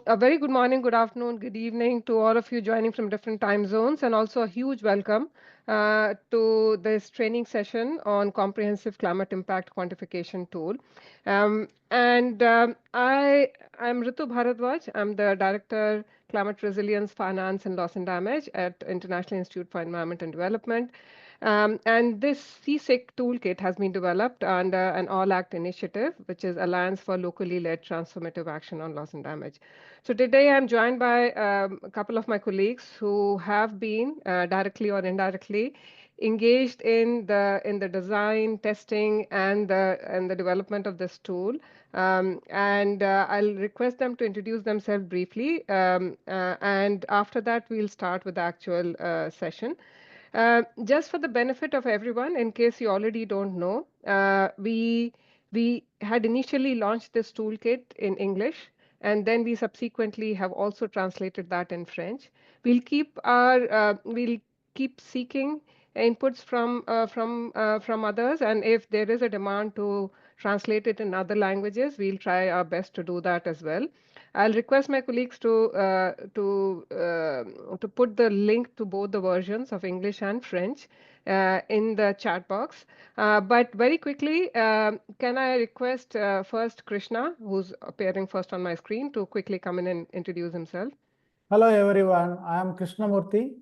a very good morning, good afternoon, good evening to all of you joining from different time zones, and also a huge welcome to this training session on comprehensive climate impact quantification tool. I'm Ritu Bharadwaj. I'm the Director, Climate Resilience, Finance and Loss and Damage at International Institute for Environment and Development. And this C-CIQ toolkit has been developed under an All-Act initiative, which is Alliance for Locally Led Transformative Action on Loss and Damage. So today I'm joined by a couple of my colleagues who have been directly or indirectly engaged in the design, testing, and the development of this tool. I'll request them to introduce themselves briefly, and after that we'll start with the actual session. Just for the benefit of everyone, in case you already don't know, we had initially launched this toolkit in English, and then we subsequently have also translated that in French. We'll keep seeking inputs from others, and if there is a demand to translate it in other languages, we'll try our best to do that as well. I'll request my colleagues to put the link to both the versions of English and French in the chat box. But very quickly, can I request first Krishna, who's appearing first on my screen, to quickly come in and introduce himself. Hello everyone, I am Krishnamurthy.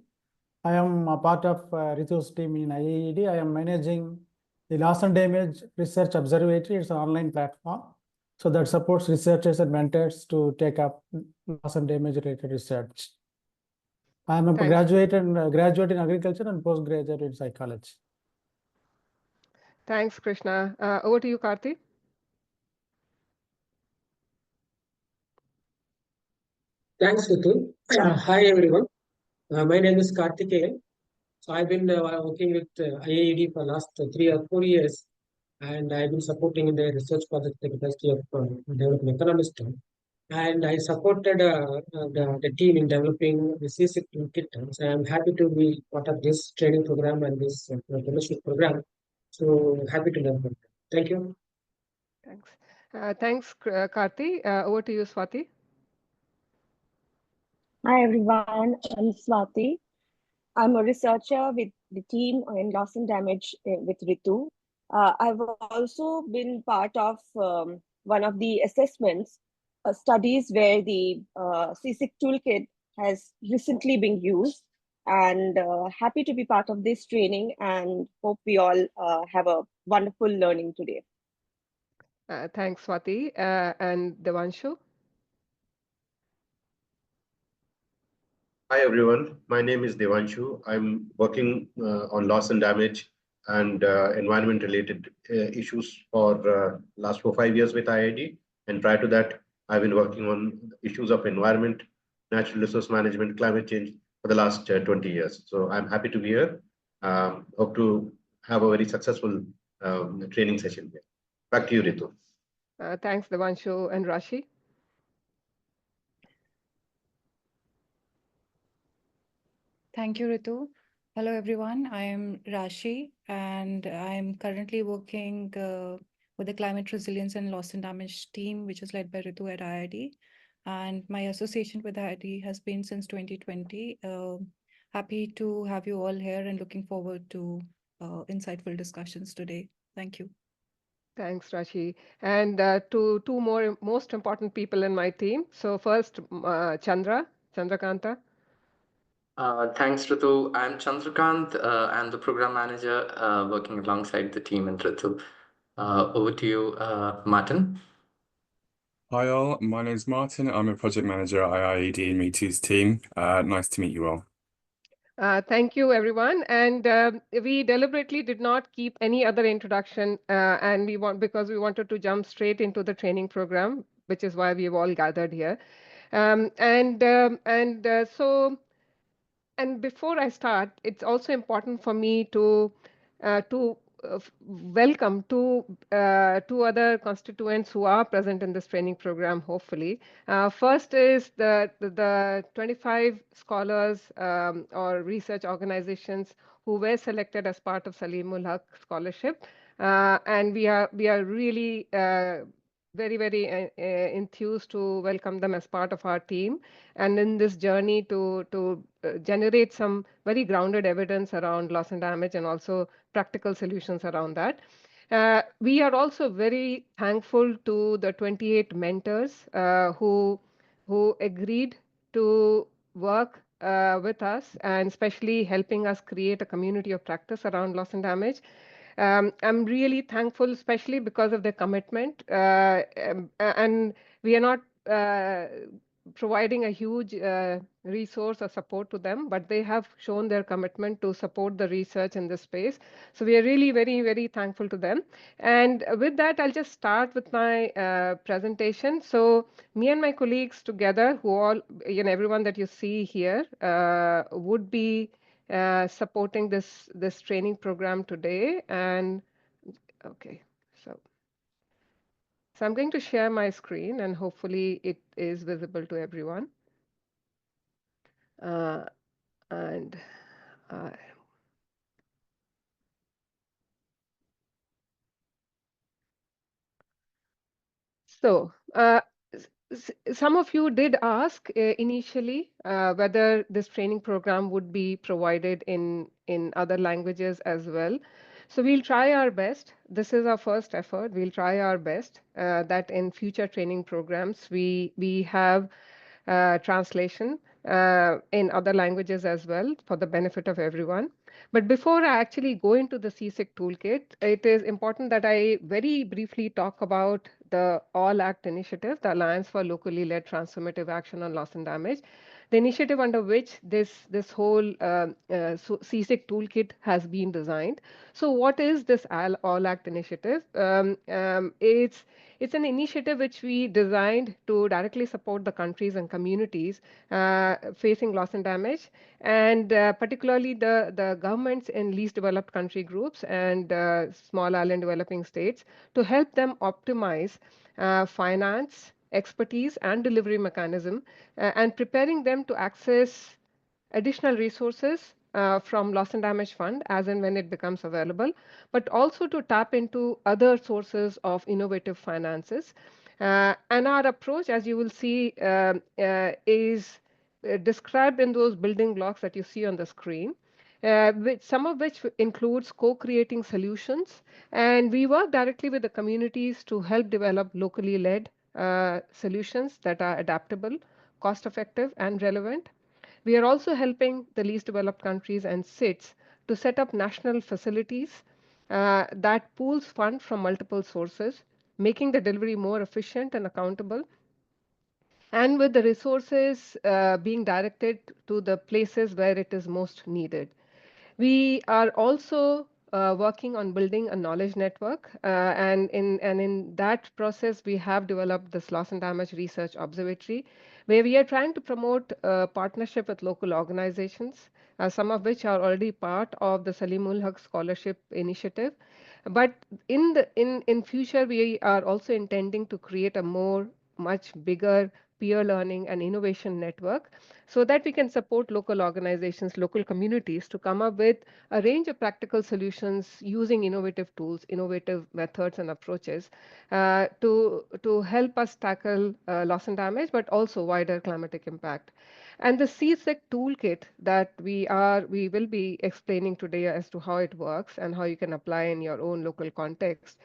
I am a part of Ritu's team in IIED. I am managing the Loss and Damage Research Observatory. It's an online platform, so that supports researchers and mentors to take up loss and damage related research. I am a graduate in agriculture and postgraduate in psychology. Thanks, Krishna. Over to you, Karthi. Thanks, Ritu. Hi, everyone. My name is Karthikeyan. So I've been working with IIED for the last 3 or 4 years, and I've been supporting in the research project at the University of Development Economics. And I supported the team in developing the C-CIQ toolkit. So I'm happy to be part of this training program and this fellowship program. So happy to learn from them. Thank you. Thanks. Thanks, Karthi. Over to you, Swati. Hi, everyone. I'm Swati. I'm a researcher with the team in loss and damage with Ritu. I've also been part of one of the assessments studies where the C-CIQ toolkit has recently been used, and happy to be part of this training and hope we all have a wonderful learning today. Thanks, Swati. And Devanshu? Hi, everyone. My name is Devanshu. I'm working on loss and damage and environment-related issues for last 4 or 5 years with IIED. And prior to that, I've been working on issues of environment, natural resource management, climate change for the last 20 years. So I'm happy to be here. Hope to have a very successful training session here. Back to you, Ritu. Thanks, Devanshu. And Rashi? Thank you, Ritu. Hello, everyone. I am Rashi, and I'm currently working with the Climate Resilience and Loss and Damage team, which is led by Ritu at IIED. And my association with IIED has been since 2020. Happy to have you all here and looking forward to insightful discussions today. Thank you. Thanks, Rashi. And to two more most important people in my team. So first, Chandrakanta. Thanks, Ritu. I'm Chandrakant. I'm the program manager working alongside the team in Ritu. Over to you, Martin. Hi all, my name is Martin. I'm a project manager at IIED and Meetu's team. Nice to meet you all. Thank you, everyone. And we deliberately did not keep any other introduction, because we wanted to jump straight into the training program, which is why we've all gathered here. And before I start, it's also important for me to welcome two other constituents who are present in this training program, hopefully. First is the 25 scholars or research organizations who were selected as part of Salimul Haq Scholarship. And we are really very, very enthused to welcome them as part of our team, and in this journey to generate some very grounded evidence around loss and damage, and also practical solutions around that. We are also very thankful to the 28 mentors who agreed to work with us, and especially helping us create a community of practice around loss and damage. I'm really thankful, especially because of their commitment. And we are not providing a huge resource or support to them, but they have shown their commitment to support the research in this space. So we are really very, very thankful to them. And with that, I'll just start with my presentation. So me and my colleagues together, who all, everyone that you see here, would be supporting this training program today. And okay, so I'm going to share my screen, and hopefully it is visible to everyone. And so some of you did ask initially whether this training program would be provided in other languages as well. So we'll try our best. This is our first effort. We'll try our best that in future training programs we have translation in other languages as well for the benefit of everyone. But before I actually go into the C-CIQ toolkit, it is important that I very briefly talk about the All Act initiative, the Alliance for Locally Led Transformative Action on Loss and Damage, the initiative under which this whole C-CIQ toolkit has been designed. So what is this All Act initiative? It's an initiative which we designed to directly support the countries and communities facing loss and damage, and particularly the governments in least developed country groups and small island developing states, to help them optimize finance, expertise, and delivery mechanism, and preparing them to access additional resources from loss and damage fund as and when it becomes available, but also to tap into other sources of innovative finances. And our approach, as you will see, is described in those building blocks that you see on the screen. Some of which includes co-creating solutions, and we work directly with the communities to help develop locally led solutions that are adaptable, cost effective, and relevant. We are also helping the least developed countries and SITs to set up national facilities that pools fund from multiple sources, making the delivery more efficient and accountable, and with the resources being directed to the places where it is most needed. We are also working on building a knowledge network, and in that process, we have developed this loss and damage research observatory, where we are trying to promote partnership with local organizations, some of which are already part of the Salimul Haq Scholarship Initiative. But in future, we are also intending to create a much bigger peer learning and innovation network, so that we can support local organizations, local communities to come up with a range of practical solutions using innovative tools, innovative methods and approaches to help us tackle loss and damage, but also wider climatic impact. And the C-CIQ toolkit that we will be explaining today as to how it works and how you can apply in your own local context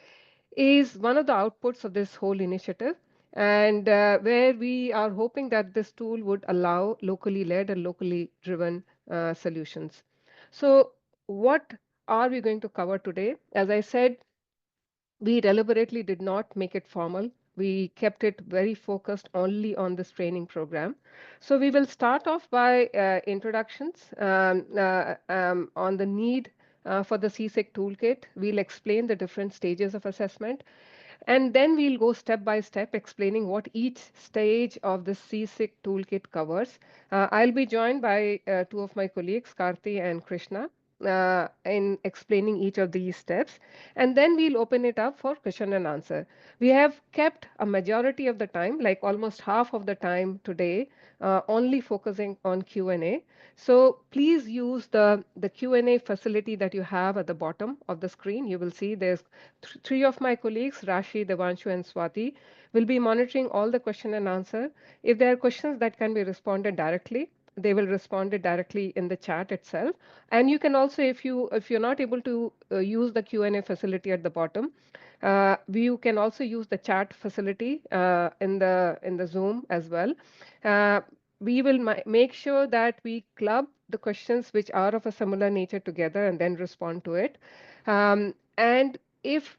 is one of the outputs of this whole initiative, and where we are hoping that this tool would allow locally led and locally driven solutions. So what are we going to cover today? As I said, we deliberately did not make it formal. We kept it very focused only on this training program. So we will start off by introductions on the need for the C-CIQ toolkit. We'll explain the different stages of assessment, and then we'll go step by step explaining what each stage of the C-CIQ toolkit covers. I'll be joined by two of my colleagues, Karthi and Krishna. in explaining each of these steps, and then we'll open it up for question and answer. We have kept a majority of the time, like almost half of the time today, only focusing on Q&A. So please use the Q&A facility that you have at the bottom of the screen. You will see there's three of my colleagues, Rashi, Devanshu, and Swati, will be monitoring all the question and answer. If there are questions that can be responded directly, they will respond it directly in the chat itself. And you can also, if you're not able to use the Q&A facility at the bottom, you can also use the chat facility in the Zoom as well. We will make sure that we club the questions which are of a similar nature together and then respond to it. And if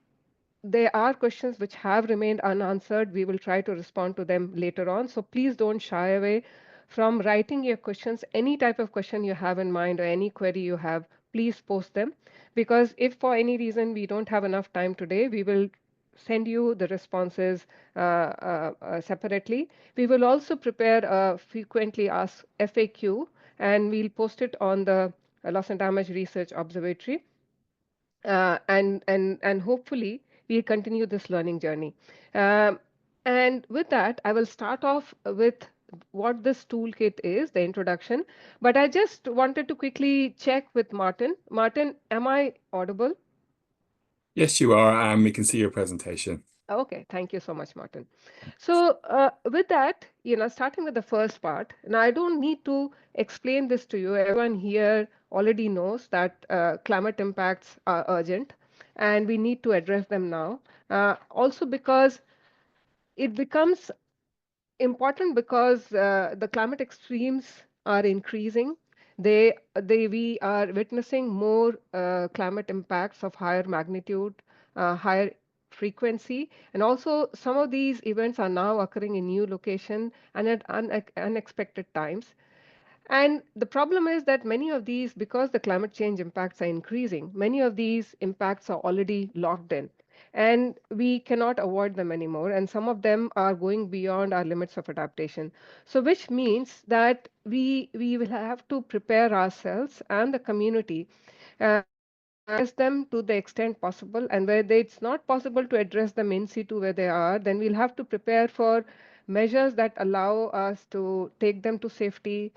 there are questions which have remained unanswered, we will try to respond to them later on. So please don't shy away from writing your questions. Any type of question you have in mind or any query you have, please post them. Because if for any reason we don't have enough time today, we will send you the responses separately. We will also prepare a frequently asked FAQ, and we'll post it on the Loss and Damage Research Observatory. And hopefully we'll continue this learning journey. And with that, I will start off with what this toolkit is, the introduction. But I just wanted to quickly check with Martin. Martin, am I audible? Yes, you are, and we can see your presentation. Okay, thank you so much, Martin. So with that, starting with the first part, now I don't need to explain this to you. Everyone here already knows that climate impacts are urgent and we need to address them now. Also because it becomes important because the climate extremes are increasing. We are witnessing more climate impacts of higher magnitude, higher frequency, and also some of these events are now occurring in new location and at unexpected times. And the problem is that many of these, because the climate change impacts are increasing, many of these impacts are already locked in. And we cannot avoid them anymore. And some of them are going beyond our limits of adaptation. So, which means that we will have to prepare ourselves and the community address them to the extent possible. And where it's not possible to address them in situ where they are, then we'll have to prepare for measures that allow us to take them to safety,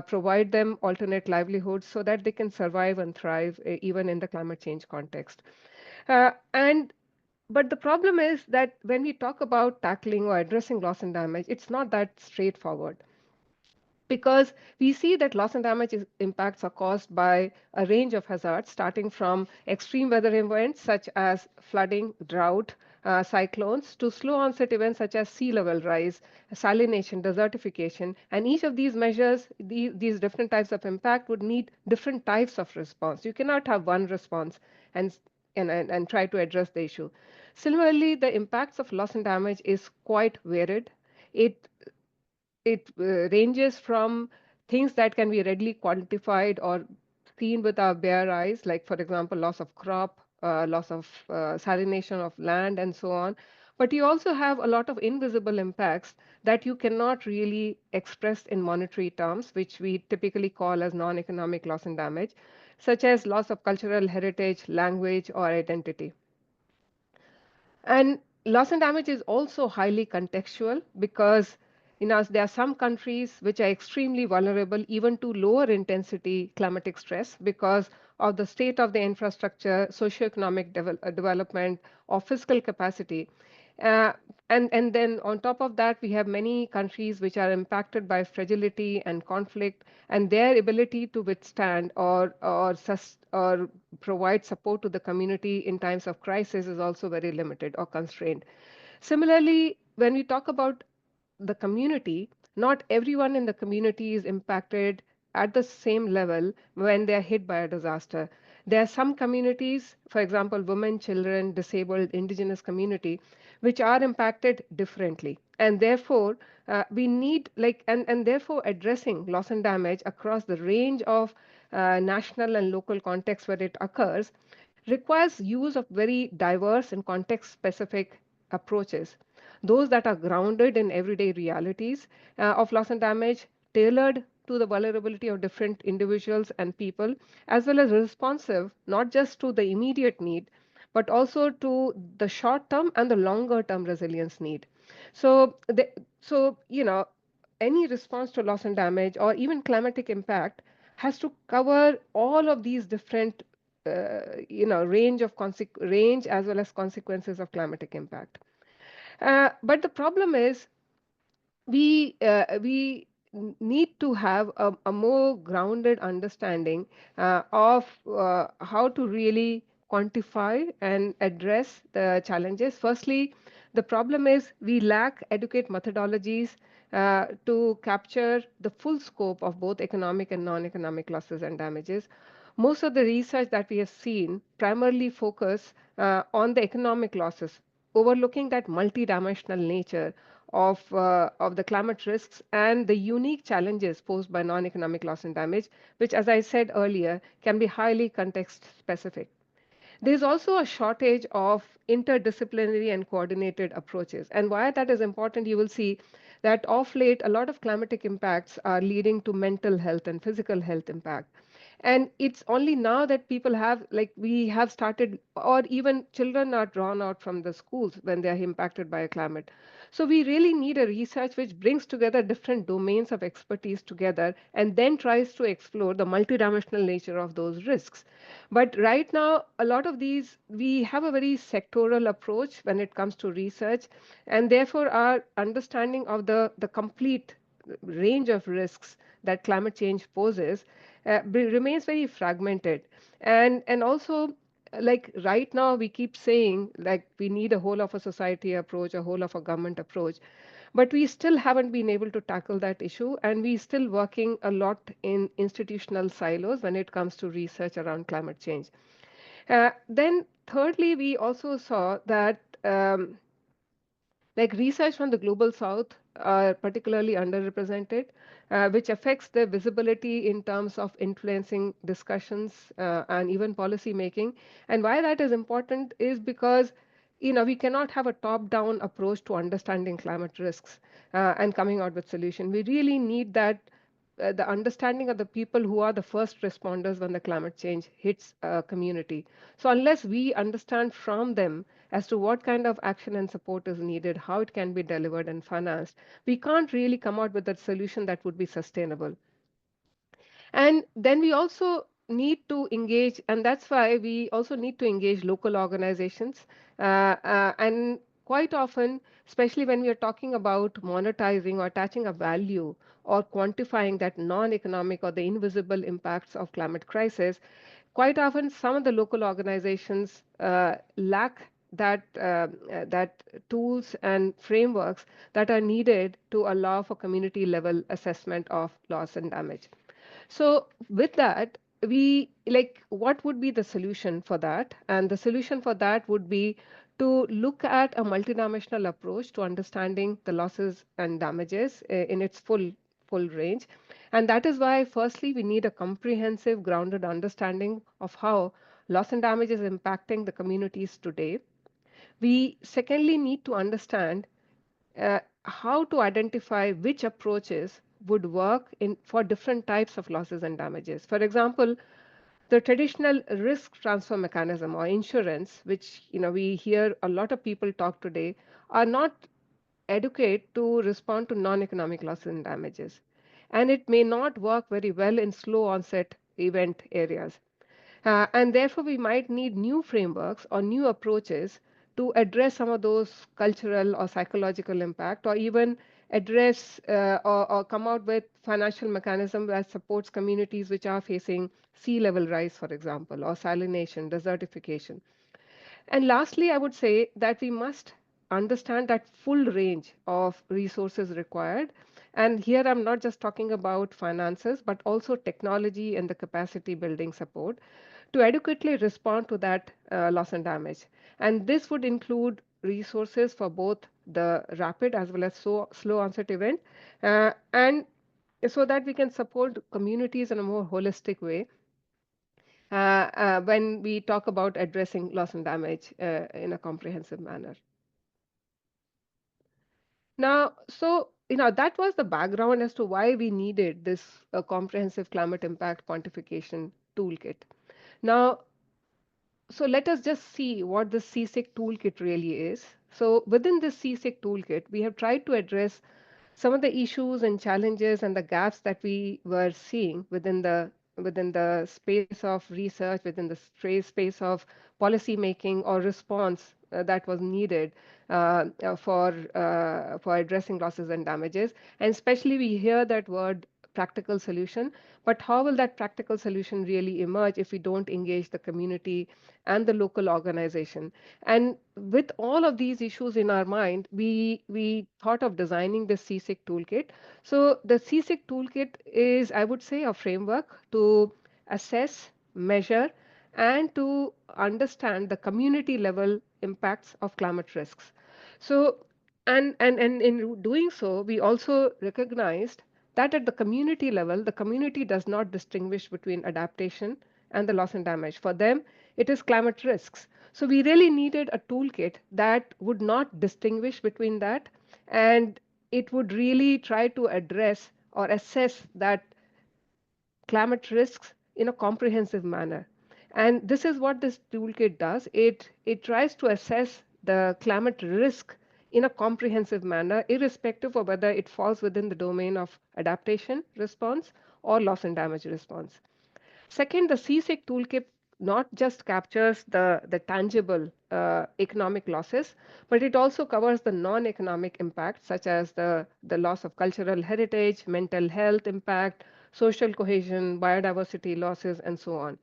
provide them alternate livelihoods so that they can survive and thrive even in the climate change context. And but the problem is that when we talk about tackling or addressing loss and damage, it's not that straightforward because we see that loss and damage impacts are caused by a range of hazards, starting from extreme weather events such as flooding, drought, cyclones, to slow onset events such as sea level rise, salination, desertification. And each of these measures, these different types of impact would need different types of response. You cannot have one response and try to address the issue. Similarly, the impacts of loss and damage is quite varied. It it ranges from things that can be readily quantified or seen with our bare eyes, like, for example, loss of crop, loss of salination of land, and so on. But you also have a lot of invisible impacts that you cannot really express in monetary terms, which we typically call as non-economic loss and damage, such as loss of cultural heritage, language, or identity. And loss and damage is also highly contextual because there are some countries which are extremely vulnerable even to lower intensity climatic stress because of the state of the infrastructure, socioeconomic development, or fiscal capacity. Uh, and then on top of that, we have many countries which are impacted by fragility and conflict, and their ability to withstand or provide support to the community in times of crisis is also very limited or constrained. Similarly, when we talk about the community, not everyone in the community is impacted at the same level when they are hit by a disaster. There are some communities, for example, women, children, disabled, indigenous community, which are impacted differently. And therefore, we need and therefore addressing loss and damage across the range of national and local contexts where it occurs requires use of very diverse and context specific approaches, those that are grounded in everyday realities of loss and damage, tailored to the vulnerability of different individuals and people, as well as responsive not just to the immediate need, but also to the short term and the longer term resilience need. So, any response to loss and damage or even climatic impact has to cover all of these different range as well as consequences of climatic impact. But the problem is we need to have a more grounded understanding of how to really quantify and address the challenges. Firstly, the problem is we lack adequate methodologies to capture the full scope of both economic and non-economic losses and damages. Most of the research that we have seen primarily focus on the economic losses, overlooking that multidimensional nature of the climate risks and the unique challenges posed by non-economic loss and damage, which, as I said earlier, can be highly context specific. There's also a shortage of interdisciplinary and coordinated approaches. And why that is important, you will see that of late, a lot of climatic impacts are leading to mental health and physical health impact. And it's only now that people have, like, we have started, or even children are drawn out from the schools when they are impacted by a climate. So we really need a research which brings together different domains of expertise together and then tries to explore the multidimensional nature of those risks. But right now, a lot of these, we have a very sectoral approach when it comes to research, and therefore our understanding of the complete range of risks that climate change poses remains very fragmented. And also, like right now, we keep saying like we need a whole of a society approach, a whole of a government approach, but we still haven't been able to tackle that issue, and we still working a lot in institutional silos when it comes to research around climate change. Then thirdly, we also saw that like research from the global south are particularly underrepresented, which affects their visibility in terms of influencing discussions and even policy making. And why that is important is because we cannot have a top-down approach to understanding climate risks and coming out with solution. We really need that the understanding of the people who are the first responders when the climate change hits a community. So unless we understand from them as to what kind of action and support is needed, how it can be delivered and financed, we can't really come out with a solution that would be sustainable. And then we also need to engage, and that's why we also need to engage local organizations. And quite often, especially when we are talking about monetizing or attaching a value or quantifying that non-economic or the invisible impacts of climate crisis, quite often some of the local organizations lack that tools and frameworks that are needed to allow for community level assessment of loss and damage. So with that, we like what would be the solution for that? And the solution for that would be to look at a multidimensional approach to understanding the losses and damages in its full range. And that is why, firstly, we need a comprehensive, grounded understanding of how loss and damage is impacting the communities today. We secondly need to understand how to identify which approaches would work for different types of losses and damages. For example, the traditional risk transfer mechanism or insurance, which we hear a lot of people talk today, are not adequate to respond to non-economic losses and damages. And it may not work very well in slow onset event areas. And therefore, we might need new frameworks or new approaches to address some of those cultural or psychological impact, or even address or come out with financial mechanism that supports communities which are facing sea level rise, for example, or salination, desertification. And lastly, I would say that we must understand that full range of resources required. And here I'm not just talking about finances, but also technology and the capacity building support to adequately respond to that loss and damage. And this would include resources for both the rapid as well as slow onset event, and so that we can support communities in a more holistic way when we talk about addressing loss and damage in a comprehensive manner. Now, so that was the background as to why we needed this comprehensive climate impact quantification toolkit. Now, so let us just see what the C-CIQ toolkit really is. So within this C-CIQ toolkit, we have tried to address some of the issues and challenges and the gaps that we were seeing within the space of research, within the space of policy making or response that was needed for addressing losses and damages. And especially we hear that word practical solution, but how will that practical solution really emerge if we don't engage the community and the local organization? And with all of these issues in our mind, we thought of designing the C-CIQ toolkit. So the C-CIQ toolkit is, I would say, a framework to assess, measure, and to understand the community level impacts of climate risks. So, and in doing so, we also recognized that at the community level, the community does not distinguish between adaptation and the loss and damage. For them, it is climate risks. So we really needed a toolkit that would not distinguish between that, and it would really try to address or assess that climate risks in a comprehensive manner. And this is what this toolkit does. It tries to assess the climate risk in a comprehensive manner, irrespective of whether it falls within the domain of adaptation response or loss and damage response. Second, the C-CIQ toolkit not just captures the tangible economic losses, but it also covers the non-economic impacts such as the loss of cultural heritage, mental health impact, social cohesion, biodiversity losses, and so on.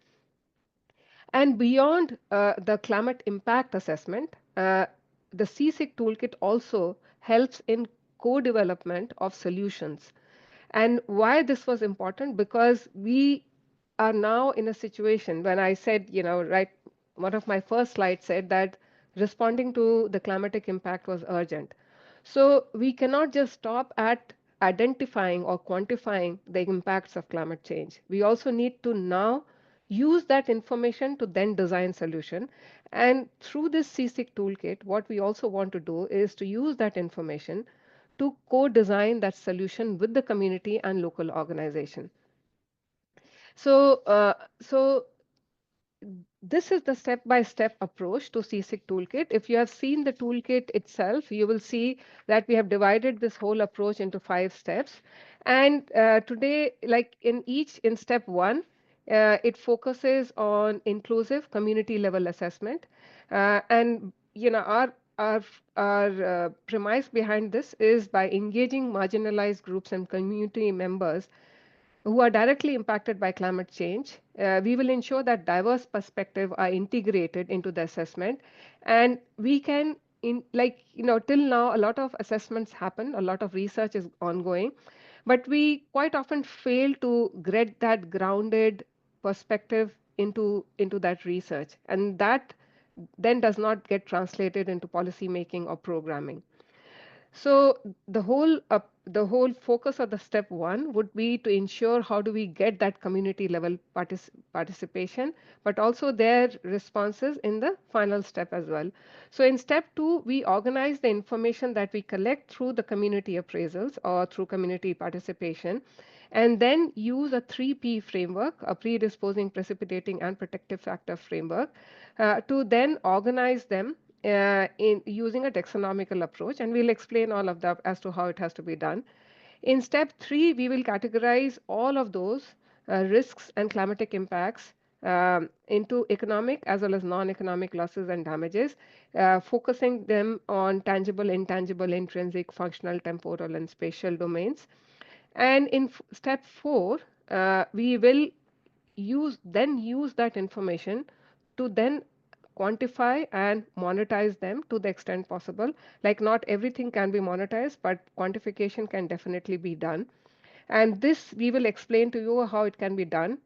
And beyond the climate impact assessment, the C-CIQ toolkit also helps in co-development of solutions. And why this was important? Because we are now in a situation when I said, right, one of my first slides said that responding to the climatic impact was urgent. So we cannot just stop at identifying or quantifying the impacts of climate change. We also need to now use that information to then design solution. And through this C-CIQ toolkit, what we also want to do is to use that information to co-design that solution with the community and local organization. So this is the step-by-step approach to C-CIQ toolkit. If you have seen the toolkit itself, you will see that we have divided this whole approach into 5 steps. And today, like in step 1, it focuses on inclusive community level assessment. And our premise behind this is by engaging marginalized groups and community members who are directly impacted by climate change, we will ensure that diverse perspectives are integrated into the assessment. And we can, till now, a lot of assessments happen, a lot of research is ongoing, but we quite often fail to get that grounded perspective into that research. And that then does not get translated into policy making or programming. So the whole focus of the step 1 would be to ensure how do we get that community level participation, but also their responses in the final step as well. So in step 2, we organize the information that we collect through the community appraisals or through community participation, and then use a 3P framework, a predisposing, precipitating, and protective factor framework, to then organize them in using a taxonomical approach, and we'll explain all of that as to how it has to be done. In step 3, we will categorize all of those risks and climatic impacts into economic as well as non-economic losses and damages, focusing them on tangible, intangible, intrinsic, functional, temporal, and spatial domains. And in step 4, we will use that information to then quantify and monetize them to the extent possible. Like not everything can be monetized, but quantification can definitely be done. And this we will explain to you how it can be done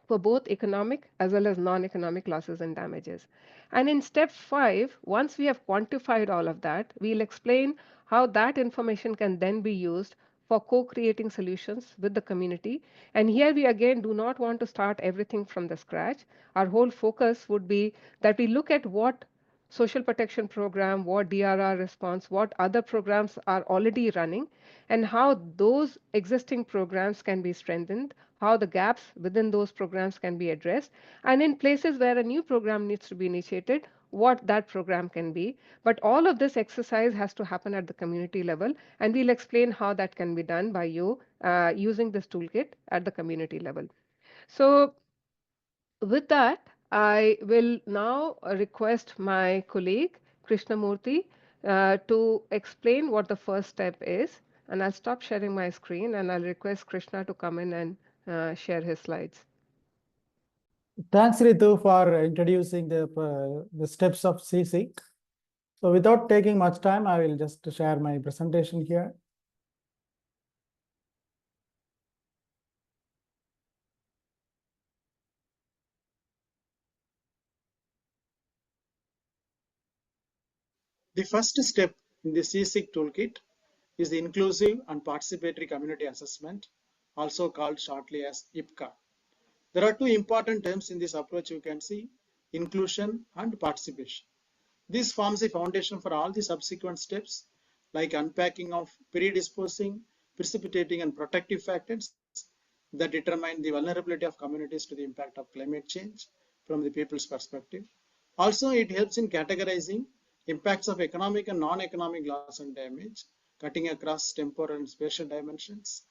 for both economic as well as non-economic losses and damages. And in step 5, once we have quantified all of that, we'll explain how that information can then be used for co-creating solutions with the community. And here we again do not want to start everything from the scratch. Our whole focus would be that we look at what social protection program, what DRR response, what other programs are already running, and how those existing programs can be strengthened, how the gaps within those programs can be addressed, and in places where a new program needs to be initiated, what that program can be. But all of this exercise has to happen at the community level, and we'll explain how that can be done by you using this toolkit at the community level. So with that, I will now request my colleague Krishnamurthy to explain what the first step is. And I'll stop sharing my screen and I'll request Krishna to come in and share his slides. Thanks, Ritu, for introducing the steps of C-CIQ. So without taking much time, I will just share my presentation here. The first step in the C-CIQ toolkit is the inclusive and participatory community assessment, also called shortly as IPCA. There are two important terms in this approach you can see: inclusion and participation. This forms a foundation for all the subsequent steps, like unpacking of predisposing, precipitating, and protective factors that determine the vulnerability of communities to the impact of climate change from the people's perspective. Also, it helps in categorizing impacts of economic and non-economic loss and damage, cutting across temporal and spatial dimensions.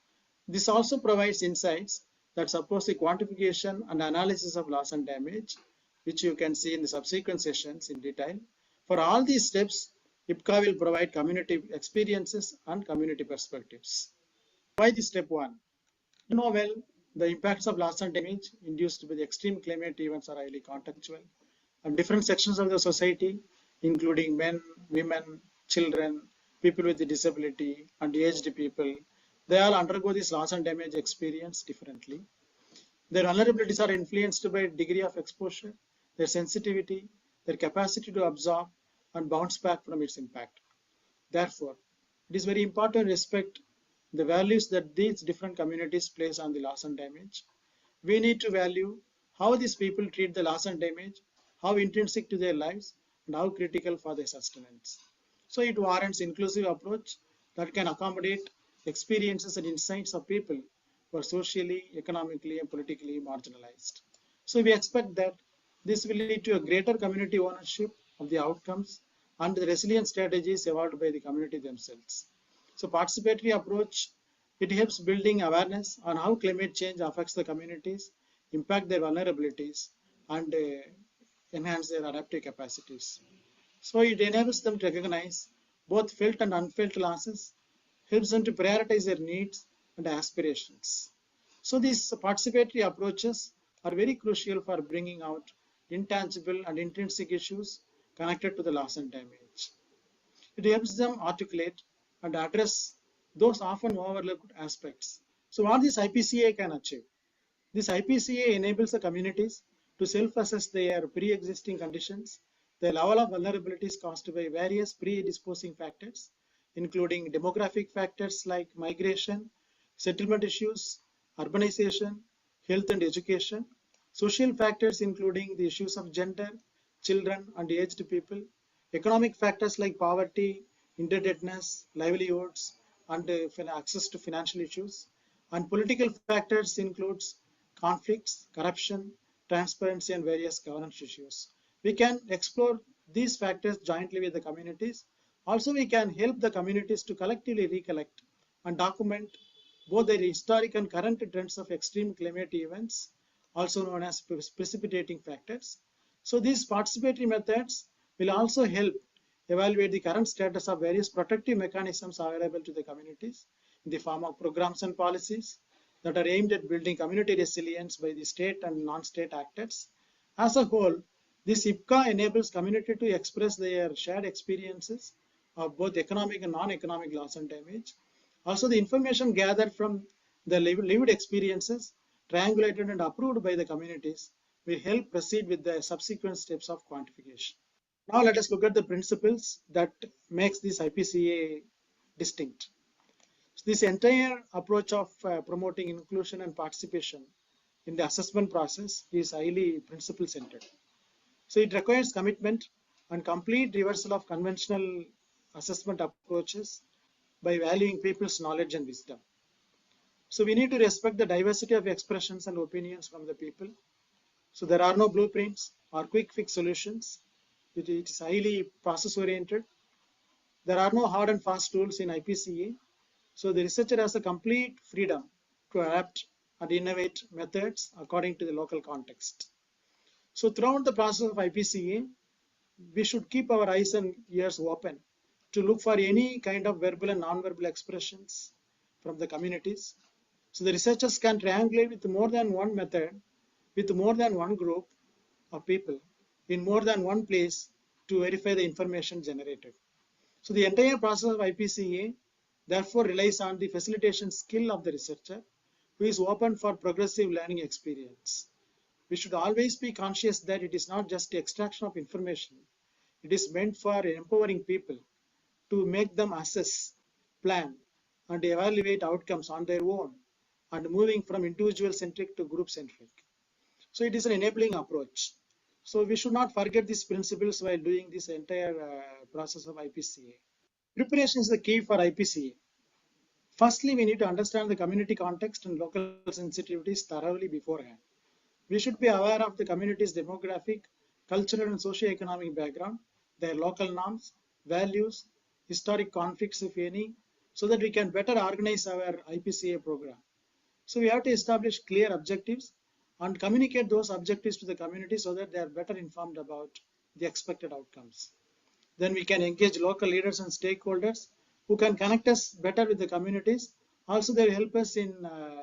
This also provides insights that support the quantification and analysis of loss and damage, which you can see in the subsequent sessions in detail. For all these steps, IPCA will provide community experiences and community perspectives. Why this step one? You know well, the impacts of loss and damage induced by the extreme climate events are highly contextual, and different sections of the society, including men, women, children, people with disability, and aged people, they all undergo this loss and damage experience differently. Their vulnerabilities are influenced by degree of exposure, their sensitivity, their capacity to absorb and bounce back from its impact. Therefore, it is very important to respect the values that these different communities place on the loss and damage. We need to value how these people treat the loss and damage, how intrinsic to their lives, and how critical for their sustenance. So it warrants inclusive approach that can accommodate experiences and insights of people who are socially, economically, and politically marginalized. So we expect that this will lead to a greater community ownership of the outcomes and the resilient strategies evolved by the community themselves. So participatory approach, it helps building awareness on how climate change affects the communities, impact their vulnerabilities, and enhance their adaptive capacities. So it enables them to recognize both felt and unfelt losses, helps them to prioritize their needs and aspirations. So these participatory approaches are very crucial for bringing out intangible and intrinsic issues connected to the loss and damage. It helps them articulate and address those often overlooked aspects. So what this IPCA can achieve? This IPCA enables the communities to self-assess their pre-existing conditions, the level of vulnerabilities caused by various predisposing factors, including demographic factors like migration, settlement issues, urbanization, health and education, social factors including the issues of gender, children and aged people, economic factors like poverty, indebtedness, livelihoods, and access to financial issues, and political factors includes conflicts, corruption, transparency, and various governance issues. We can explore these factors jointly with the communities. Also, we can help the communities to collectively recollect and document both the historic and current trends of extreme climate events, also known as precipitating factors. So these participatory methods will also help evaluate the current status of various protective mechanisms available to the communities in the form of programs and policies that are aimed at building community resilience by the state and non-state actors. As a whole, this IPCA enables community to express their shared experiences of both economic and non-economic loss and damage. Also, the information gathered from the lived experiences, triangulated and approved by the communities, will help proceed with the subsequent steps of quantification. Now let us look at the principles that makes this IPCA distinct. So this entire approach of promoting inclusion and participation in the assessment process is highly principle centered. So it requires commitment and complete reversal of conventional assessment approaches by valuing people's knowledge and wisdom. So we need to respect the diversity of expressions and opinions from the people. So there are no blueprints or quick fix solutions. It is highly process oriented. There are no hard and fast tools in IPCA. So the researcher has a complete freedom to adapt and innovate methods according to the local context. So throughout the process of IPCA, we should keep our eyes and ears open to look for any kind of verbal and non-verbal expressions from the communities. So the researchers can triangulate with more than one method, with more than one group of people in more than one place to verify the information generated. So the entire process of IPCA therefore relies on the facilitation skill of the researcher who is open for progressive learning experience. We should always be conscious that it is not just the extraction of information. It is meant for empowering people to make them assess, plan, and evaluate outcomes on their own and moving from individual-centric to group-centric. So it is an enabling approach. So we should not forget these principles while doing this entire process of IPCA. Preparation is the key for IPCA. Firstly, we need to understand the community context and local sensitivities thoroughly beforehand. We should be aware of the community's demographic, cultural and socio-economic background, their local norms, values, historic conflicts if any, so that we can better organize our IPCA program. So we have to establish clear objectives and communicate those objectives to the community so that they are better informed about the expected outcomes. Then we can engage local leaders and stakeholders who can connect us better with the communities. Also, they will help us in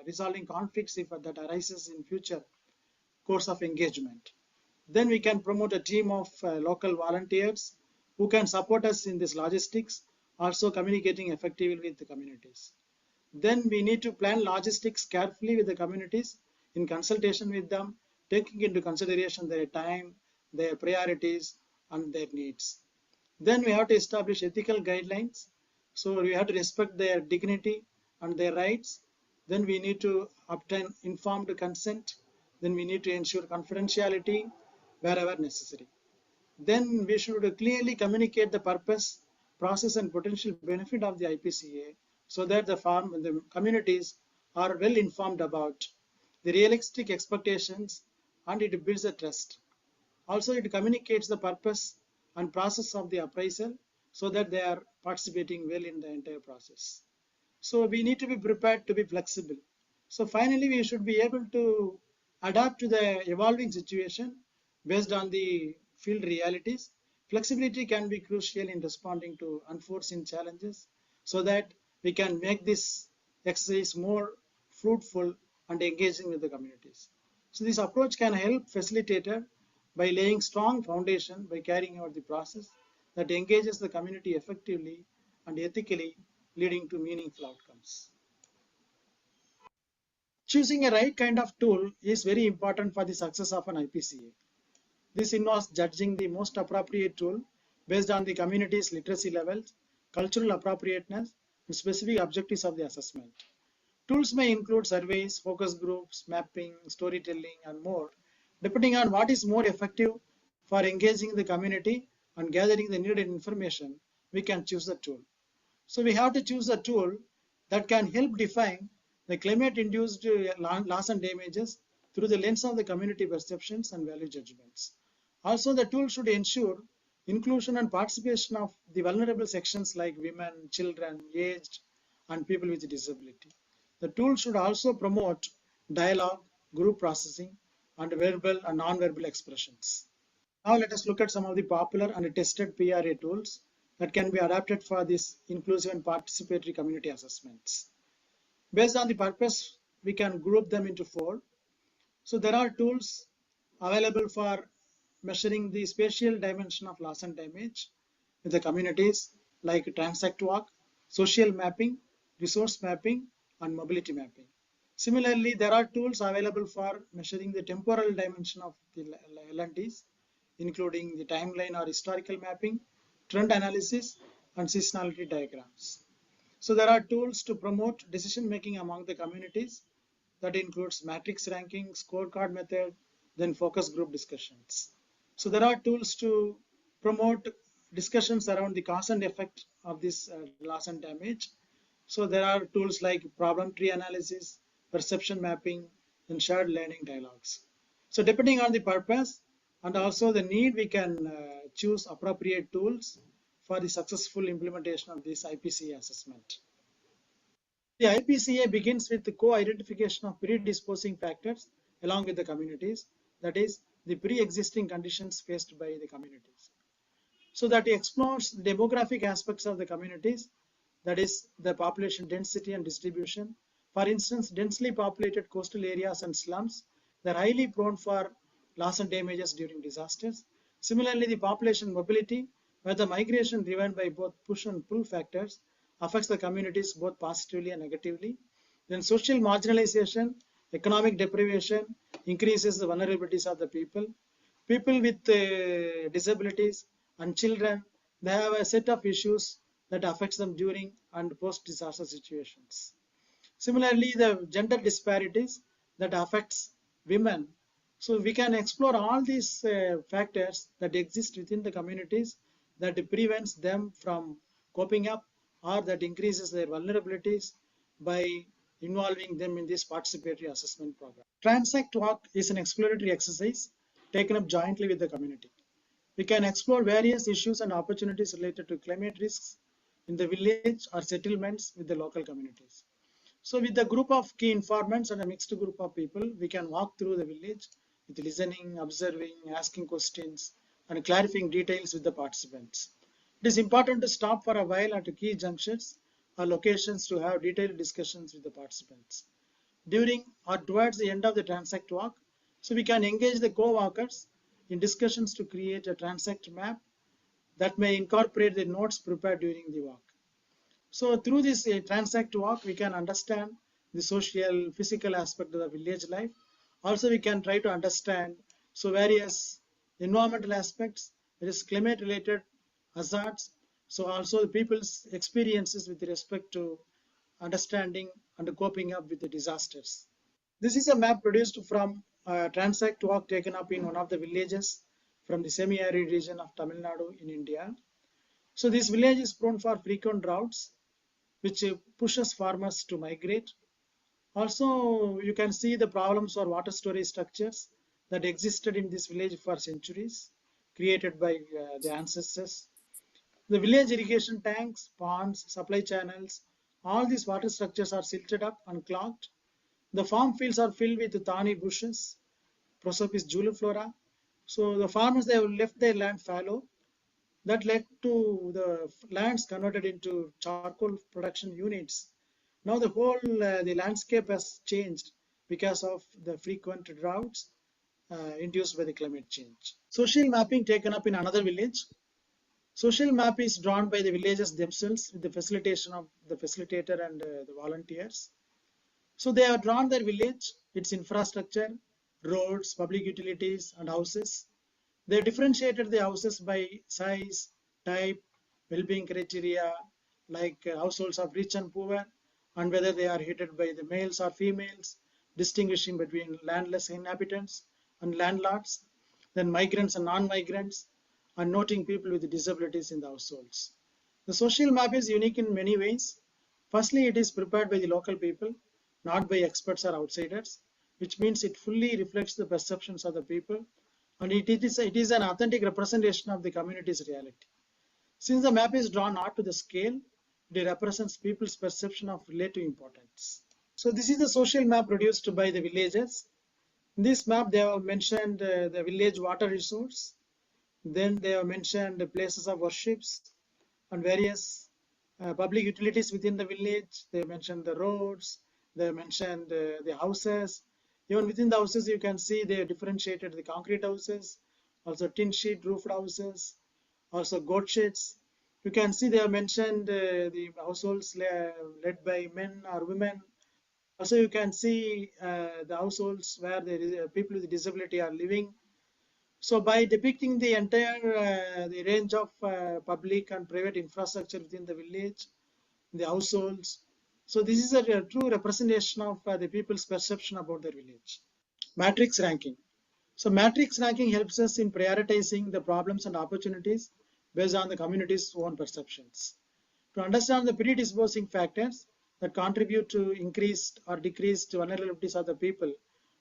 resolving conflicts if that arises in future course of engagement. Then we can promote a team of local volunteers who can support us in this logistics, also communicating effectively with the communities. Then we need to plan logistics carefully with the communities in consultation with them, taking into consideration their time, their priorities, and their needs. Then we have to establish ethical guidelines. So we have to respect their dignity and their rights. Then we need to obtain informed consent. Then we need to ensure confidentiality wherever necessary. Then we should clearly communicate the purpose, process, and potential benefit of the IPCA so that the communities are well informed about the realistic expectations and it builds a trust. Also, it communicates the purpose and process of the appraisal so that they are participating well in the entire process. So we need to be prepared to be flexible. So finally, we should be able to adapt to the evolving situation based on the field realities. Flexibility can be crucial in responding to unforeseen challenges so that we can make this exercise more fruitful and engaging with the communities. So this approach can help facilitator by laying strong foundation by carrying out the process that engages the community effectively and ethically, leading to meaningful outcomes. Choosing a right kind of tool is very important for the success of an IPCA. This involves judging the most appropriate tool based on the community's literacy levels, cultural appropriateness, and specific objectives of the assessment. Tools may include surveys, focus groups, mapping, storytelling, and more. Depending on what is more effective for engaging the community and gathering the needed information, we can choose the tool. So we have to choose a tool that can help define the climate-induced loss and damages through the lens of the community perceptions and value judgments. Also, the tool should ensure inclusion and participation of the vulnerable sections like women, children, aged, and people with disability. The tool should also promote dialogue, group processing, and verbal and non-verbal expressions. Now let us look at some of the popular and tested PRA tools that can be adapted for this inclusive and participatory community assessments. Based on the purpose, we can group them into 4. So there are tools available for measuring the spatial dimension of loss and damage with the communities like Transact Walk, social mapping, resource mapping, and mobility mapping. Similarly, there are tools available for measuring the temporal dimension of the LNTs, including the timeline or historical mapping, trend analysis, and seasonality diagrams. So there are tools to promote decision making among the communities that includes matrix ranking, scorecard method, then focus group discussions. So there are tools to promote discussions around the cause and effect of this loss and damage. So there are tools like problem tree analysis, perception mapping, and shared learning dialogues. So depending on the purpose and also the need, we can choose appropriate tools for the successful implementation of this IPCA assessment. The IPCA begins with the co-identification of predisposing factors along with the communities, that is, the pre-existing conditions faced by the communities. So that explores the demographic aspects of the communities, that is, the population density and distribution. For instance, densely populated coastal areas and slums, they're highly prone for loss and damages during disasters. Similarly, the population mobility, where the migration driven by both push and pull factors affects the communities both positively and negatively. Then social marginalization, economic deprivation increases the vulnerabilities of the people. People with disabilities and children, they have a set of issues that affects them during and post-disaster situations. Similarly, the gender disparities that affects women. So we can explore all these factors that exist within the communities that prevents them from coping up or that increases their vulnerabilities by involving them in this participatory assessment program. Transact Walk is an exploratory exercise taken up jointly with the community. We can explore various issues and opportunities related to climate risks in the village or settlements with the local communities. So with the group of key informants and a mixed group of people, we can walk through the village with listening, observing, asking questions, and clarifying details with the participants. It is important to stop for a while at key junctions or locations to have detailed discussions with the participants. During or towards the end of the Transact Walk, so we can engage the co-walkers in discussions to create a Transact map that may incorporate the notes prepared during the walk. So through this Transact Walk, we can understand the social, physical aspect of the village life. Also, we can try to understand various environmental aspects, there is climate-related hazards. So also the people's experiences with respect to understanding and coping up with the disasters. This is a map produced from Transact Walk taken up in one of the villages from the semi-arid region of Tamil Nadu in India. So this village is prone for frequent droughts, which pushes farmers to migrate. Also, you can see the problems or water storage structures that existed in this village for centuries, created by the ancestors. The village irrigation tanks, ponds, supply channels, all these water structures are silted up and clogged. The farm fields are filled with thorny bushes, Prosopis juliflora. So the farmers, they have left their land fallow. That led to the lands converted into charcoal production units. Now the whole the landscape has changed because of the frequent droughts induced by the climate change. Social mapping taken up in another village. Social map is drawn by the villagers themselves with the facilitation of the facilitator and the volunteers. So they have drawn their village, its infrastructure, roads, public utilities, and houses. They differentiated the houses by size, type, well-being criteria, like households of rich and poor, and whether they are heated by the males or females, distinguishing between landless inhabitants and landlords, then migrants and non-migrants, and noting people with disabilities in the households. The social map is unique in many ways. Firstly, it is prepared by the local people, not by experts or outsiders, which means it fully reflects the perceptions of the people, and it is an authentic representation of the community's reality. Since the map is drawn not to the scale, it represents people's perception of relative importance. So this is the social map produced by the villagers. In this map, they have mentioned the village water resource. Then they have mentioned the places of worships and various public utilities within the village. They mentioned the roads. They mentioned the houses. Even within the houses, you can see they differentiated the concrete houses, also tin sheet roofed houses, also goat sheds. You can see they have mentioned the households led by men or women. Also, you can see the households where the people with disability are living. So by depicting the entire the range of public and private infrastructure within the village, the households, so this is a true representation of the people's perception about their village. Matrix ranking. So matrix ranking helps us in prioritizing the problems and opportunities based on the community's own perceptions. To understand the predisposing factors that contribute to increased or decreased vulnerabilities of the people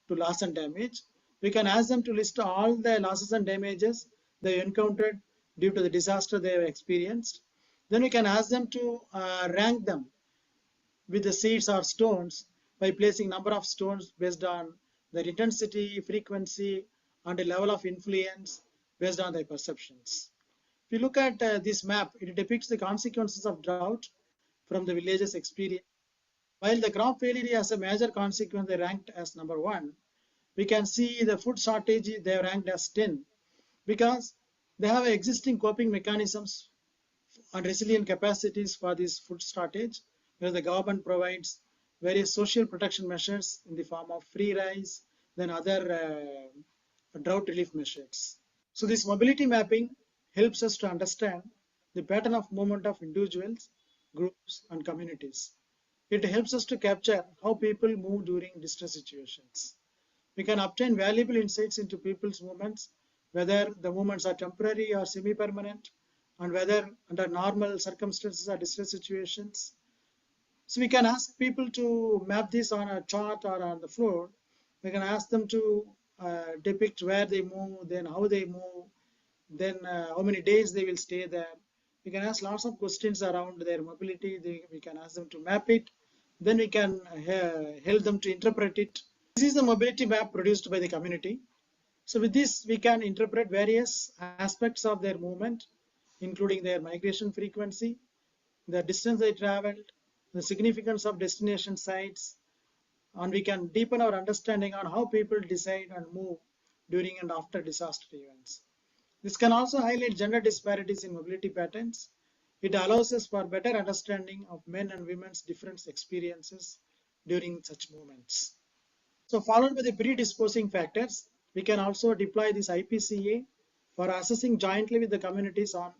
to loss and damage, we can ask them to list all the losses and damages they encountered due to the disaster they have experienced. Then we can ask them to rank them with the seeds or stones by placing number of stones based on their intensity, frequency, and the level of influence based on their perceptions. If you look at this map, it depicts the consequences of drought from the village's experience. While the crop failure has a major consequence, they ranked as number 1. We can see the food shortage, they are ranked as 10 because they have existing coping mechanisms and resilient capacities for this food shortage, where the government provides various social protection measures in the form of free rice, then other drought relief measures. So this mobility mapping helps us to understand the pattern of movement of individuals, groups, and communities. It helps us to capture how people move during distress situations. We can obtain valuable insights into people's movements, whether the movements are temporary or semi-permanent, and whether under normal circumstances or distress situations. So we can ask people to map this on a chart or on the floor. We can ask them to depict where they move, then how they move, then how many days they will stay there. We can ask lots of questions around their mobility. We can ask them to map it. Then we can help them to interpret it. This is the mobility map produced by the community. So with this, we can interpret various aspects of their movement, including their migration frequency, the distance they traveled, the significance of destination sites, and we can deepen our understanding on how people decide and move during and after disaster events. This can also highlight gender disparities in mobility patterns. It allows us for better understanding of men and women's different experiences during such movements. So followed by the predisposing factors, we can also deploy this IPCA for assessing jointly with the communities on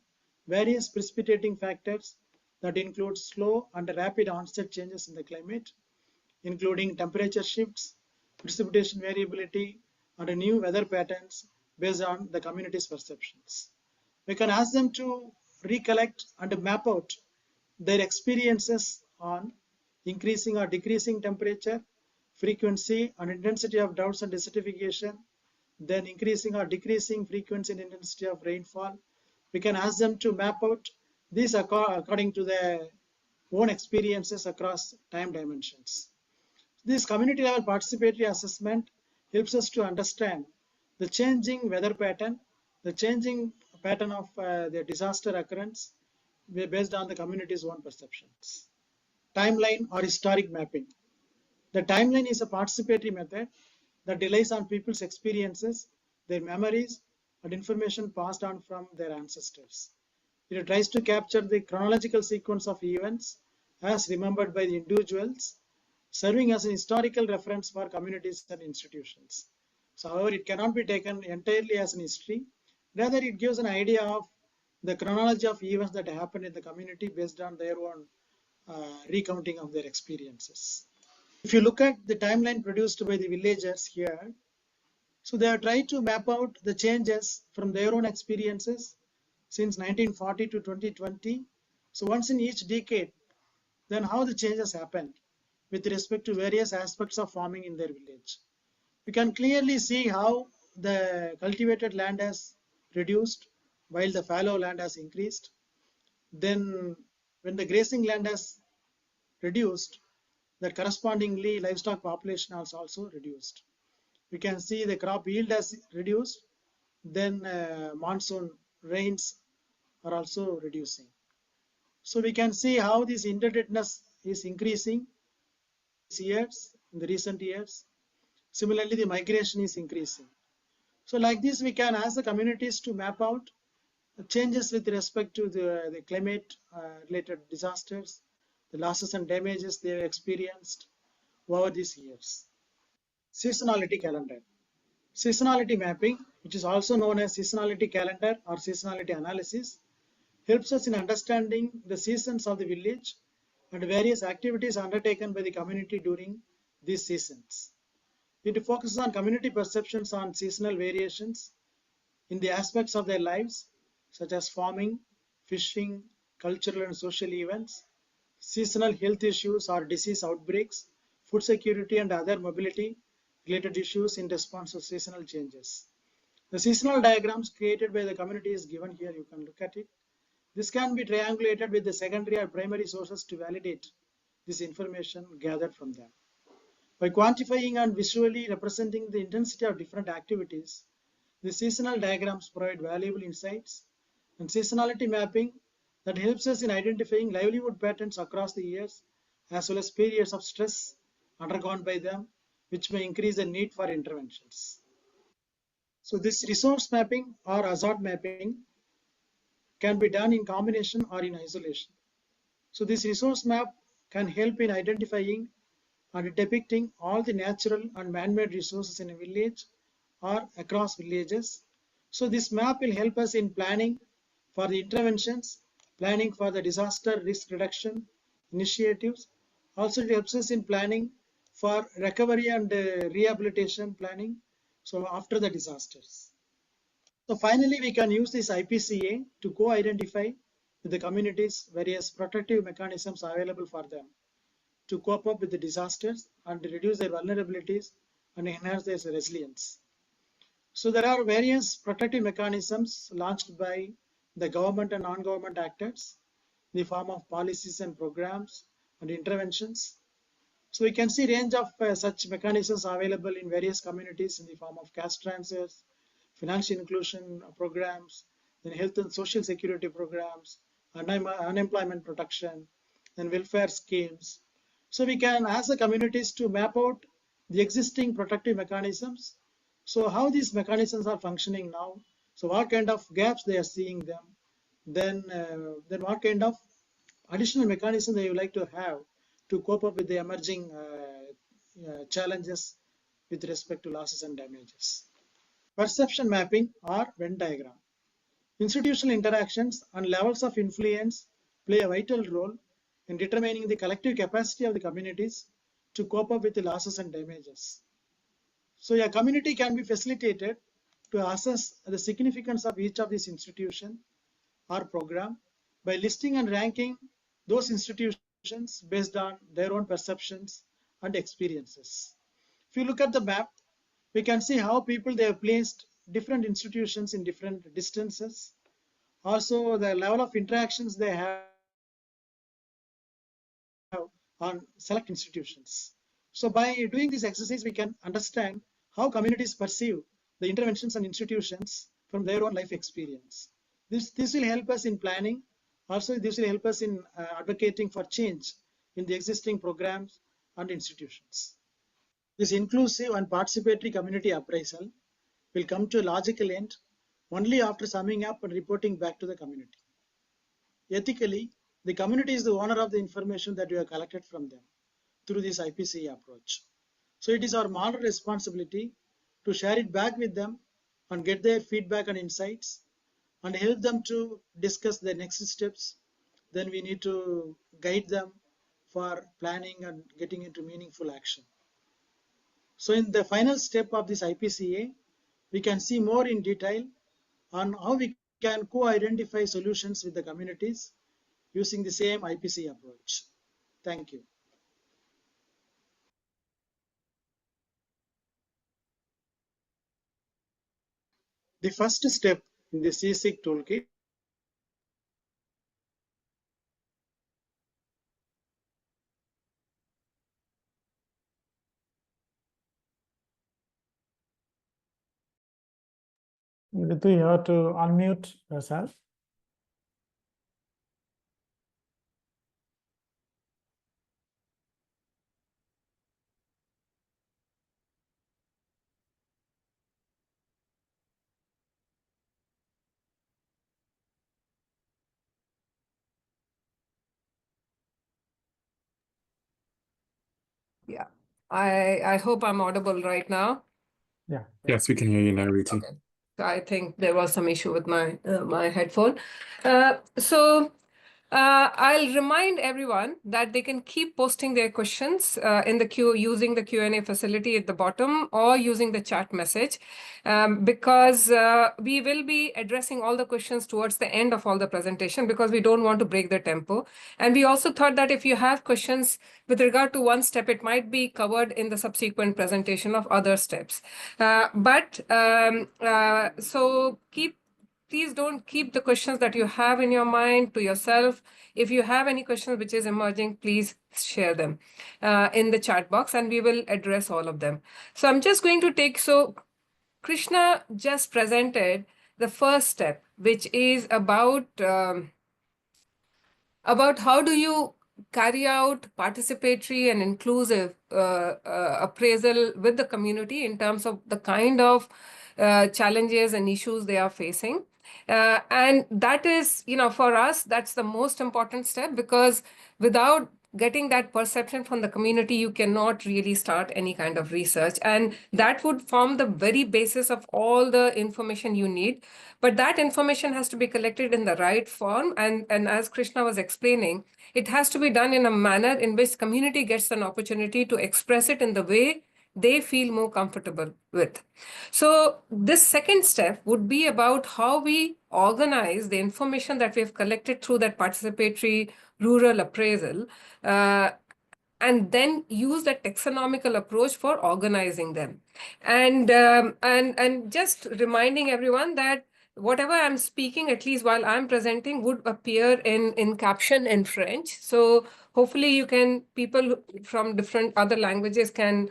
various precipitating factors that include slow and rapid onset changes in the climate, including temperature shifts, precipitation variability, and new weather patterns based on the community's perceptions. We can ask them to recollect and map out their experiences on increasing or decreasing temperature, frequency and intensity of droughts and desertification, then increasing or decreasing frequency and intensity of rainfall. We can ask them to map out these according to their own experiences across time dimensions. This community level participatory assessment helps us to understand the changing weather pattern, the changing pattern of the disaster occurrence based on the community's own perceptions. Timeline or historic mapping. The timeline is a participatory method that relies on people's experiences, their memories, and information passed on from their ancestors. It tries to capture the chronological sequence of events as remembered by the individuals, serving as an historical reference for communities and institutions. So, however, it cannot be taken entirely as an history. Rather, it gives an idea of the chronology of events that happened in the community based on their own recounting of their experiences. If you look at the timeline produced by the villagers here, so they have tried to map out the changes from their own experiences since 1940 to 2020. So once in each decade, then how the changes happened with respect to various aspects of farming in their village. We can clearly see how the cultivated land has reduced while the fallow land has increased. Then when the grazing land has reduced, that correspondingly livestock population has also reduced. We can see the crop yield has reduced, then monsoon rains are also reducing. So we can see how this indebtedness is increasing in the recent years. Similarly, the migration is increasing. So like this, we can ask the communities to map out changes with respect to the climate related disasters, the losses and damages they have experienced over these years. Seasonality calendar. Seasonality mapping, which is also known as seasonality calendar or seasonality analysis, helps us in understanding the seasons of the village and various activities undertaken by the community during these seasons. It focuses on community perceptions on seasonal variations in the aspects of their lives, such as farming, fishing, cultural and social events, seasonal health issues or disease outbreaks, food security and other mobility related issues in response to seasonal changes. The seasonal diagrams created by the community is given here. You can look at it. This can be triangulated with the secondary or primary sources to validate this information gathered from them. By quantifying and visually representing the intensity of different activities, the seasonal diagrams provide valuable insights and seasonality mapping that helps us in identifying livelihood patterns across the years, as well as periods of stress undergone by them, which may increase the need for interventions. So this resource mapping or hazard mapping can be done in combination or in isolation. So this resource map can help in identifying and depicting all the natural and man-made resources in a village or across villages. So this map will help us in planning for the interventions, planning for the disaster risk reduction initiatives. Also it helps us in planning for recovery and rehabilitation planning, so after the disasters. So finally, we can use this IPCA to co-identify with the communities various protective mechanisms available for them to cope up with the disasters and reduce their vulnerabilities and enhance their resilience. So there are various protective mechanisms launched by the government and non-government actors in the form of policies and programs and interventions. So we can see range of such mechanisms available in various communities in the form of cash transfers, financial inclusion programs, then health and social security programs, unemployment protection, and welfare schemes. So we can ask the communities to map out the existing protective mechanisms. So how these mechanisms are functioning now. So what kind of gaps they are seeing them. Then what kind of additional mechanism they would like to have to cope up with the emerging challenges with respect to losses and damages. Perception mapping or Venn diagram. Institutional interactions and levels of influence play a vital role in determining the collective capacity of the communities to cope up with the losses and damages. So a community can be facilitated to assess the significance of each of these institutions or program by listing and ranking those institutions based on their own perceptions and experiences. If you look at the map, we can see how people they have placed different institutions in different distances. Also, the level of interactions they have on select institutions. So by doing this exercise, we can understand how communities perceive the interventions and institutions from their own life experience. This will help us in planning. Also, this will help us in advocating for change in the existing programs and institutions. This inclusive and participatory community appraisal will come to a logical end only after summing up and reporting back to the community. Ethically, the community is the owner of the information that we have collected from them through this IPCA approach. So it is our moral responsibility to share it back with them and get their feedback and insights and help them to discuss the next steps. Then we need to guide them for planning and getting into meaningful action. So in the final step of this IPCA, we can see more in detail on how we can co-identify solutions with the communities using the same IPCA approach. Thank you. The first step in the C-CIQ toolkit Ritu, you have to unmute yourself. Yeah, I hope I'm audible right now. Yeah. Yes, we can hear you now, Ritu. Okay. So I think there was some issue with my my headphone. So I'll remind everyone that they can keep posting their questions in the queue using the Q&A facility at the bottom or using the chat message, because we will be addressing all the questions towards the end of all the presentation because we don't want to break the tempo. And we also thought that if you have questions with regard to one step, it might be covered in the subsequent presentation of other steps. So please don't keep the questions that you have in your mind to yourself. If you have any questions which is emerging, please share them in the chat box and we will address all of them. So I'm just going to so Krishna just presented the first step, which is about how do you carry out participatory and inclusive appraisal with the community in terms of the kind of challenges and issues they are facing. And that is, for us, that's the most important step, because without getting that perception from the community, you cannot really start any kind of research. And that would form the very basis of all the information you need. But that information has to be collected in the right form. And as Krishna was explaining, it has to be done in a manner in which community gets an opportunity to express it in the way they feel more comfortable with. So this second step would be about how we organize the information that we've collected through that participatory rural appraisal, and then use the taxonomical approach for organizing them. And just reminding everyone that whatever I'm speaking, at least while I'm presenting, would appear in caption in French. So hopefully people from different other languages can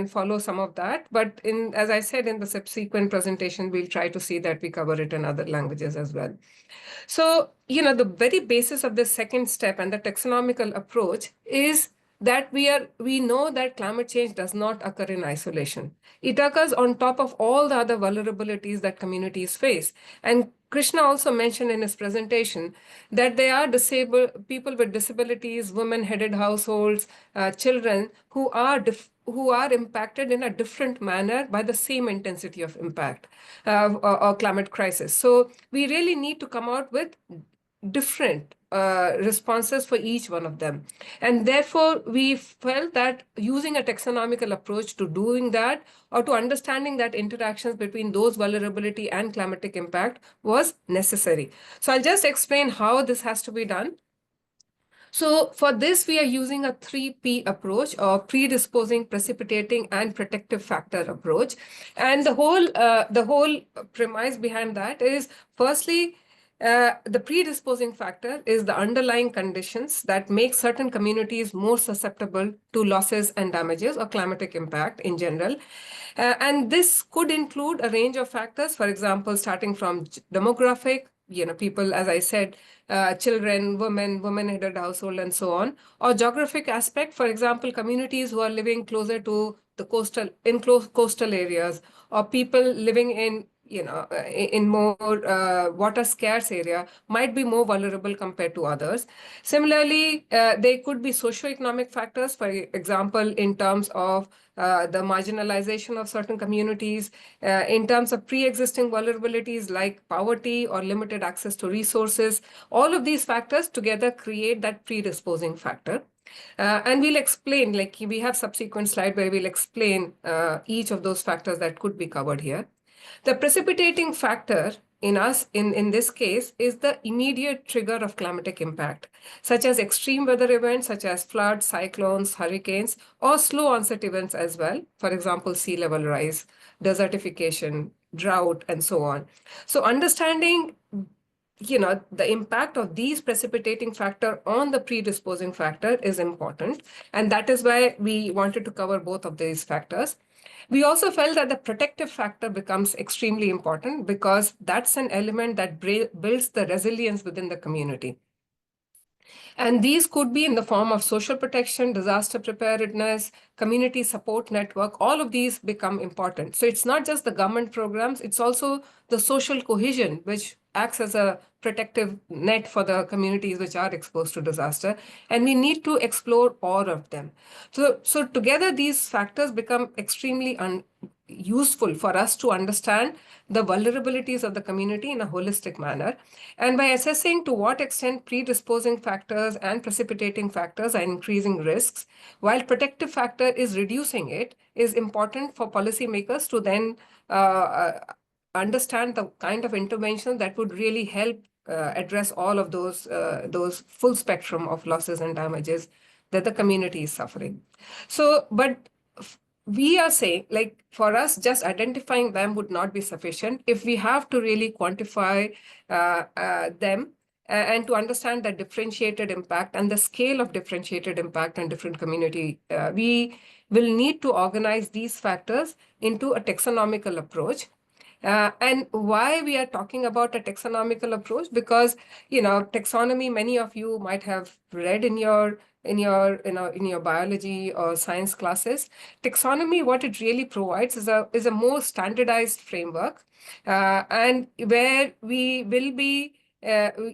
follow some of that. But as I said, in the subsequent presentation, we'll try to see that we cover it in other languages as well. So, the very basis of this second step and the taxonomical approach is that we know that climate change does not occur in isolation. It occurs on top of all the other vulnerabilities that communities face. And Krishna also mentioned in his presentation that there are people with disabilities, women-headed households, children who are impacted in a different manner by the same intensity of impact or climate crisis. So we really need to come out with different responses for each one of them. And therefore, we felt that using a taxonomical approach to doing that, or to understanding that interactions between those vulnerability and climatic impact was necessary. So I'll just explain how this has to be done. So for this, we are using a 3P approach, or predisposing, precipitating, and protective factor approach. And the whole premise behind that is, firstly, the predisposing factor is the underlying conditions that make certain communities more susceptible to losses and damages or climatic impact in general. And this could include a range of factors, for example, starting from demographic, people, as I said, children, women-headed household, and so on, or geographic aspect, for example, communities who are living closer to the coastal areas, or people living in more water scarce area might be more vulnerable compared to others. Similarly, there could be socioeconomic factors, for example, in terms of the marginalization of certain communities, in terms of pre-existing vulnerabilities like poverty or limited access to resources. All of these factors together create that predisposing factor. And we'll explain, like we have subsequent slide where we'll explain each of those factors that could be covered here. The precipitating factor in this case is the immediate trigger of climatic impact, such as extreme weather events such as floods, cyclones, hurricanes, or slow onset events as well. For example, sea level rise, desertification, drought, and so on. So understanding the impact of these precipitating factor on the predisposing factor is important. And that is why we wanted to cover both of these factors. We also felt that the protective factor becomes extremely important because that's an element that builds the resilience within the community. And these could be in the form of social protection, disaster preparedness, community support network. All of these become important. So it's not just the government programs, it's also the social cohesion, which acts as a protective net for the communities which are exposed to disaster. And we need to explore all of them. So together, these factors become extremely useful for us to understand the vulnerabilities of the community in a holistic manner. And by assessing to what extent predisposing factors and precipitating factors are increasing risks, while protective factor is reducing it, is important for policymakers to then understand the kind of intervention that would really help address all of those full spectrum of losses and damages that the community is suffering. So, but we are saying, like, for us, just identifying them would not be sufficient. If we have to really quantify them and to understand the differentiated impact and the scale of differentiated impact on different community, we will need to organize these factors into a taxonomical approach. And why we are talking about a taxonomical approach? Because, taxonomy, many of you might have read in your biology or science classes. Taxonomy, what it really provides is a more standardized framework, and where we will be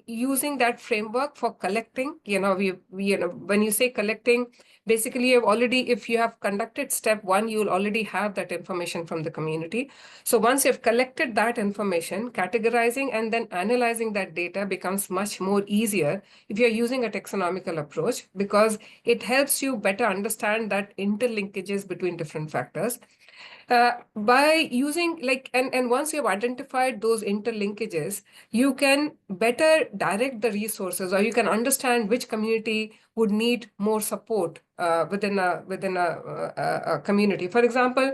using that framework for collecting. When you say collecting, basically if you have conducted step 1, you'll already have that information from the community. So once you've collected that information, categorizing and then analyzing that data becomes much more easier if you're using a taxonomical approach, because it helps you better understand that interlinkages between different factors. By using and once you've identified those interlinkages, you can better direct the resources, or you can understand which community would need more support within a community. For example,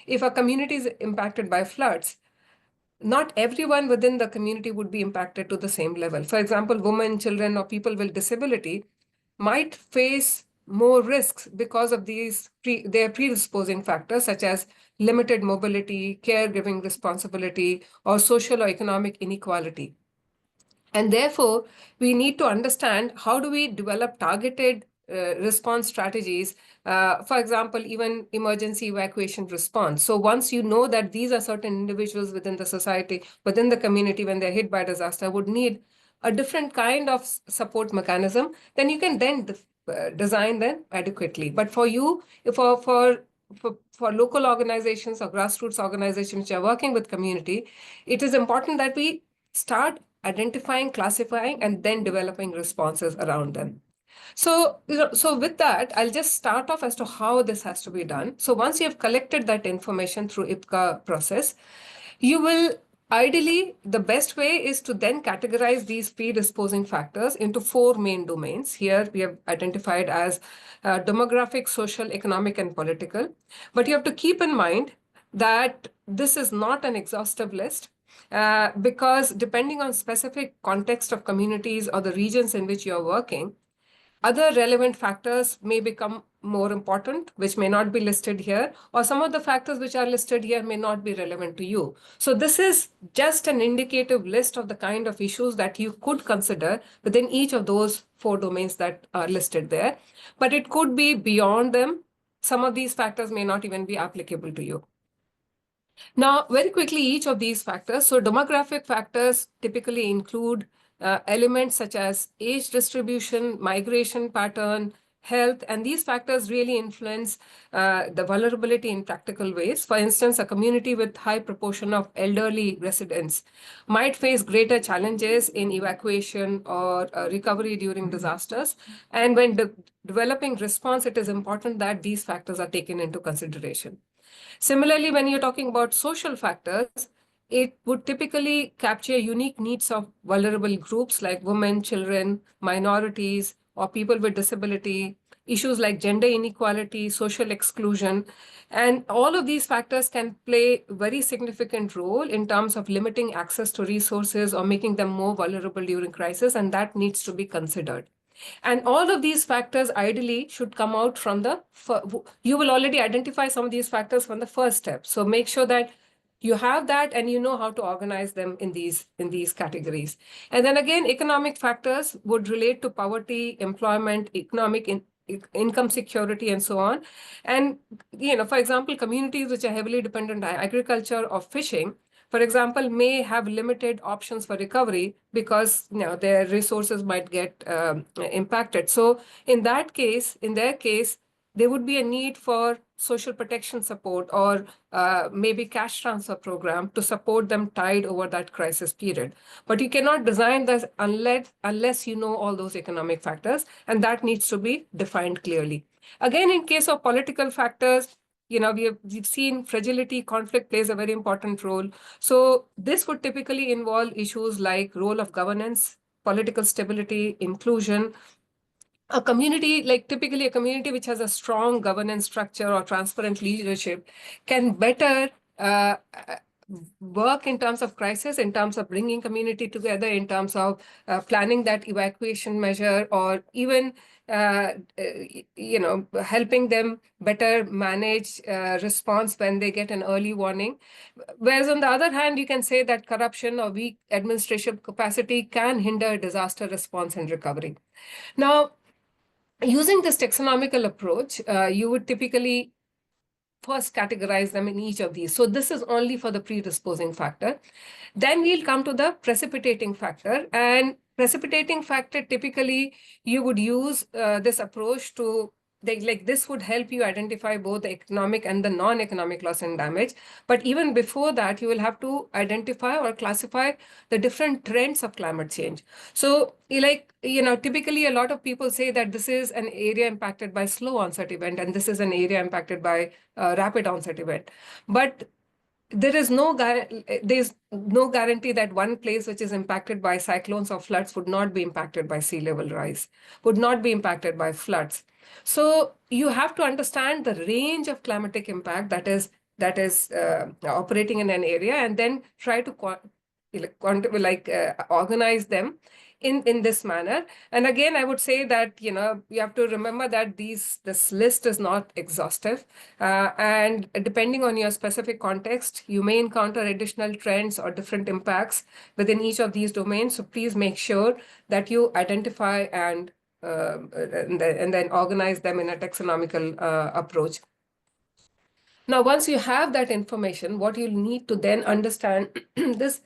if a community is impacted by floods, not everyone within the community would be impacted to the same level. For example, women, children, or people with disability might face more risks because of their predisposing factors, such as limited mobility, caregiving responsibility, or social or economic inequality. And therefore, we need to understand how do we develop targeted response strategies, for example, even emergency evacuation response. So once you know that these are certain individuals within the society, within the community, when they're hit by disaster, would need a different kind of support mechanism, then you can then design them adequately. But for you, for local organizations or grassroots organizations which are working with community, it is important that we start identifying, classifying, and then developing responses around them. So with that, I'll just start off as to how this has to be done. So once you have collected that information through IPCA process, you will ideally, the best way is to then categorize these predisposing factors into 4 main domains. Here we have identified as demographic, social, economic, and political. But you have to keep in mind that this is not an exhaustive list. Because depending on specific context of communities or the regions in which you're working, other relevant factors may become more important, which may not be listed here, or some of the factors which are listed here may not be relevant to you. So this is just an indicative list of the kind of issues that you could consider within each of those 4 domains that are listed there. But it could be beyond them. Some of these factors may not even be applicable to you. Now, very quickly, each of these factors. So demographic factors typically include elements such as age distribution, migration pattern, health, and these factors really influence the vulnerability in practical ways. For instance, a community with high proportion of elderly residents might face greater challenges in evacuation or recovery during disasters. And when developing response, it is important that these factors are taken into consideration. Similarly, when you're talking about social factors, it would typically capture unique needs of vulnerable groups like women, children, minorities, or people with disability, issues like gender inequality, social exclusion. And all of these factors can play a very significant role in terms of limiting access to resources or making them more vulnerable during crisis, and that needs to be considered. And all of these factors ideally should come out from you will already identify some of these factors from the first step. So make sure that you have that and you know how to organize them in these categories. And then again, economic factors would relate to poverty, employment, economic income security, and so on. And, for example, communities which are heavily dependent on agriculture or fishing, for example, may have limited options for recovery because their resources might get impacted. So in their case, there would be a need for social protection support or maybe cash transfer program to support them tide over that crisis period. But you cannot design this unless you know all those economic factors, and that needs to be defined clearly. Again, in case of political factors, we've seen fragility, conflict plays a very important role. So this would typically involve issues like role of governance, political stability, inclusion. A community, like typically a community which has a strong governance structure or transparent leadership, can better work in terms of crisis, in terms of bringing community together, in terms of planning that evacuation measure, or even helping them better manage response when they get an early warning. Whereas on the other hand, you can say that corruption or weak administrative capacity can hinder disaster response and recovery. Now, using this taxonomical approach, you would typically first categorize them in each of these. So this is only for the predisposing factor. Then we'll come to the precipitating factor. And precipitating factor, typically, you would use this approach to, this would help you identify both the economic and the non-economic loss and damage. But even before that, you will have to identify or classify the different trends of climate change. So typically a lot of people say that this is an area impacted by slow onset event, and this is an area impacted by rapid onset event. But there's no guarantee that one place which is impacted by cyclones or floods would not be impacted by sea level rise, would not be impacted by floods. So you have to understand the range of climatic impact that is operating in an area, and then try to organize them in this manner. And again, I would say that you have to remember that this list is not exhaustive, and depending on your specific context, you may encounter additional trends or different impacts within each of these domains. So please make sure that you identify and then organize them in a taxonomical approach. Now, once you have that information, what you'll need to then understand this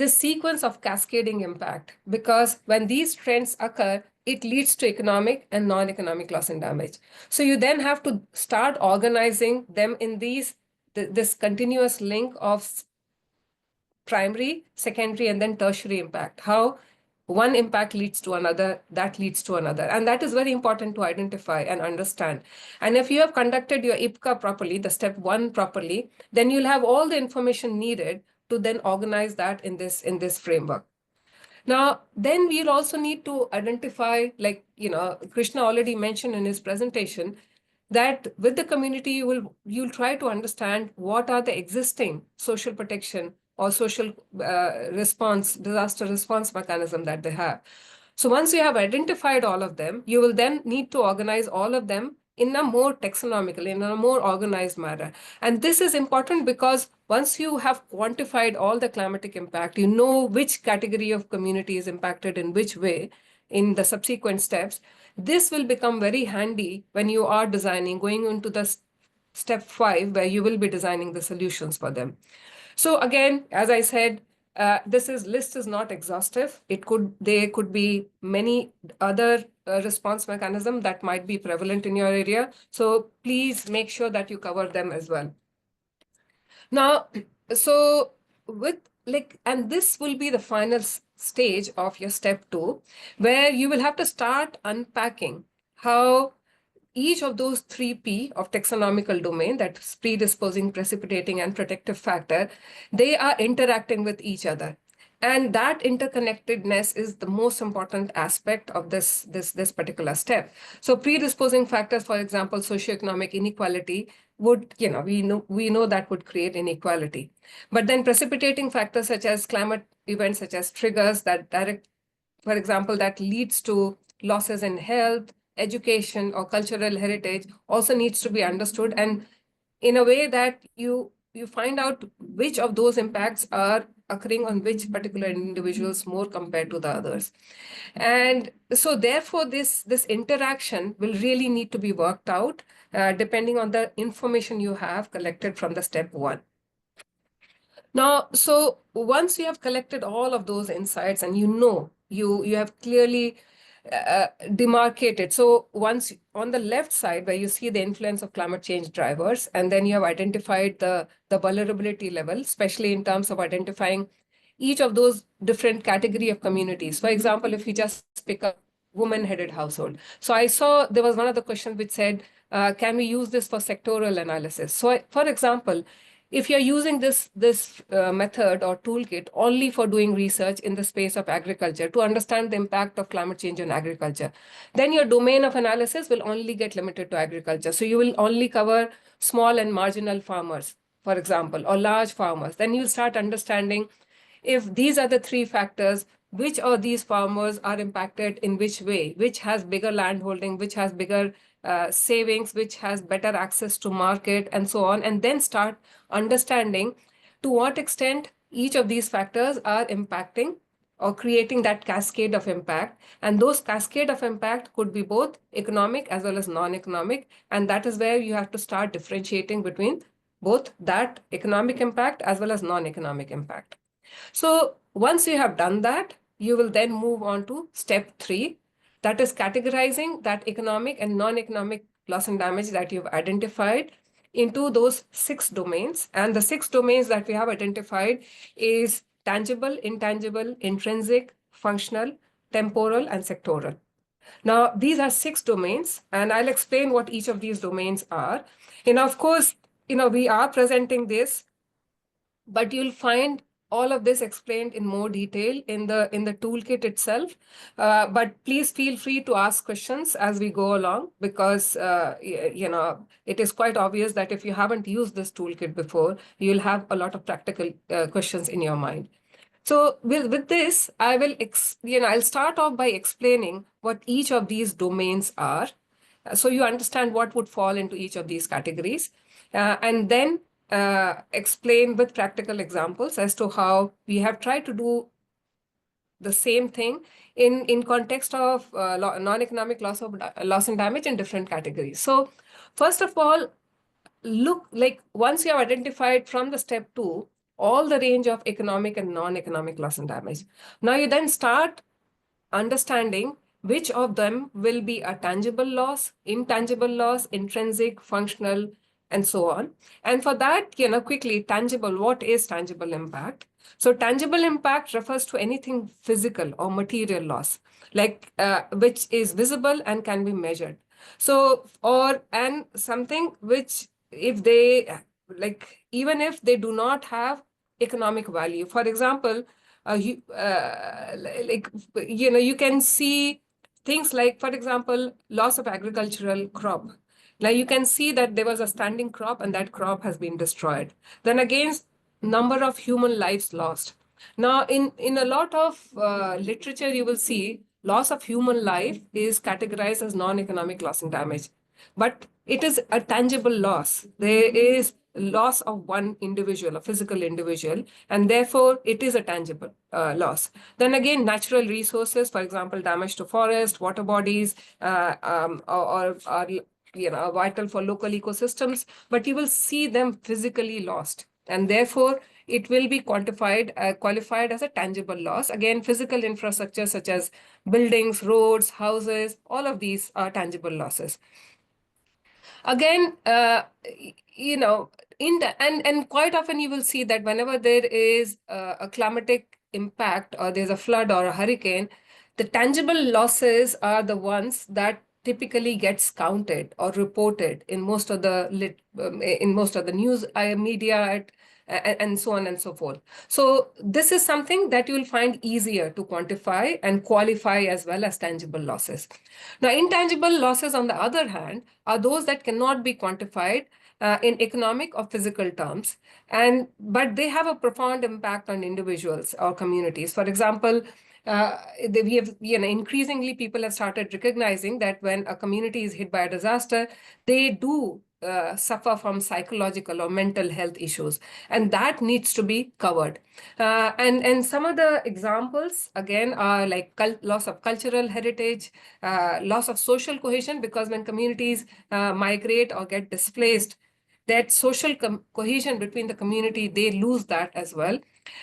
sequence of cascading impact, because when these trends occur, it leads to economic and non-economic loss and damage. So you then have to start organizing them in this continuous link of primary, secondary, and then tertiary impact. How one impact leads to another, that leads to another. And that is very important to identify and understand. And if you have conducted your IPCA properly, the step 1 properly, then you'll have all the information needed to then organize that in this framework. Now, then we'll also need to identify, Krishna already mentioned in his presentation, that with the community, you'll try to understand what are the existing social protection or social disaster response mechanism that they have. So once you have identified all of them, you will then need to organize all of them in a more taxonomical, in a more organized manner. And this is important because once you have quantified all the climatic impact, you know which category of community is impacted in which way in the subsequent steps. This will become very handy when you are designing, going into the step 5, where you will be designing the solutions for them. So again, as I said, this list is not exhaustive. There could be many other response mechanisms that might be prevalent in your area. So please make sure that you cover them as well. Now, so and this will be the final stage of your step 2, where you will have to start unpacking how each of those 3P of taxonomical domain, that's predisposing, precipitating, and protective factor, they are interacting with each other. And that interconnectedness is the most important aspect of this particular step. So predisposing factors, for example, socioeconomic inequality would, we know that would create inequality. But then precipitating factors such as climate events, such as triggers that direct, for example, that leads to losses in health, education, or cultural heritage also needs to be understood, and in a way that you find out which of those impacts are occurring on which particular individuals more compared to the others. And so therefore this interaction will really need to be worked out depending on the information you have collected from the step 1. Now, so once you have collected all of those insights and you have clearly demarcated. So once on the left side where you see the influence of climate change drivers, and then you have identified the vulnerability level, especially in terms of identifying each of those different category of communities. For example, if you just pick a woman-headed household. So I saw there was one of the questions which said, can we use this for sectoral analysis? So for example, if you're using this method or toolkit only for doing research in the space of agriculture to understand the impact of climate change on agriculture, then your domain of analysis will only get limited to agriculture. So you will only cover small and marginal farmers, for example, or large farmers. Then you'll start understanding if these are the three factors, which of these farmers are impacted in which way, which has bigger landholding, which has bigger savings, which has better access to market, and so on, and then start understanding to what extent each of these factors are impacting or creating that cascade of impact. And those cascade of impact could be both economic as well as non-economic. And that is where you have to start differentiating between both that economic impact as well as non-economic impact. So once you have done that, you will then move on to step 3, that is categorizing that economic and non-economic loss and damage that you've identified into those 6 domains. And the 6 domains that we have identified is tangible, intangible, intrinsic, functional, temporal, and sectoral. Now, these are 6 domains, and I'll explain what each of these domains are. Of course, we are presenting this, but you'll find all of this explained in more detail in the toolkit itself. But please feel free to ask questions as we go along, because it is quite obvious that if you haven't used this toolkit before, you'll have a lot of practical questions in your mind. So with this, I'll start off by explaining what each of these domains are, so you understand what would fall into each of these categories, and then explain with practical examples as to how we have tried to do the same thing in context of non-economic loss and damage in different categories. So first of all, look, like once you have identified from the step 2 all the range of economic and non-economic loss and damage, now you then start understanding which of them will be a tangible loss, intangible loss, intrinsic, functional, and so on. And for that, quickly, tangible, what is tangible impact? So tangible impact refers to anything physical or material loss, like which is visible and can be measured. So, and something which, if they, even if they do not have economic value. For example, you can see things like, for example, loss of agricultural crop. Now you can see that there was a standing crop and that crop has been destroyed. Then again, number of human lives lost. Now in a lot of literature, you will see loss of human life is categorized as non-economic loss and damage. But it is a tangible loss. There is loss of one individual, a physical individual, and therefore it is a tangible loss. Then again, natural resources, for example, damage to forest, water bodies, or vital for local ecosystems, but you will see them physically lost, and therefore it will be qualified as a tangible loss. Again, physical infrastructure such as buildings, roads, houses, all of these are tangible losses. Again, and quite often you will see that whenever there is a climatic impact or there's a flood or a hurricane, the tangible losses are the ones that typically gets counted or reported in most of the news media and so on and so forth. So this is something that you will find easier to quantify and qualify as well as tangible losses. Now, intangible losses, on the other hand, are those that cannot be quantified in economic or physical terms, but they have a profound impact on individuals or communities. For example, we have, increasingly people have started recognizing that when a community is hit by a disaster, they do suffer from psychological or mental health issues, and that needs to be covered. And some of the examples, again, are like loss of cultural heritage, loss of social cohesion, because when communities migrate or get displaced, that social cohesion between the community, they lose that as well.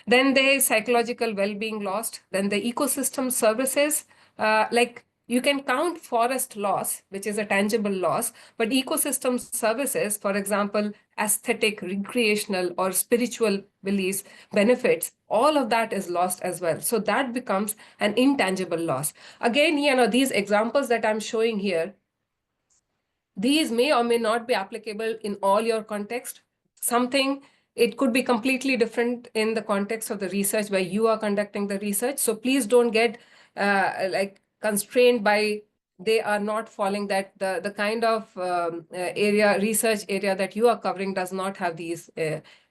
Then there is psychological well-being lost. Then the ecosystem services, like You can count forest loss, which is a tangible loss, but ecosystem services, for example, aesthetic, recreational, or spiritual beliefs, benefits, all of that is lost as well. So that becomes an intangible loss. Again, these examples that I'm showing here, these may or may not be applicable in all your context. It could be completely different in the context of the research where you are conducting the research. So please don't get constrained by they are not following that the kind of research area that you are covering does not have these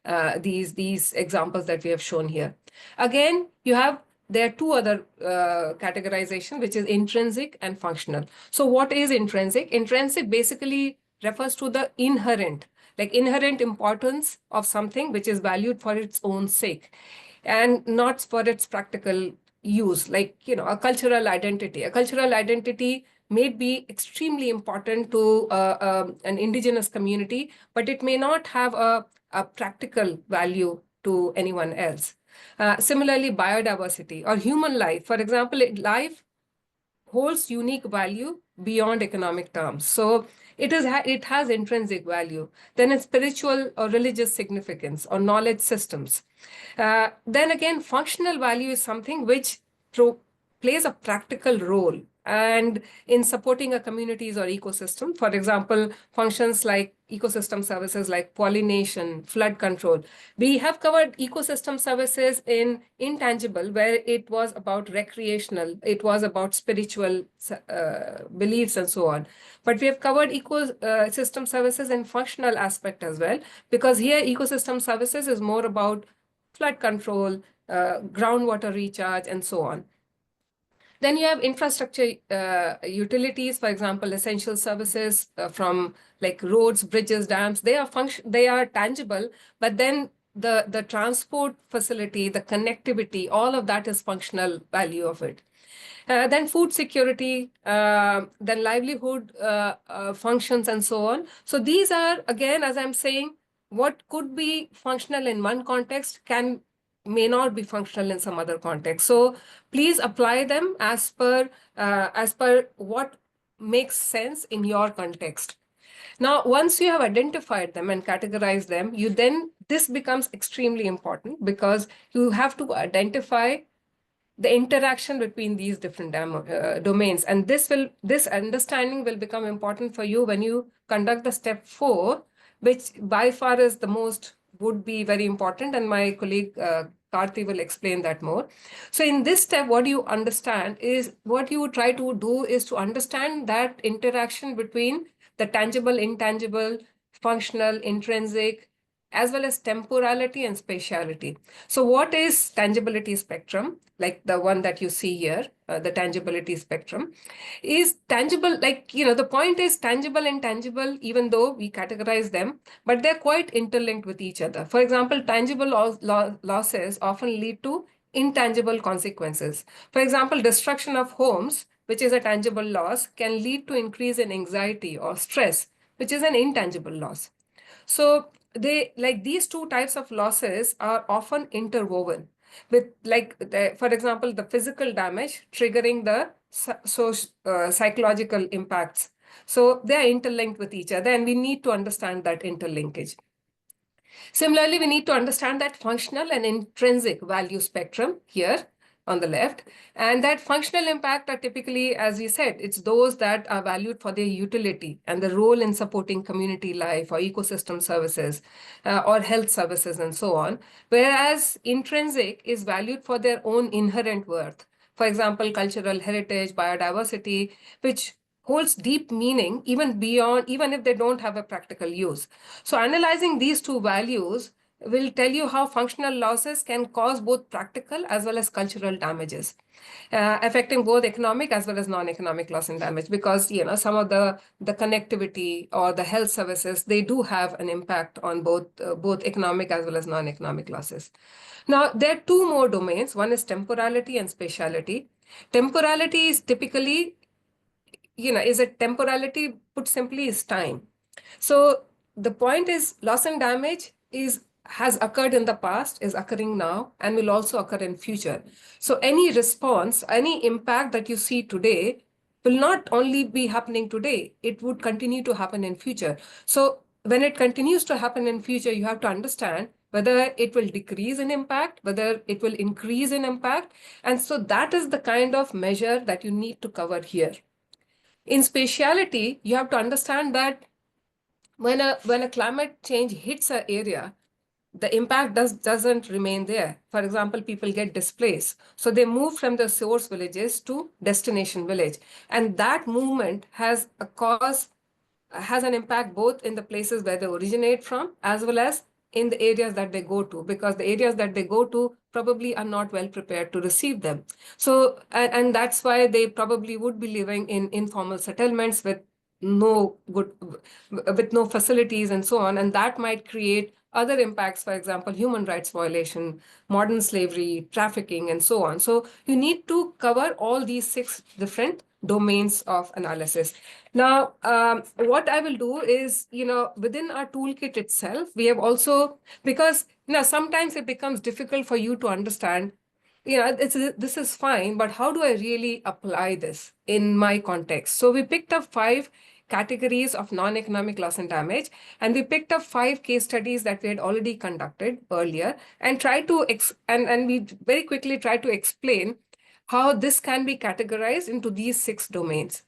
examples that we have shown here. Again, there are two other categorization, which is intrinsic and functional. So what is intrinsic? Intrinsic basically refers to the inherent importance of something which is valued for its own sake and not for its practical use, like, a cultural identity. A cultural identity may be extremely important to an indigenous community, but it may not have a practical value to anyone else. Similarly, biodiversity or human life, for example, life holds unique value beyond economic terms. So it has intrinsic value. Then it's spiritual or religious significance or knowledge systems. Then again, functional value is something which plays a practical role and in supporting a communities or ecosystem. For example, functions like ecosystem services like pollination, flood control. We have covered ecosystem services in intangible, where it was about recreational, it was about spiritual beliefs and so on. But we have covered ecosystem services in functional aspect as well, because here ecosystem services is more about flood control, groundwater recharge, and so on. Then you have infrastructure utilities, for example, essential services from like roads, bridges, dams. They are tangible, but then the transport facility, the connectivity, all of that is functional value of it. Then food security, then livelihood functions, and so on. So these are, again, as I'm saying, what could be functional in one context may not be functional in some other context. So please apply them as per what makes sense in your context. Now, once you have identified them and categorized them, this becomes extremely important, because you have to identify the interaction between these different domains. And this understanding will become important for you when you conduct the step 4, which by far is would be very important. And my colleague Karthi will explain that more. So in this step, what you try to do is to understand that interaction between the tangible, intangible, functional, intrinsic, as well as temporality and spatiality. So what is tangibility spectrum? Like the one that you see here, the tangibility spectrum is tangible. The point is tangible and intangible, even though we categorize them, but they're quite interlinked with each other. For example, tangible losses often lead to intangible consequences. For example, destruction of homes, which is a tangible loss, can lead to increase in anxiety or stress, which is an intangible loss. So these two types of losses are often interwoven with, for example, the physical damage triggering the psychological impacts. So they are interlinked with each other, and we need to understand that interlinkage. Similarly, we need to understand that functional and intrinsic value spectrum here on the left. And that functional impact are typically, as we said, it's those that are valued for their utility and the role in supporting community life or ecosystem services or health services and so on. Whereas intrinsic is valued for their own inherent worth. For example, cultural heritage, biodiversity, which holds deep meaning even if they don't have a practical use. So analyzing these two values will tell you how functional losses can cause both practical as well as cultural damages, affecting both economic as well as non-economic loss and damage, because some of the connectivity or the health services, they do have an impact on both economic as well as non-economic losses. Now, there are two more domains. One is temporality and spatiality. Temporality is typically, temporality, put simply, is time. So the point is loss and damage has occurred in the past, is occurring now, and will also occur in future. So any response, any impact that you see today will not only be happening today, it would continue to happen in future. So when it continues to happen in future, you have to understand whether it will decrease in impact, whether it will increase in impact. And so that is the kind of measure that you need to cover here. In spatiality, you have to understand that when a climate change hits an area, the impact doesn't remain there. For example, people get displaced. So they move from the source villages to destination village. And that movement has an impact both in the places where they originate from as well as in the areas that they go to, because the areas that they go to probably are not well prepared to receive them. So, and that's why they probably would be living in informal settlements with no facilities and so on. And that might create other impacts, for example, human rights violation, modern slavery, trafficking, and so on. So you need to cover all these 6 different domains of analysis. Now, what I will do is, within our toolkit itself, we have also, because sometimes it becomes difficult for you to understand, this is fine, but how do I really apply this in my context? So we picked up 5 categories of non-economic loss and damage, and we picked up 5 case studies that we had already conducted earlier, and and we very quickly try to explain how this can be categorized into these 6 domains.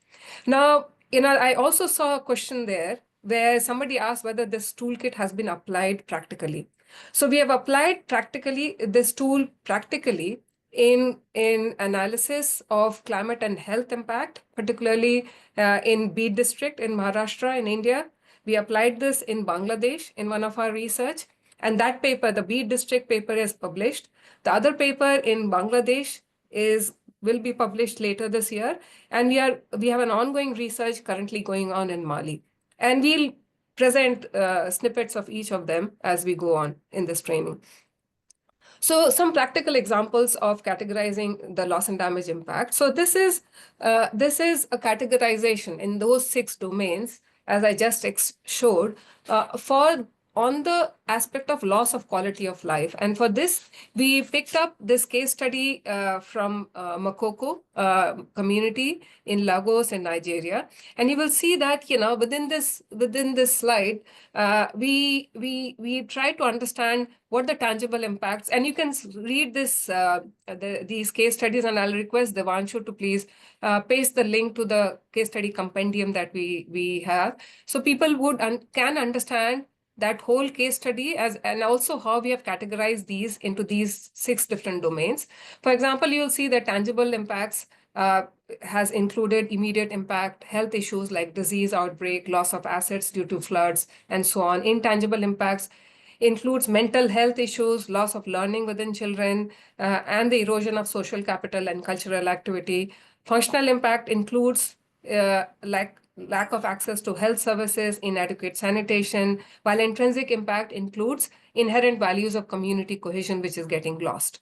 Now, I also saw a question there where somebody asked whether this toolkit has been applied practically. So we have applied this tool practically in analysis of climate and health impact, particularly in Beed district in Maharashtra in India. We applied this in Bangladesh in one of our research, and that paper, the Beed district paper, is published. The other paper in Bangladesh will be published later this year, and we have an ongoing research currently going on in Mali, and we'll present snippets of each of them as we go on in this training. So some practical examples of categorizing the loss and damage impact. So this is a categorization in those 6 domains, as I just showed, on the aspect of loss of quality of life. And for this, we picked up this case study from Makoko community in Lagos in Nigeria. And you will see that, within this slide, we try to understand what the tangible impacts, and you can read these case studies, and I'll request Devanshu to please paste the link to the case study compendium that we have, so people can understand that whole case study and also how we have categorized these into these 6 different domains. For example, you'll see that tangible impacts has included immediate impact, health issues like disease outbreak, loss of assets due to floods, and so on. Intangible impacts includes mental health issues, loss of learning within children, and the erosion of social capital and cultural activity. Functional impact includes lack of access to health services, inadequate sanitation, while intrinsic impact includes inherent values of community cohesion, which is getting lost.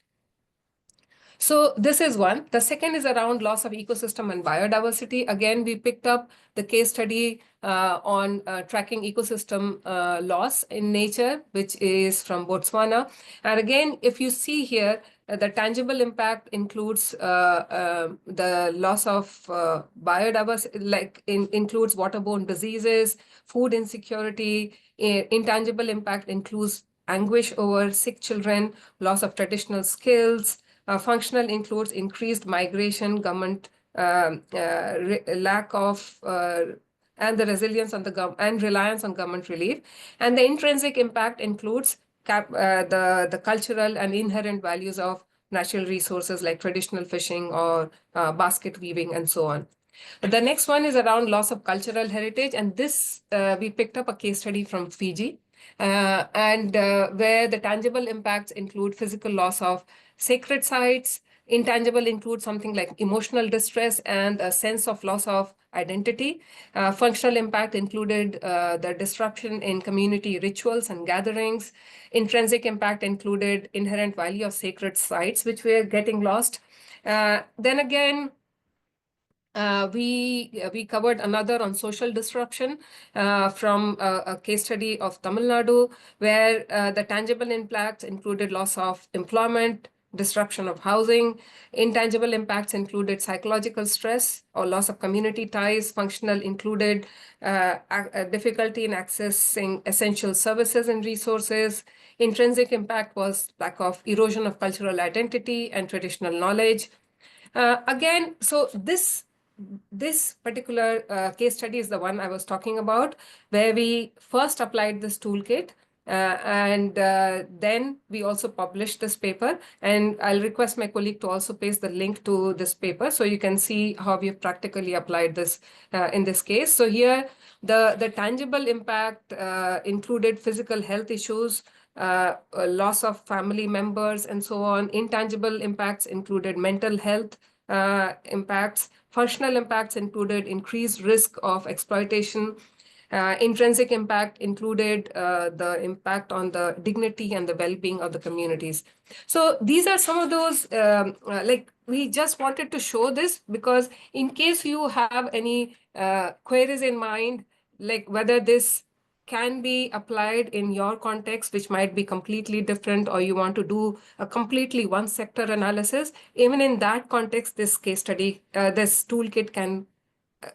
So this is one. The second is around loss of ecosystem and biodiversity. Again, we picked up the case study on tracking ecosystem loss in nature, which is from Botswana. And again, if you see here, the tangible impact includes the loss of biodiversity, includes waterborne diseases, food insecurity. Intangible impact includes anguish over sick children, loss of traditional skills. Functional includes increased migration, government lack of and the resilience on and reliance on government relief. And the intrinsic impact includes the cultural and inherent values of natural resources like traditional fishing or basket weaving and so on. The next one is around loss of cultural heritage, and this we picked up a case study from Fiji, where the tangible impacts include physical loss of sacred sites. Intangible includes something like emotional distress and a sense of loss of identity. Functional impact included the disruption in community rituals and gatherings. Intrinsic impact included inherent value of sacred sites, which were getting lost. Then again, we covered another on social disruption from a case study of Tamil Nadu, where the tangible impacts included loss of employment, disruption of housing. Intangible impacts included psychological stress or loss of community ties. Functional included difficulty in accessing essential services and resources. Intrinsic impact was lack of erosion of cultural identity and traditional knowledge. Again, so this particular case study is the one I was talking about, where we first applied this toolkit, and then we also published this paper. And I'll request my colleague to also paste the link to this paper so you can see how we have practically applied this in this case. So here, the tangible impact included physical health issues, loss of family members, and so on. Intangible impacts included mental health impacts. Functional impacts included increased risk of exploitation. Intrinsic impact included the impact on the dignity and the well-being of the communities. So these are some of those, like we just wanted to show this because in case you have any queries in mind, like whether this can be applied in your context, which might be completely different, or you want to do a completely one sector analysis, even in that context, this case study, this toolkit can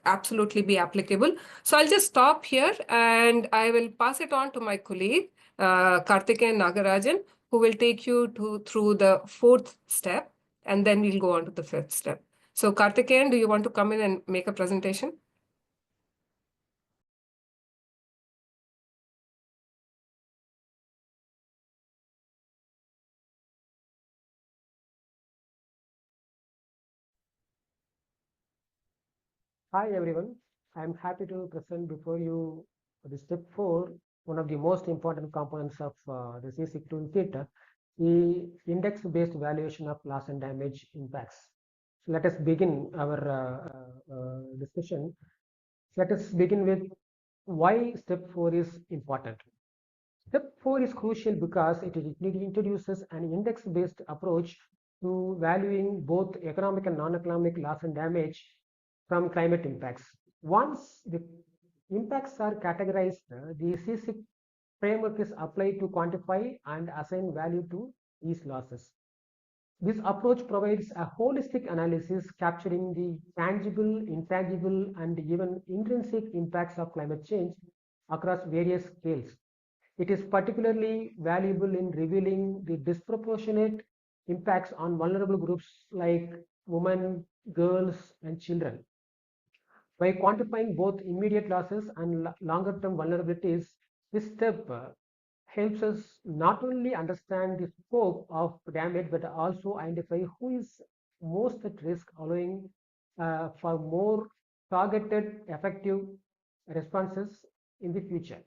absolutely be applicable. So I'll just stop here and I will pass it on to my colleague, Karthikeyan Nagarajan, who will take you through the fourth step, and then we'll go on to the fifth step. So Karthikeyan, do you want to come in and make a presentation? Hi everyone, I am happy to present before you the step 4, one of the most important components of the C-CIQ toolkit, the index-based valuation of loss and damage impacts. So let us begin our discussion. Let us begin with why step 4 is important. Step 4 is crucial because it introduces an index-based approach to valuing both economic and non-economic loss and damage from climate impacts. Once the impacts are categorized, the C-CIQ framework is applied to quantify and assign value to these losses. This approach provides a holistic analysis capturing the tangible, intangible, and even intrinsic impacts of climate change across various scales. It is particularly valuable in revealing the disproportionate impacts on vulnerable groups like women, girls, and children. By quantifying both immediate losses and longer-term vulnerabilities, this step helps us not only understand the scope of damage, but also identify who is most at risk, allowing for more targeted, effective responses in the future.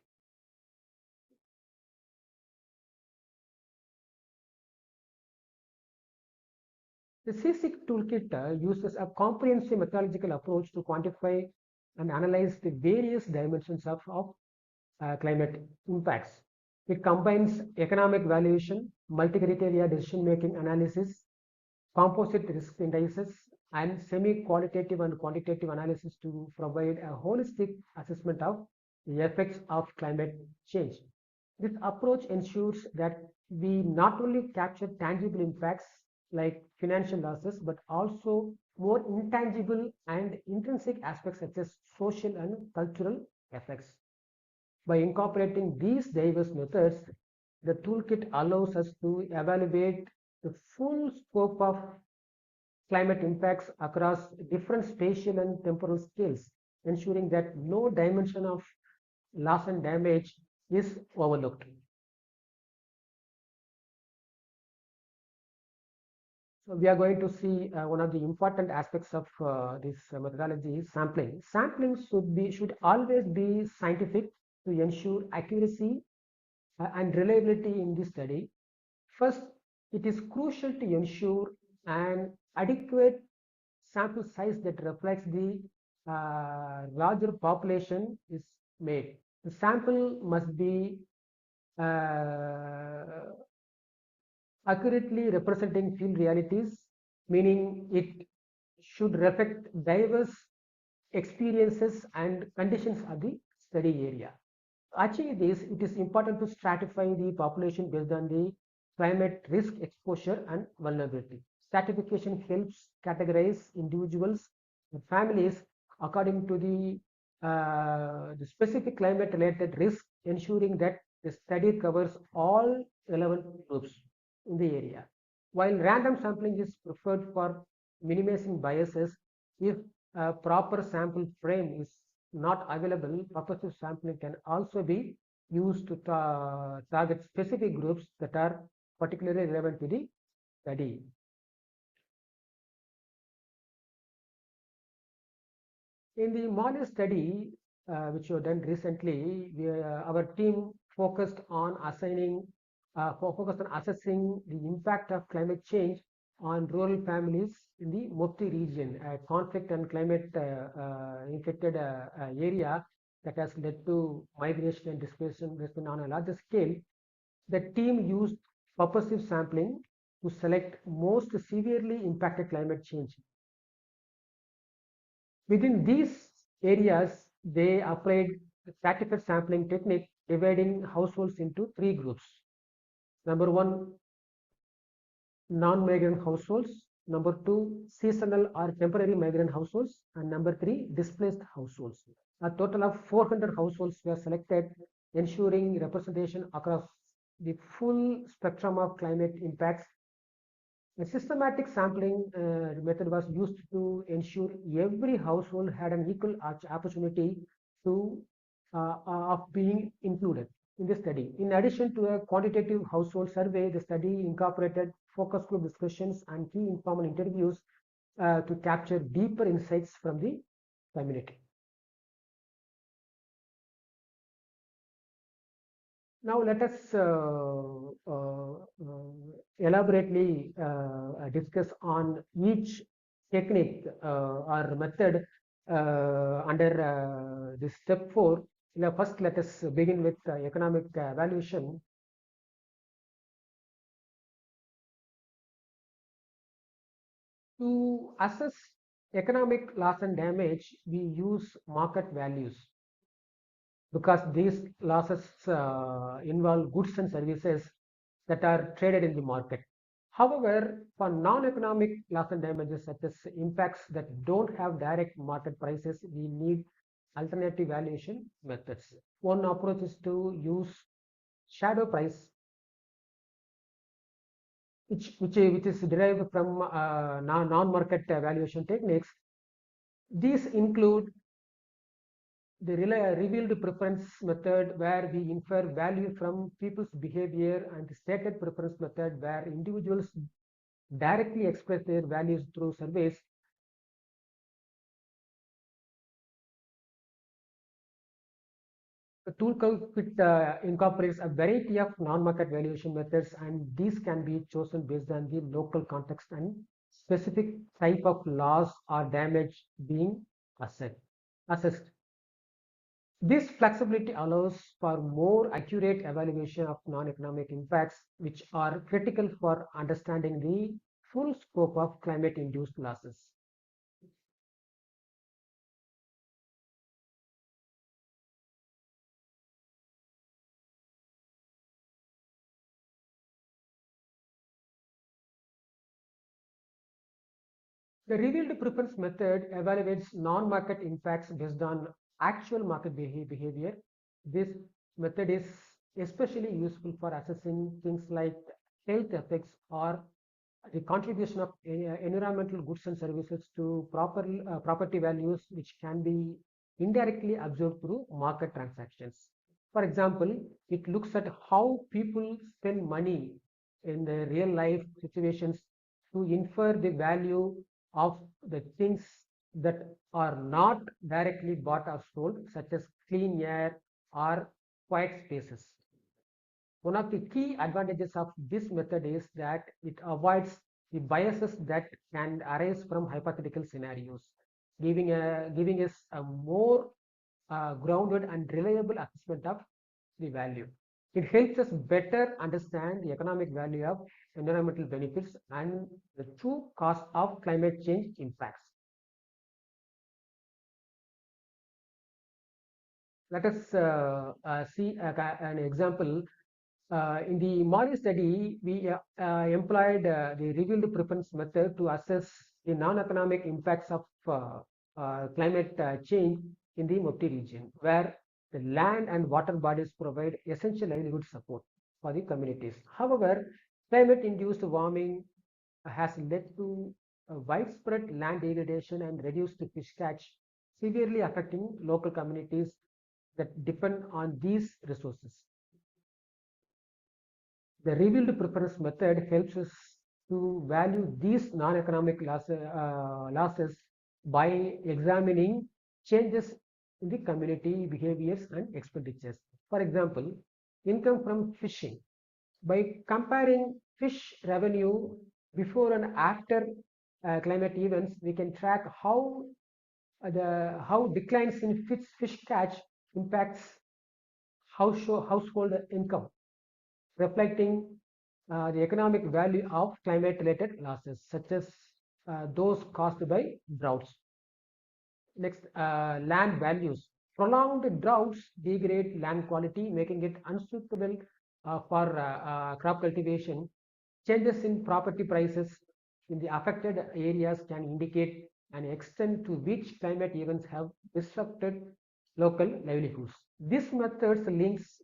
The C-CIQ toolkit uses a comprehensive methodological approach to quantify and analyze the various dimensions of climate impacts. It combines economic valuation, multi-criteria decision-making analysis, composite risk indices, and semi-qualitative and quantitative analysis to provide a holistic assessment of the effects of climate change. This approach ensures that we not only capture tangible impacts like financial losses, but also more intangible and intrinsic aspects such as social and cultural effects. By incorporating these diverse methods, the toolkit allows us to evaluate the full scope of climate impacts across different spatial and temporal scales, ensuring that no dimension of loss and damage is overlooked. So we are going to see one of the important aspects of this methodology is sampling. Sampling should always be scientific to ensure accuracy and reliability in this study. First, it is crucial to ensure an adequate sample size that reflects the larger population is made. The sample must be accurately representing field realities, meaning it should reflect diverse experiences and conditions of the study area. To achieve this, it is important to stratify the population based on the climate risk, exposure, and vulnerability. Stratification helps categorize individuals and families according to the specific climate-related risk, ensuring that the study covers all relevant groups in the area. While random sampling is preferred for minimizing biases, if a proper sample frame is not available, purposive sampling can also be used to target specific groups that are particularly relevant to the study. In the model study, which you have done recently, our team focused on assessing the impact of climate change on rural families in the Mopti region, a conflict and climate infected area that has led to migration and displacement on a larger scale. The team used purposive sampling to select most severely impacted climate change. Within these areas, they applied the stratified sampling technique, dividing households into 3 groups. Number 1, non-migrant households. Number 2, seasonal or temporary migrant households. And number 3, displaced households. A total of 400 households were selected, ensuring representation across the full spectrum of climate impacts. A systematic sampling method was used to ensure every household had an equal opportunity of being included in the study. In addition to a quantitative household survey, the study incorporated focus group discussions and key informal interviews to capture deeper insights from the community. Now let us elaborately discuss on each technique or method under this step 4. First, let us begin with economic evaluation. To assess economic loss and damage, we use market values, because these losses involve goods and services that are traded in the market. However, for non-economic loss and damages, such as impacts that don't have direct market prices, we need alternative valuation methods. One approach is to use shadow price, which is derived from non-market valuation techniques. These include the revealed preference method, where we infer value from people's behavior, and the stated preference method, where individuals directly express their values through surveys. The Toolkit incorporates a variety of non-market valuation methods, and these can be chosen based on the local context and specific type of loss or damage being assessed. This flexibility allows for more accurate evaluation of non-economic impacts, which are critical for understanding the full scope of climate-induced losses. The revealed preference method evaluates non-market impacts based on actual market behavior. This method is especially useful for assessing things like health effects or the contribution of environmental goods and services to property values, which can be indirectly observed through market transactions. For example, it looks at how people spend money in the real life situations to infer the value of the things that are not directly bought or sold, such as clean air or quiet spaces. One of the key advantages of this method is that it avoids the biases that can arise from hypothetical scenarios, giving us a more grounded and reliable assessment of the value. It helps us better understand the economic value of environmental benefits and the true cost of climate change impacts. Let us see an example In the Mori study, we employed the revealed preference method to assess the non-economic impacts of climate change in the Mopti region, where the land and water bodies provide essential livelihood support for the communities. However, climate-induced warming has led to widespread land degradation and reduced fish catch, severely affecting local communities that depend on these resources. The revealed preference method helps us to value these non-economic losses by examining changes in the community behaviors and expenditures. For example, income from fishing. By comparing fish revenue before and after climate events, we can track how declines in fish catch impacts household income, reflecting the economic value of climate-related losses, such as those caused by droughts. Next, land values. Prolonged droughts degrade land quality, making it unsuitable for crop cultivation. Changes in property prices in the affected areas can indicate an extent to which climate events have disrupted local livelihoods. This method links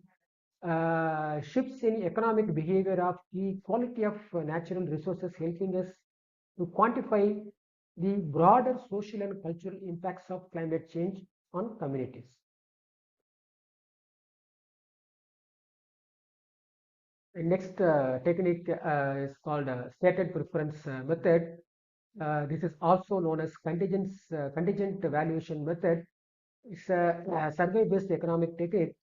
shifts in economic behavior of the quality of natural resources, helping us to quantify the broader social and cultural impacts of climate change on communities. The next technique is called stated preference method. This is also known as contingent valuation method. It's a survey-based economic technique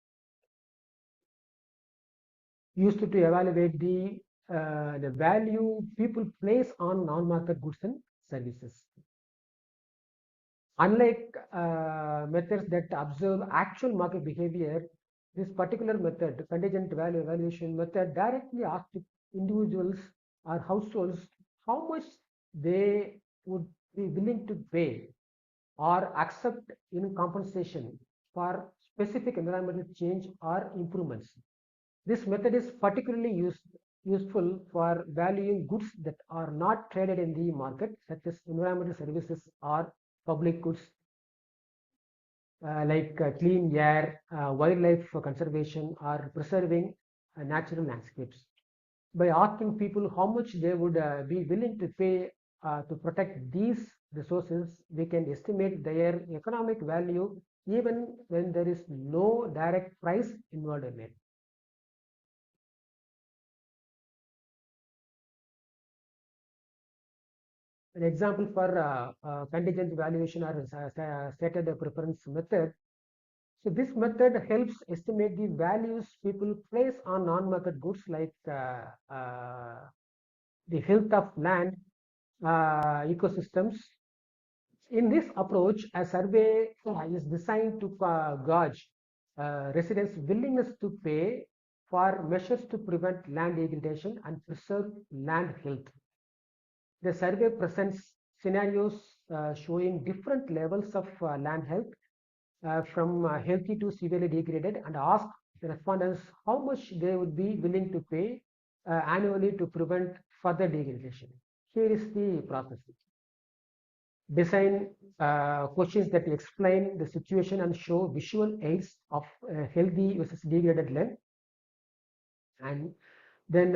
used to evaluate the value people place on non-market goods and services. Unlike methods that observe actual market behavior, this particular method, contingent value evaluation method, directly asks individuals or households how much they would be willing to pay or accept in compensation for specific environmental change or improvements. This method is particularly useful for valuing goods that are not traded in the market, such as environmental services or public goods like clean air, wildlife conservation, or preserving natural landscapes. By asking people how much they would be willing to pay to protect these resources, we can estimate their economic value even when there is no direct price involved in it. An example for contingent valuation or stated preference method. So this method helps estimate the values people place on non-market goods like the health of land, ecosystems. In this approach, a survey is designed to gauge residents' willingness to pay for measures to prevent land degradation and preserve land health. The survey presents scenarios showing different levels of land health from healthy to severely degraded, and ask the respondents how much they would be willing to pay annually to prevent further degradation. Here is the process. Design questions that explain the situation and show visual aids of healthy versus degraded land, and then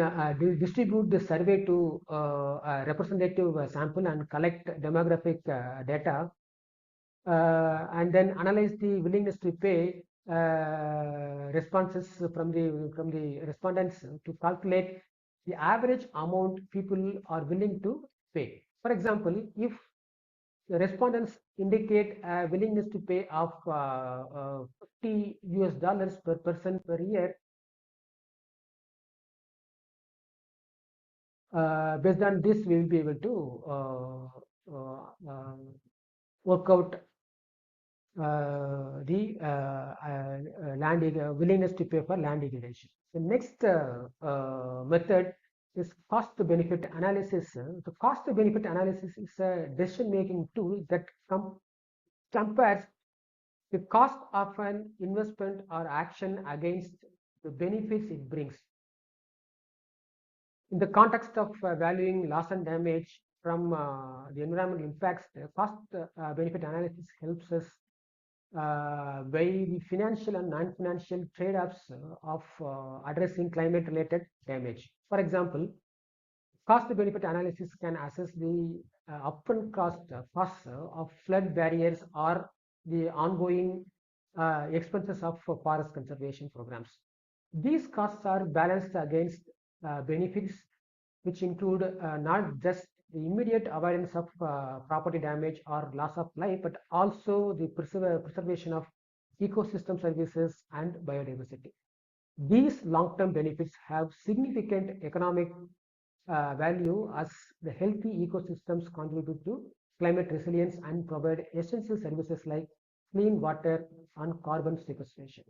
distribute the survey to a representative sample and collect demographic data, and then analyze the willingness to pay responses from the respondents to calculate the average amount people are willing to pay. For example, if the respondents indicate a willingness to pay of $50 per person per year, based on this, we will be able to work out the willingness to pay for land degradation. The next method is cost-benefit analysis. The cost-benefit analysis is a decision-making tool that compares the cost of an investment or action against the benefits it brings. In the context of valuing loss and damage from the environmental impacts, cost benefit analysis helps us weigh the financial and non-financial trade-offs of addressing climate-related damage. For example, cost benefit analysis can assess the upfront costs of flood barriers or the ongoing expenses of forest conservation programs. These costs are balanced against benefits, which include not just the immediate avoidance of property damage or loss of life, but also the preservation of ecosystem services and biodiversity. These long-term benefits have significant economic value as the healthy ecosystems contribute to climate resilience and provide essential services like clean water and carbon sequestration.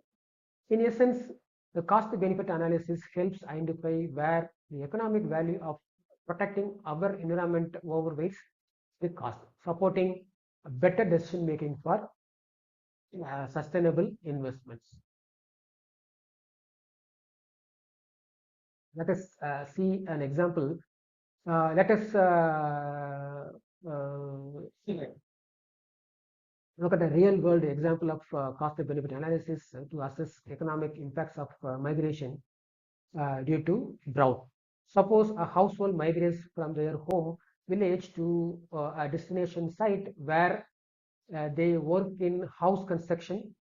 In essence, the cost-benefit analysis helps identify where the economic value of protecting our environment overweights the cost, supporting a better decision making for sustainable investments. Let us see an example. Let us look at a real world example of cost benefit analysis to assess economic impacts of migration due to drought. Suppose a household migrates from their home village to a destination site where they work in house construction,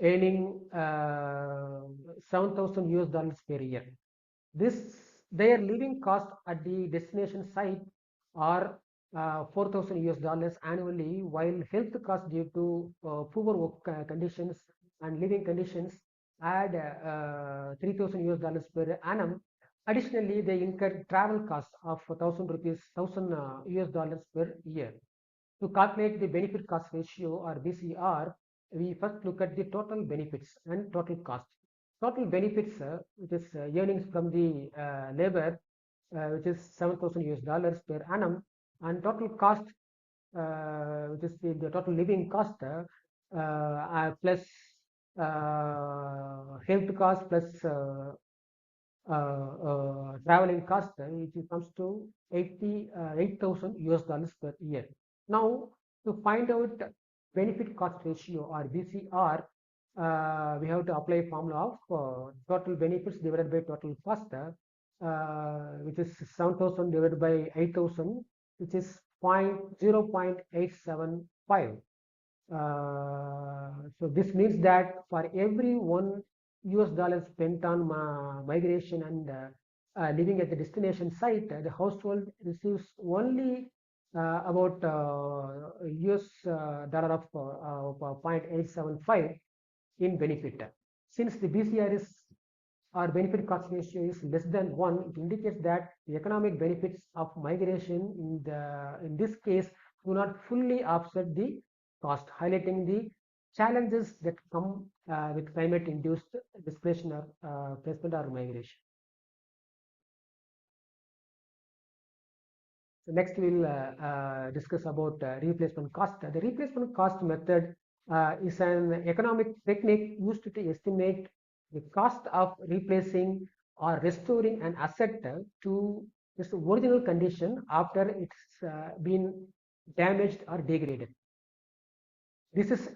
earning $7,000 per year. Their living cost at the destination site are $4,000 annually, while health costs due to poor work conditions and living conditions add $3,000 per annum. Additionally, they incur travel costs of $1,000 per year. To calculate the benefit cost ratio or BCR, we first look at the total benefits and total cost. Total benefits, which is earnings from the labor, which is $7,000 per annum, and total cost, which is the total living cost plus health cost plus traveling cost, which comes to $8,000 per year. Now, to find out benefit cost ratio or BCR, we have to apply a formula of total benefits divided by total cost, which is 7,000 divided by 8,000, which is 0.875. So this means that for every $1 spent on migration and living at the destination site, the household receives only about US dollar of 0.875 in benefit. Since the BCR is or benefit cost ratio is less than 1, it indicates that the economic benefits of migration in this case do not fully offset the cost, highlighting the challenges that come with climate-induced displacement or migration. So next we'll discuss about replacement cost. The replacement cost method is an economic technique used to estimate the cost of replacing or restoring an asset to its original condition after it's been damaged or degraded. This is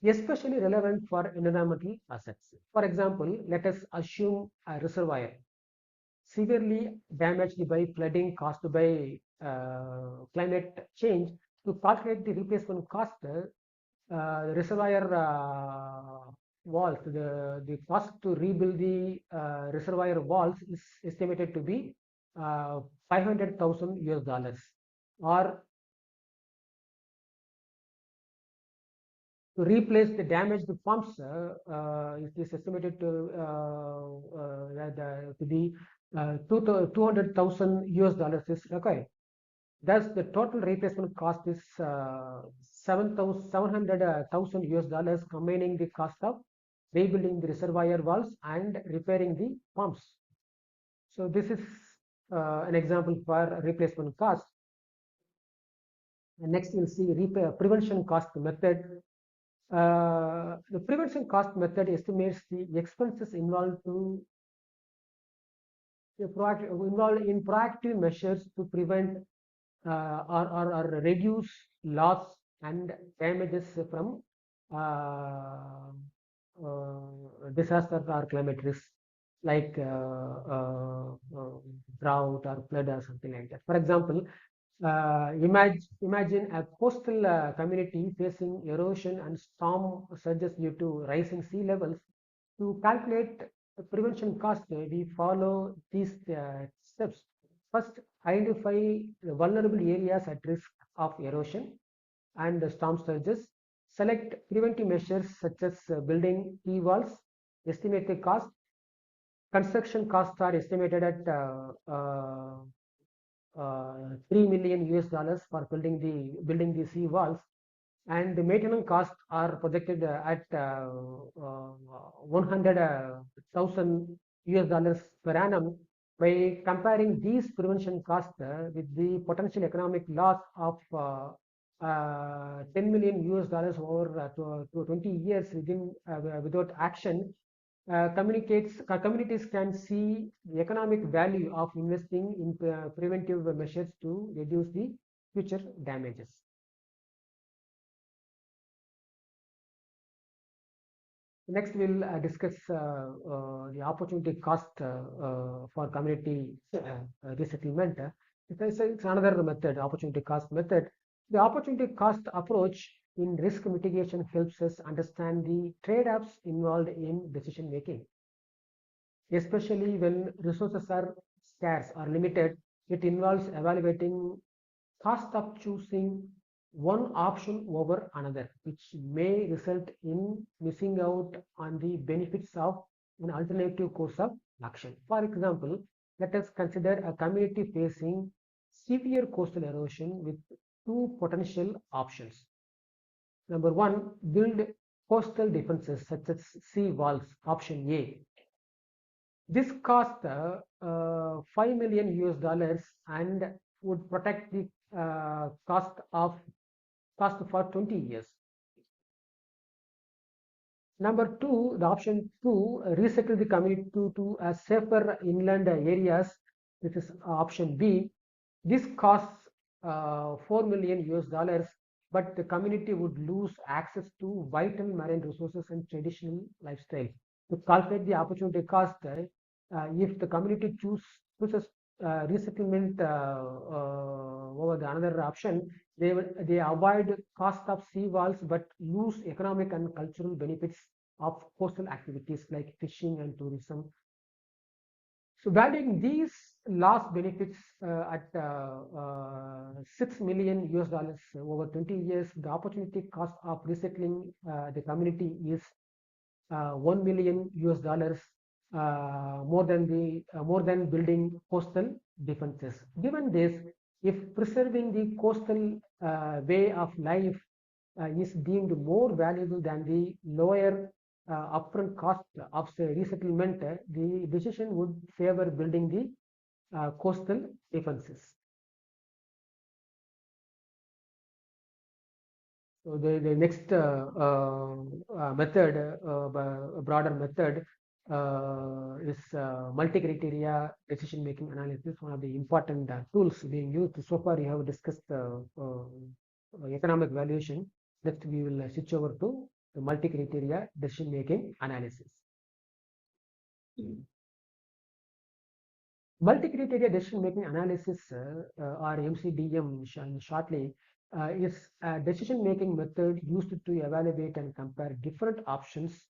especially relevant for environmental assets. For example, let us assume a reservoir severely damaged by flooding caused by climate change. To calculate the replacement cost, reservoir walls, the cost to rebuild the reservoir walls is estimated to be $500,000, or to replace the damaged pumps, it is estimated to be $200,000 is required. Thus, the total replacement cost is $700,000, combining the cost of rebuilding the reservoir walls and repairing the pumps. So this is an example for replacement cost. And next, we'll see prevention cost method. The prevention cost method estimates the expenses involved to involved in proactive measures to prevent or reduce loss and damages from disaster or climate risks like drought or flood or something like that. For example, imagine a coastal community facing erosion and storm surges due to rising sea levels. To calculate the prevention cost, we follow these steps. First, identify the vulnerable areas at risk of erosion and storm surges. Select preventive measures such as building key walls. Estimate the cost. Construction costs are estimated at 3 million US dollars for building the sea walls, and the maintenance costs are projected at 100,000 US dollars per annum. By comparing these prevention costs with the potential economic loss of 10 million US dollars over 20 years without action, communities can see the economic value of investing in preventive measures to reduce the future damages. Next, we'll discuss the opportunity cost for community resettlement. It's another method, opportunity cost method. The opportunity cost approach in risk mitigation helps us understand the trade-offs involved in decision making. Especially when resources are scarce or limited, it involves evaluating cost of choosing one option over another, which may result in missing out on the benefits of an alternative course of action. For example, let us consider a community facing severe coastal erosion with two potential options. Number one, build coastal defenses such as sea walls, option A. This cost 5 million US dollars and would protect the cost for 20 years. Number two, the option two, resettle the community to safer inland areas. This is option B. This costs 4 million US dollars, but the community would lose access to vital marine resources and traditional lifestyle. To calculate the opportunity cost, if the community chooses resettlement over the another option, they avoid cost of sea walls but lose economic and cultural benefits of coastal activities like fishing and tourism. So valuing these loss benefits at 6 million US dollars over 20 years, the opportunity cost of resettling the community is 1 million US dollars more than building coastal defenses. Given this, if preserving the coastal way of life is deemed more valuable than the lower upfront cost of resettlement, the decision would favor building the coastal defenses. So the next method, broader method, is multi-criteria decision-making analysis, one of the important tools being used. So far, we have discussed economic valuation. Next, we will switch over to the multi-criteria decision-making analysis. Multi-criteria decision-making analysis, or MCDM shortly, is a decision-making method used to evaluate and compare different options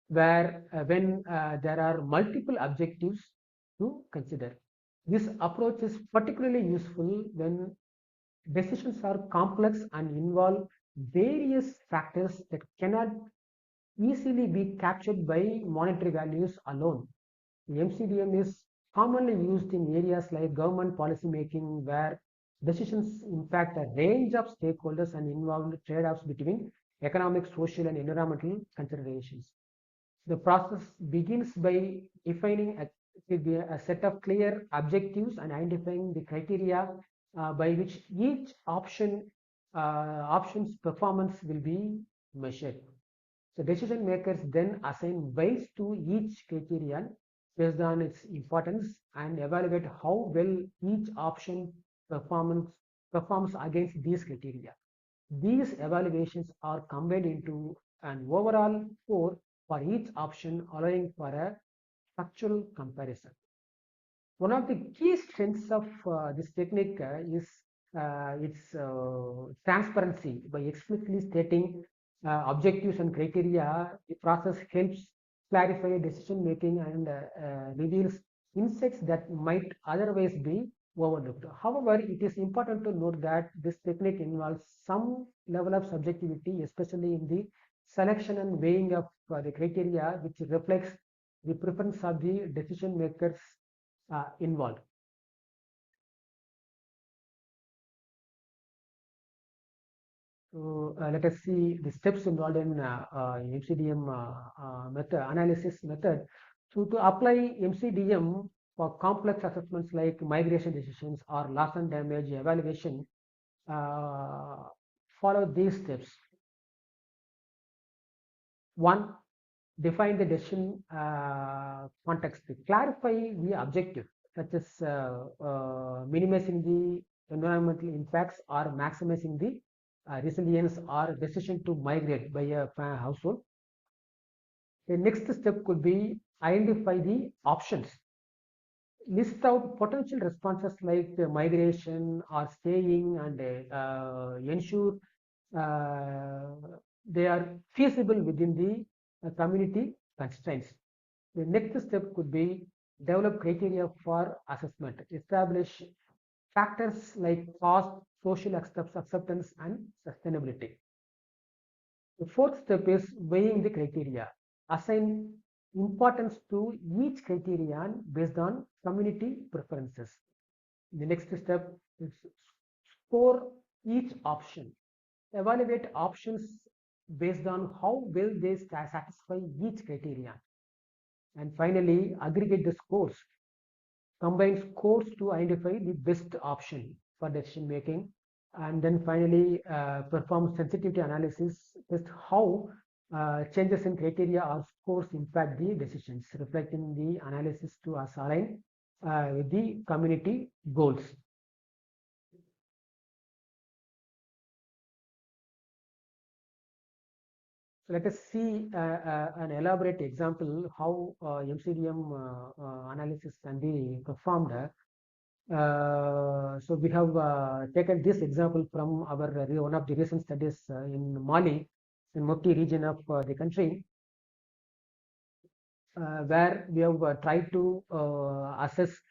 where when there are multiple objectives to consider. This approach is particularly useful when decisions are complex and involve various factors that cannot easily be captured by monetary values alone. The MCDM is commonly used in areas like government policy making, where decisions impact a range of stakeholders and involve trade-offs between economic, social, and environmental considerations. The process begins by defining a set of clear objectives and identifying the criteria by which each option's performance will be measured. So decision makers then assign weights to each criterion based on its importance and evaluate how well each option performs against these criteria. These evaluations are combined into an overall score for each option, allowing for a factual comparison. One of the key strengths of this technique is its transparency. By explicitly stating objectives and criteria, the process helps clarify decision making and reveals insights that might otherwise be overlooked. However, it is important to note that this technique involves some level of subjectivity, especially in the selection and weighing of the criteria, which reflects the preference of the decision makers involved. So let us see the steps involved in MCDM analysis method. So to apply MCDM for complex assessments like migration decisions or loss and damage evaluation, follow these steps. One, define the decision context. Clarify the objective, such as minimizing the environmental impacts or maximizing the resilience or decision to migrate by a household. The next step could be identify the options. List out potential responses like migration or staying and ensure they are feasible within the community constraints. The next step could be develop criteria for assessment. Establish factors like cost, social acceptance, and sustainability. The fourth step is weighing the criteria. Assign importance to each criterion based on community preferences. The next step is score each option. Evaluate options based on how well they satisfy each criterion. And finally, aggregate the scores. Combine scores to identify the best option for decision making. And then finally, perform sensitivity analysis, test how changes in criteria or scores impact the decisions, reflecting the analysis to align with the community goals. So let us see an elaborate example how MCDM analysis can be performed. So we have taken this example from our one of the recent studies in Mali, in Mopti region of the country, where we have tried to assess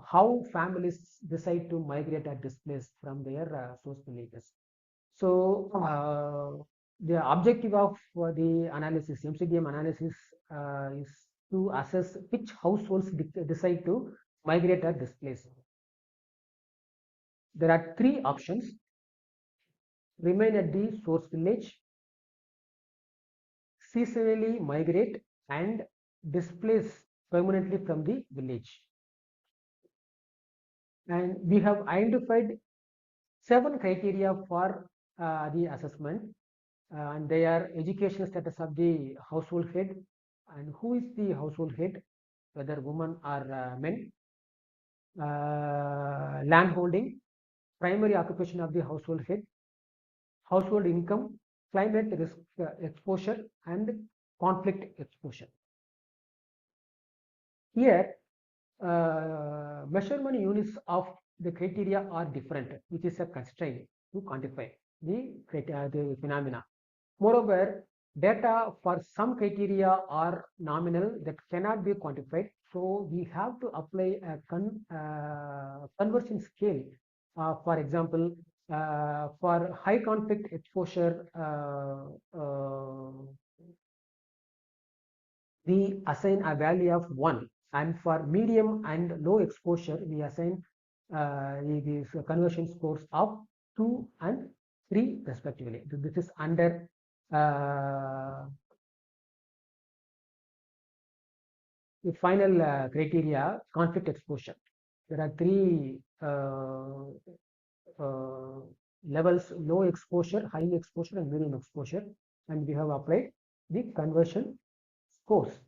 how families decide to migrate or displace from their source villages. So the objective of the analysis, MCDM analysis, is to assess which households decide to migrate or displace. There are three options: remain at the source village, seasonally migrate, and displace permanently from the village. And we have identified 7 criteria for the assessment, and they are educational status of the household head, and who is the household head, whether woman or men, land holding, primary occupation of the household head, household income, climate risk exposure, and conflict exposure. Here, measurement units of the criteria are different, which is a constraint to quantify the phenomena. Moreover, data for some criteria are nominal that cannot be quantified. So we have to apply a conversion scale. For example, for high conflict exposure, we assign a value of 1, and for medium and low exposure, we assign these conversion scores of 2 and 3 respectively. So this is under the final criteria, conflict exposure. There are 3 levels: low exposure, high exposure, and medium exposure, and we have applied the conversion scores.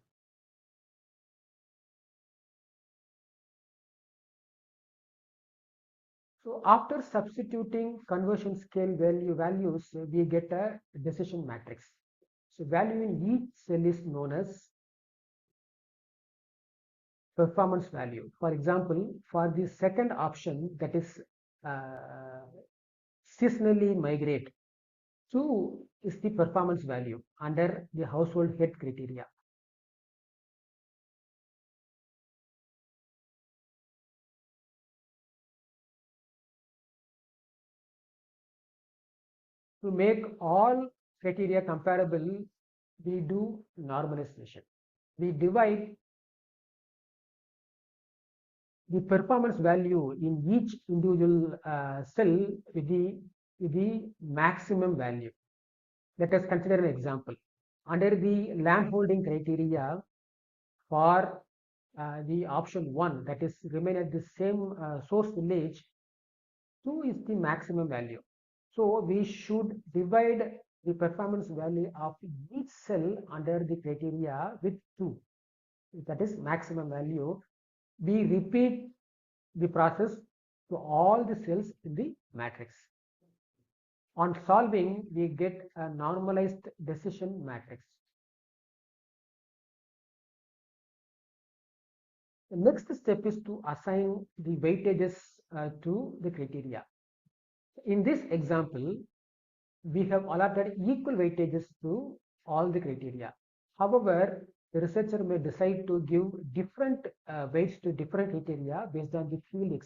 So after substituting conversion scale values, we get a decision matrix. So value in each cell is known as performance value. For example, for the second option, that is seasonally migrate, 2 is the performance value under the household head criteria. To make all criteria comparable, we do normalization. We divide the performance value in each individual cell with the maximum value. Let us consider an example. Under the land holding criteria, for the option 1, that is remain at the same source village, 2 is the maximum value. So we should divide the performance value of each cell under the criteria with 2, that is maximum value. We repeat the process to all the cells in the matrix. On solving, we get a normalized decision matrix. The next step is to assign the weightages to the criteria. In this example, we have allotted equal weightages to all the criteria. However, the researcher may decide to give different weights to different criteria based on the field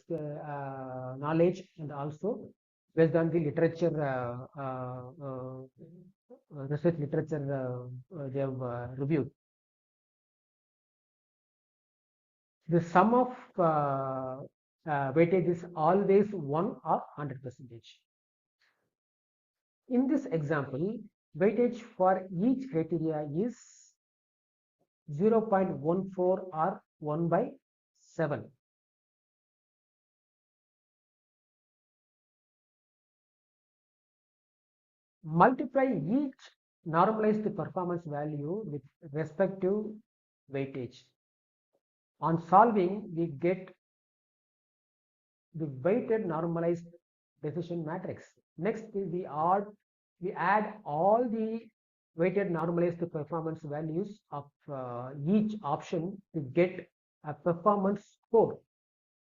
knowledge and also based on the literature, research literature they have reviewed. The sum of weightage is always 1 or 100%. In this example, weightage for each criteria is 0.14 or 1/7. Multiply each normalized performance value with respective weightage. On solving, we get the weighted normalized decision matrix. Next, we add all the weighted normalized performance values of each option to get a performance score.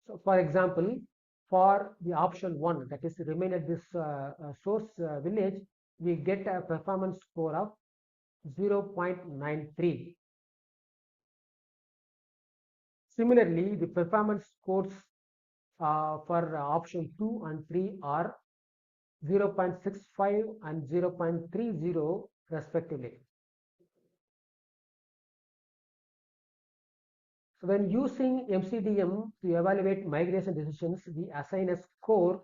So, for example, for the option 1, that is remain at this source village, we get a performance score of 0.93. Similarly, the performance scores for option 2 and 3 are 0.65 and 0.30 respectively. So when using MCDM to evaluate migration decisions, we assign a score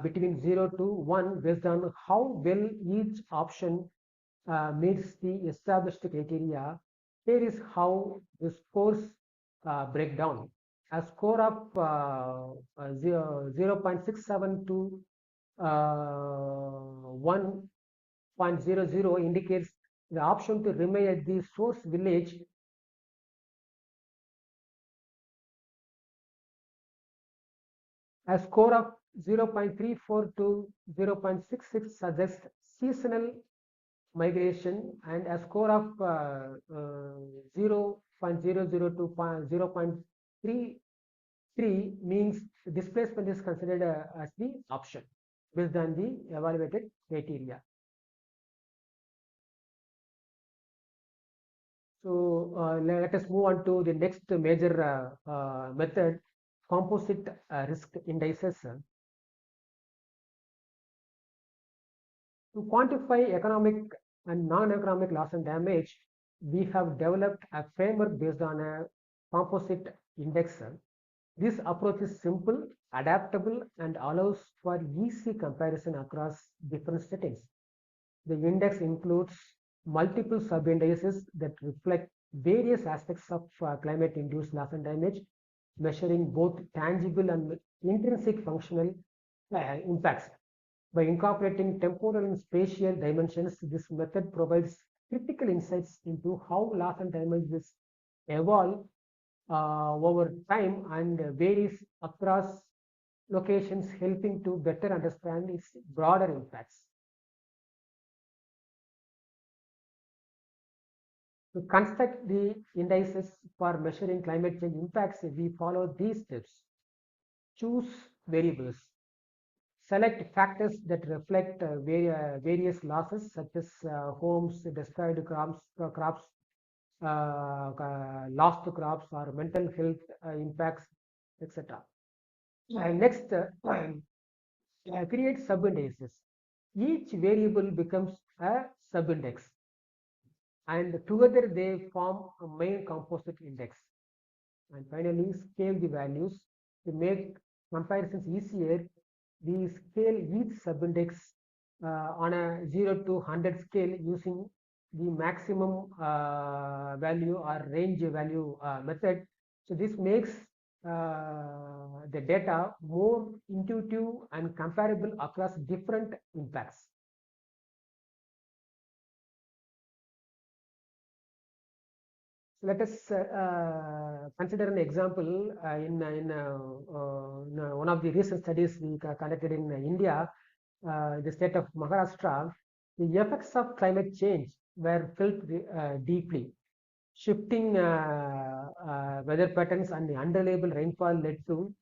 between 0 to 1 based on how well each option meets the established criteria. Here is how the scores break down. A score of 0.67 to 1.00 indicates the option to remain at the source village. A score of 0.34 to 0.66 suggests seasonal migration, and a score of 0.00 to 0.33 means displacement is considered as the option based on the evaluated criteria. So let us move on to the next major method, composite risk indices. To quantify economic and non-economic loss and damage, we have developed a framework based on a composite index. This approach is simple, adaptable, and allows for easy comparison across different settings. The index includes multiple sub-indices that reflect various aspects of climate-induced loss and damage, measuring both tangible and intrinsic functional impacts. By incorporating temporal and spatial dimensions, this method provides critical insights into how loss and damages evolve over time and varies across locations, helping to better understand its broader impacts. To construct the indices for measuring climate change impacts, we follow these steps. Choose variables. Select factors that reflect various losses, such as homes, destroyed crops, lost crops, or mental health impacts, etc. Next, create subindices. Each variable becomes a subindex, and together they form a main composite index. And finally, scale the values. To make comparisons easier, we scale each subindex on a 0 to 100 scale using the maximum value or range value method. So this makes the data more intuitive and comparable across different impacts. So let us consider an example in one of the recent studies we conducted in India, the state of Maharashtra. The effects of climate change were felt deeply. Shifting weather patterns and unreliable rainfall led to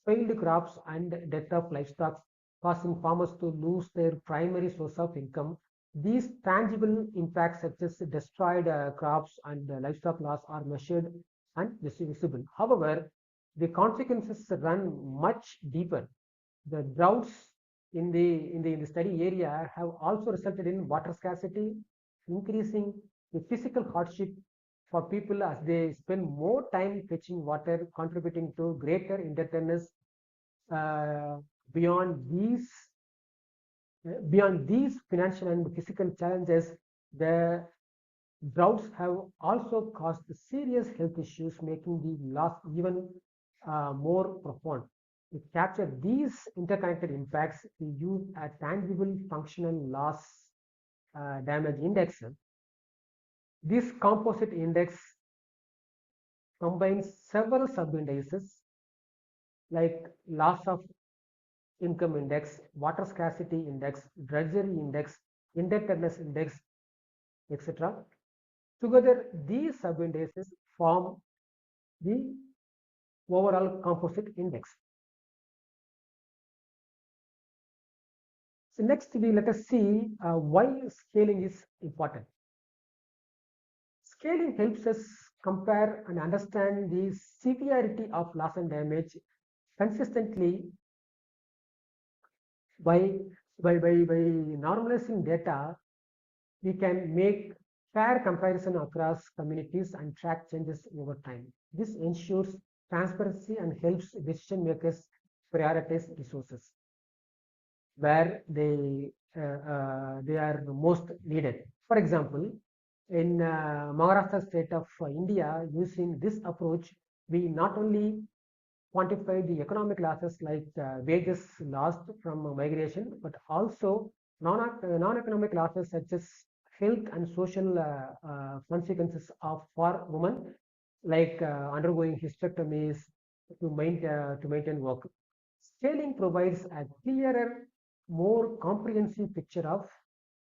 failed crops and death of livestock, causing farmers to lose their primary source of income. These tangible impacts, such as destroyed crops and livestock loss, are measured and visible. However, the consequences run much deeper. The droughts in the study area have also resulted in water scarcity, increasing the physical hardship for people as they spend more time fetching water, contributing to greater indebtedness. Beyond these financial and physical challenges, the droughts have also caused serious health issues, making the loss even more profound. To capture these interconnected impacts, we use a tangible functional loss damage index. This composite index combines several subindices like loss of income index, water scarcity index, drudgery index, indebtedness index, etc. Together, these subindices form the overall composite index. So next, let us see why scaling is important. Scaling helps us compare and understand the severity of loss and damage consistently. By normalizing data, we can make fair comparison across communities and track changes over time. This ensures transparency and helps decision makers prioritize resources where they are most needed. For example, in Maharashtra state of India, using this approach, we not only quantify the economic losses like wages lost from migration, but also non-economic losses such as health and social consequences for women, like undergoing hysterectomies to maintain work. Scaling provides a clearer, more comprehensive picture of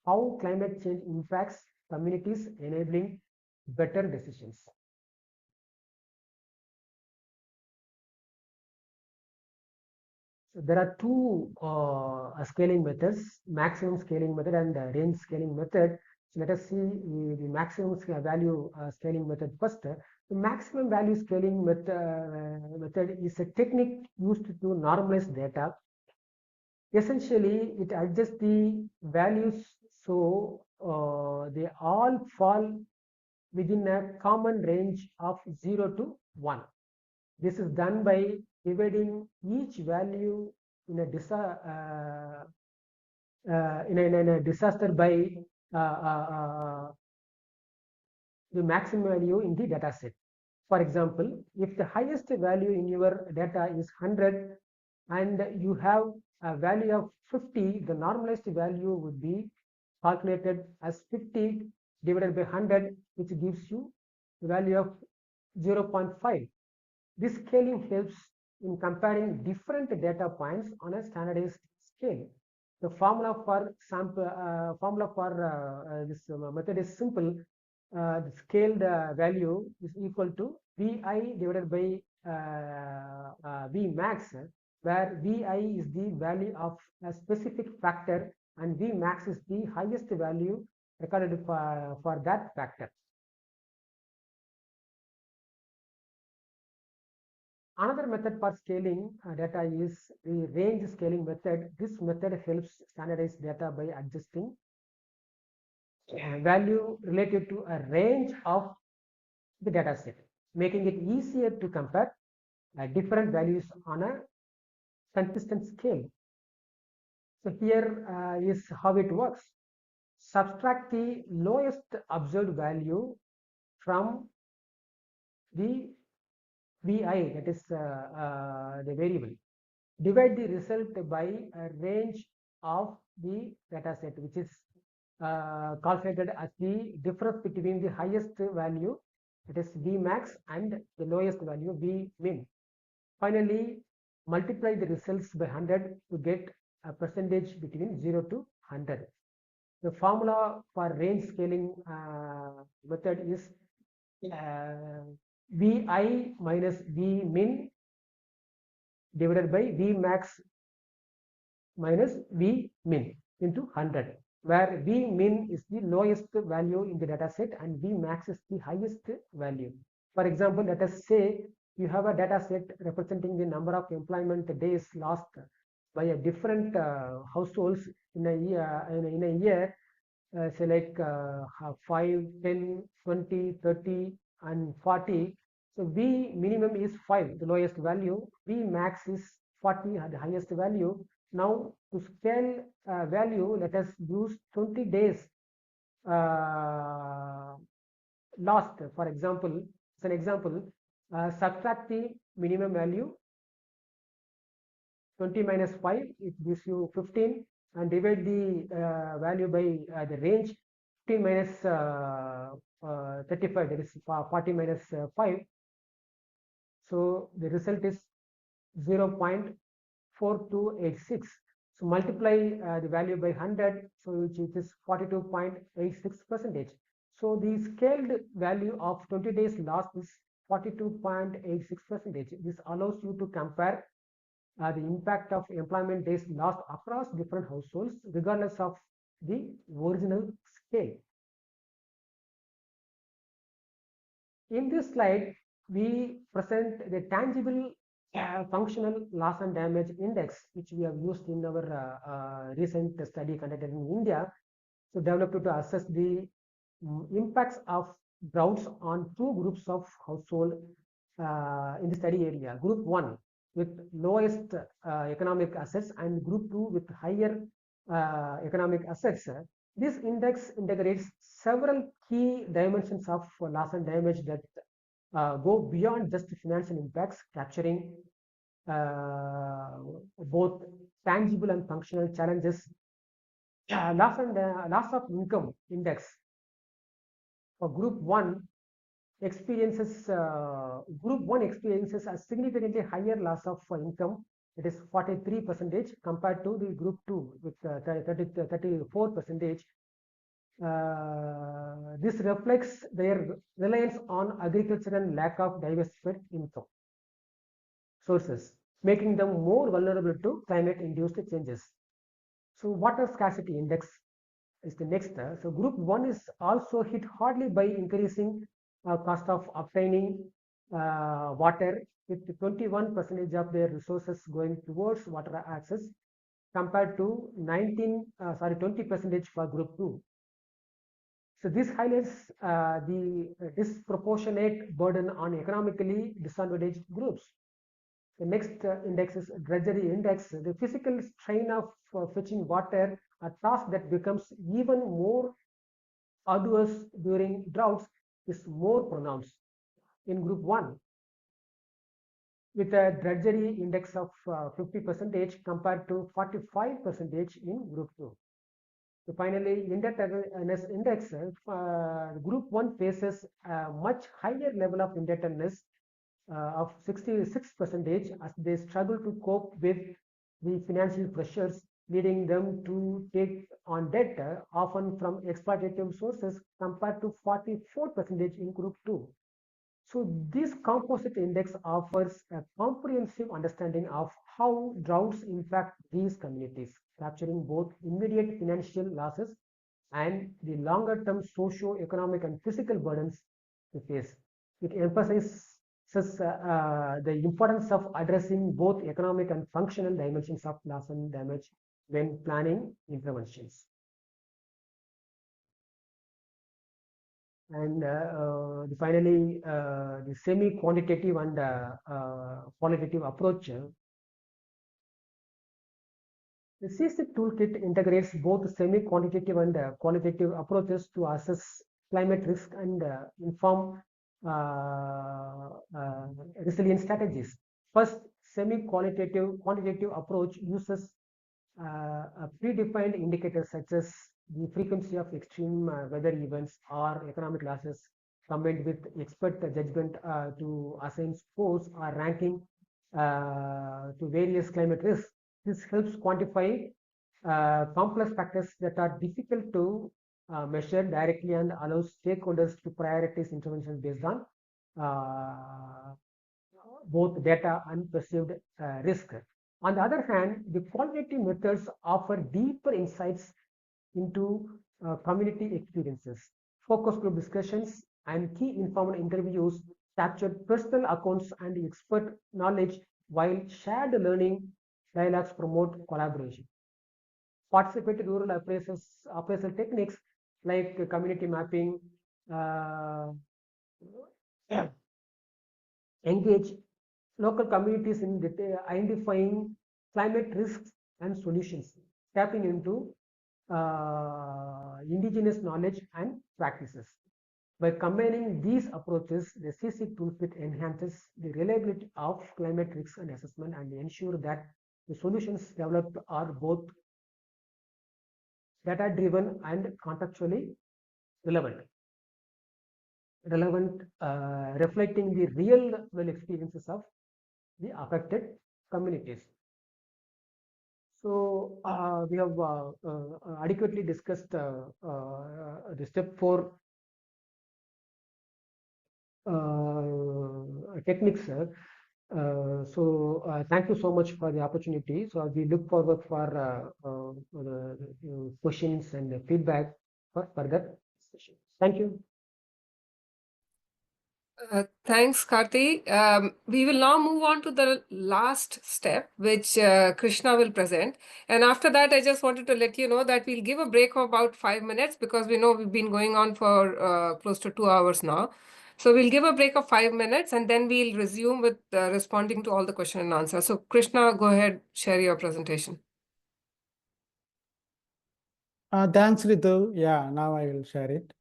how climate change impacts communities, enabling better decisions. So there are two scaling methods, maximum scaling method and range scaling method. So let us see the maximum value scaling method first. The maximum value scaling method is a technique used to normalize data. Essentially, it adjusts the values so they all fall within a common range of 0 to 1. This is done by dividing each value in a disaster by the maximum value in the data set. For example, if the highest value in your data is 100 and you have a value of 50, the normalized value would be calculated as 50 divided by 100, which gives you the value of 0.5. This scaling helps in comparing different data points on a standardized scale. The formula for this method is simple. The scaled value is equal to Vi divided by V max, where Vi is the value of a specific factor and V max is the highest value recorded for that factor. Another method for scaling data is the range scaling method. This method helps standardize data by adjusting value related to a range of the data set, making it easier to compare different values on a consistent scale. So here is how it works. Subtract the lowest observed value from the Vi, that is the variable. Divide the result by a range of the data set, which is calculated as the difference between the highest value, that is V max, and the lowest value, V min. Finally, multiply the results by 100 to get a percentage between 0 to 100. The formula for range scaling method is Vi minus V min divided by V max minus V min into 100, where V min is the lowest value in the data set and V max is the highest value. For example, let us say you have a data set representing the number of employment days lost by a different households in a year, say like 5, 10, 20, 30, and 40. So V minimum is 5, the lowest value. V max is 40, the highest value. Now to scale value, let us use 20 days lost. For example, as an example, subtract the minimum value, 20 minus 5, it gives you 15, and divide the value by the range. 15 minus 35, that is 40 minus 5. So the result is 0.4286. So multiply the value by 100, so which is 42.86%. So the scaled value of 20 days lost is 42.86%. This allows you to compare the impact of employment days lost across different households, regardless of the original scale. In this slide, we present the tangible functional loss and damage index, which we have used in our recent study conducted in India. So developed to assess the impacts of droughts on two groups of household in the study area. Group 1 with lowest economic assets and group 2 with higher economic assets. This index integrates several key dimensions of loss and damage that go beyond just financial impacts, capturing both tangible and functional challenges. Loss of income index for group 1 experiences a significantly higher loss of income. It is 43% compared to the group 2 with 34%. This reflects their reliance on agriculture and lack of diversified income sources, making them more vulnerable to climate-induced changes. So water scarcity index is the next. So group 1 is also hit hardly by increasing cost of obtaining water, with 21% of their resources going towards water access compared to 20% for group 2. So this highlights the disproportionate burden on economically disadvantaged groups. The next index is drudgery index. The physical strain of fetching water, a task that becomes even more arduous during droughts, is more pronounced in group 1. with a drudgery index of 50% compared to 45% in group 2. So finally, indebtedness index, group 1 faces a much higher level of indebtedness of 66% as they struggle to cope with the financial pressures, leading them to take on debt often from exploitative sources compared to 44% in group 2. So this composite index offers a comprehensive understanding of how droughts impact these communities, capturing both immediate financial losses and the longer-term socio-economic and physical burdens they face. It emphasizes the importance of addressing both economic and functional dimensions of loss and damage when planning interventions. And finally, the semi-quantitative and qualitative approach. The C-CIQ toolkit integrates both semi-quantitative and qualitative approaches to assess climate risk and inform resilience strategies. First, semi-quantitative approach uses predefined indicators such as the frequency of extreme weather events or economic losses combined with expert judgment to assign scores or ranking to various climate risks. This helps quantify complex factors that are difficult to measure directly and allows stakeholders to prioritize interventions based on both data and perceived risk. On the other hand, the qualitative methods offer deeper insights into community experiences. Focus group discussions and key informed interviews capture personal accounts and expert knowledge, while shared learning dialogues promote collaboration. Participatory rural appraisal techniques like community mapping engage local communities in identifying climate risks and solutions, tapping into indigenous knowledge and practices. By combining these approaches, the C-CIQ toolkit enhances the reliability of climate risk and assessment and ensure that the solutions developed are both data-driven and contextually relevant, reflecting the real-world experiences of the affected communities. So we have adequately discussed the step 4 techniques. So thank you so much for the opportunity. So we look forward for the questions and feedback for further sessions. Thank you. Thanks, Karthi. We will now move on to the last step, which Krishna will present. And after that, I just wanted to let you know that we'll give a break of about 5 minutes because we know we've been going on for close to 2 hours now. So we'll give a break of 5 minutes and then we'll resume with responding to all the question and answer. So Krishna, go ahead, share your presentation. Thanks, Ritu. Yeah, now I will share it.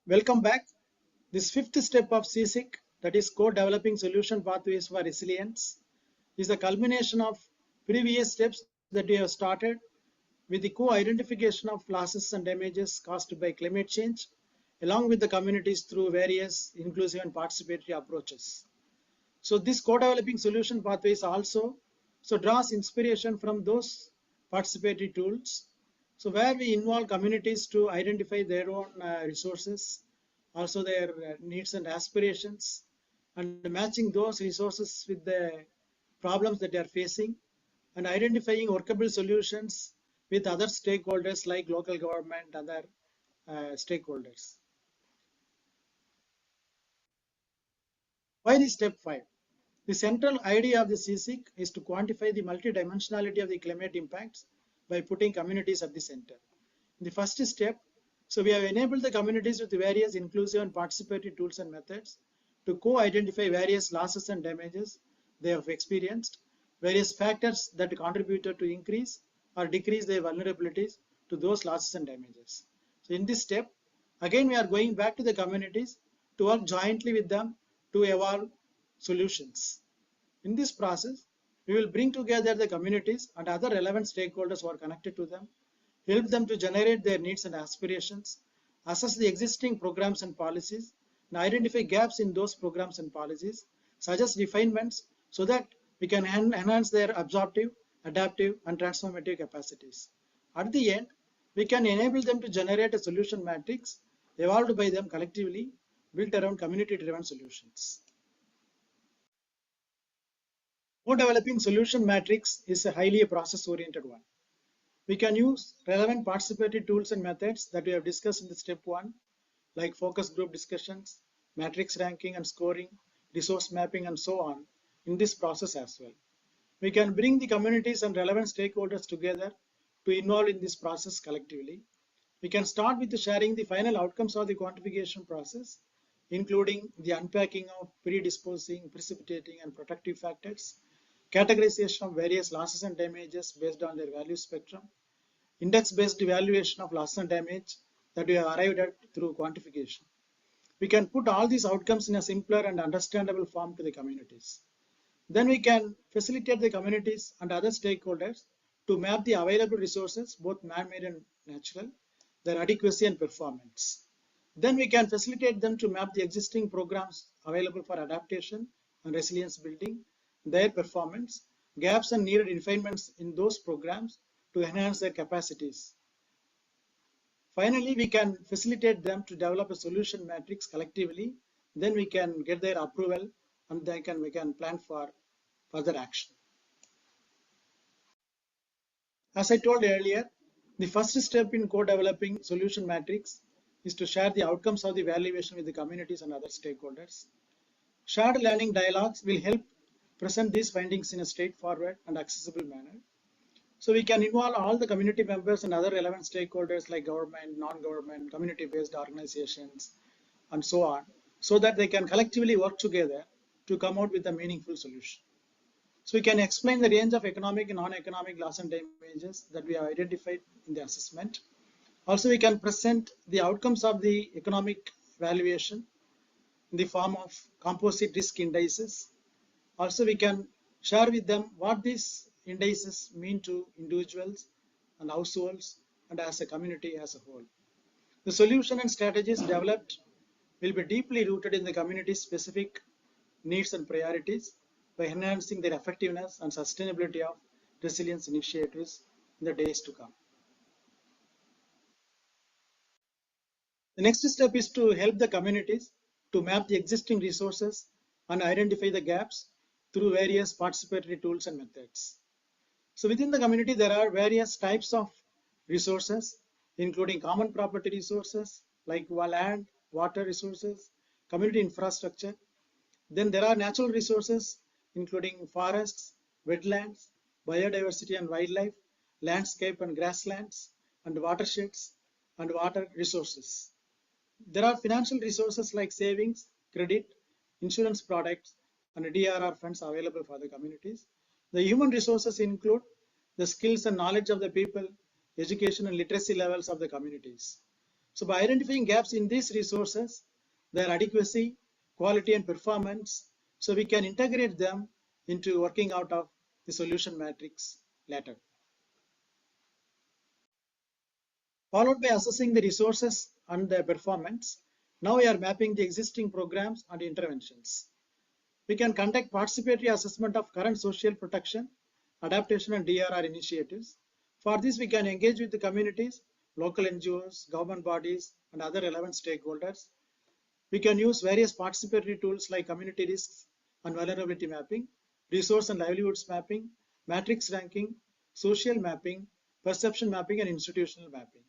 Welcome back. This fifth step of C-CIQ, that is co-developing solution pathways for resilience, is a culmination of previous steps that we have started with the co-identification of losses and damages caused by climate change, along with the communities through various inclusive and participatory approaches. So this co-developing solution pathways also draws inspiration from those participatory tools. So where we involve communities to identify their own resources, also their needs and aspirations, and matching those resources with the problems that they are facing, and identifying workable solutions with other stakeholders like local government, other stakeholders. Why is step 5? The central idea of the C-CIQ is to quantify the multidimensionality of the climate impacts by putting communities at the center. In the first step, so we have enabled the communities with various inclusive and participatory tools and methods to co-identify various losses and damages they have experienced, various factors that contributed to increase or decrease their vulnerabilities to those losses and damages. So in this step, again we are going back to the communities to work jointly with them to evolve solutions. In this process, we will bring together the communities and other relevant stakeholders who are connected to them, help them to generate their needs and aspirations, assess the existing programs and policies, and identify gaps in those programs and policies, suggest refinements so that we can enhance their absorptive, adaptive, and transformative capacities. At the end, we can enable them to generate a solution matrix evolved by them collectively, built around community-driven solutions. Co-developing solution matrix is a highly process-oriented one. We can use relevant participatory tools and methods that we have discussed in the step 1, like focus group discussions, matrix ranking and scoring, resource mapping, and so on, in this process as well. We can bring the communities and relevant stakeholders together to involve in this process collectively. We can start with sharing the final outcomes of the quantification process, including the unpacking of predisposing, precipitating, and protective factors, categorization of various losses and damages based on their value spectrum, index-based evaluation of loss and damage that we have arrived at through quantification. We can put all these outcomes in a simpler and understandable form to the communities. Then we can facilitate the communities and other stakeholders to map the available resources, both man-made and natural, their adequacy and performance. Then we can facilitate them to map the existing programs available for adaptation and resilience building, their performance, gaps and needed refinements in those programs to enhance their capacities. Finally, we can facilitate them to develop a solution matrix collectively. Then we can get their approval and then we can plan for further action. As I told earlier, the first step in co-developing solution matrix is to share the outcomes of the evaluation with the communities and other stakeholders. Shared learning dialogues will help present these findings in a straightforward and accessible manner. So we can involve all the community members and other relevant stakeholders like government, non-government, community-based organizations, and so on, so that they can collectively work together to come out with a meaningful solution. So we can explain the range of economic and non-economic loss and damages that we have identified in the assessment. Also, we can present the outcomes of the economic valuation in the form of composite risk indices. Also, we can share with them what these indices mean to individuals and households and as a community as a whole. The solution and strategies developed will be deeply rooted in the community's specific needs and priorities by enhancing their effectiveness and sustainability of resilience initiatives in the days to come. The next step is to help the communities to map the existing resources and identify the gaps through various participatory tools and methods. So within the community, there are various types of resources, including common property resources like land, water resources, community infrastructure. Then there are natural resources, including forests, wetlands, biodiversity and wildlife, landscape and grasslands, and watersheds and water resources. There are financial resources like savings, credit, insurance products, and DRR funds available for the communities. The human resources include the skills and knowledge of the people, education and literacy levels of the communities. So by identifying gaps in these resources, their adequacy, quality and performance, so we can integrate them into working out of the solution matrix later. Followed by assessing the resources and their performance, now we are mapping the existing programs and interventions. We can conduct participatory assessment of current social protection, adaptation and DRR initiatives. For this, we can engage with the communities, local NGOs, government bodies, and other relevant stakeholders. We can use various participatory tools like community risks and vulnerability mapping, resource and livelihoods mapping, matrix ranking, social mapping, perception mapping, and institutional mapping.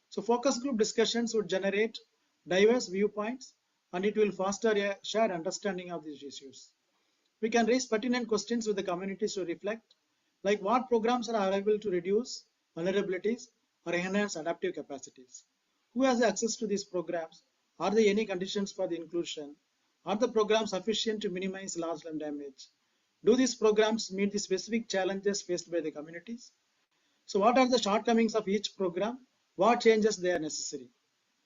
So focus group discussions would generate diverse viewpoints and it will foster a shared understanding of these issues. We can raise pertinent questions with the communities to reflect, like what programs are available to reduce vulnerabilities or enhance adaptive capacities. Who has access to these programs? Are there any conditions for the inclusion? Are the programs sufficient to minimize loss and damage? Do these programs meet the specific challenges faced by the communities? So what are the shortcomings of each program? What changes they are necessary?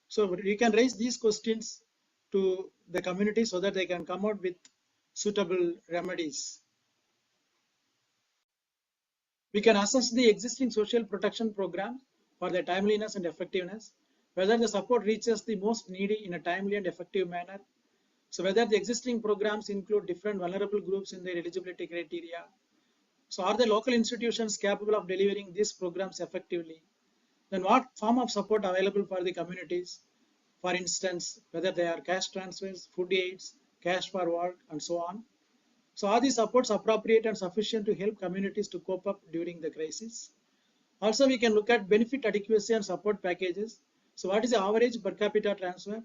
So we can raise these questions to the community so that they can come out with suitable remedies. We can assess the existing social protection programs for their timeliness and effectiveness, whether the support reaches the most needy in a timely and effective manner. So whether the existing programs include different vulnerable groups in their eligibility criteria. So are the local institutions capable of delivering these programs effectively? Then what form of support available for the communities? For instance, whether they are cash transfers, food aids, cash for work, and so on. So are these supports appropriate and sufficient to help communities to cope up during the crisis? Also, we can look at benefit adequacy and support packages. So what is the average per capita transfer?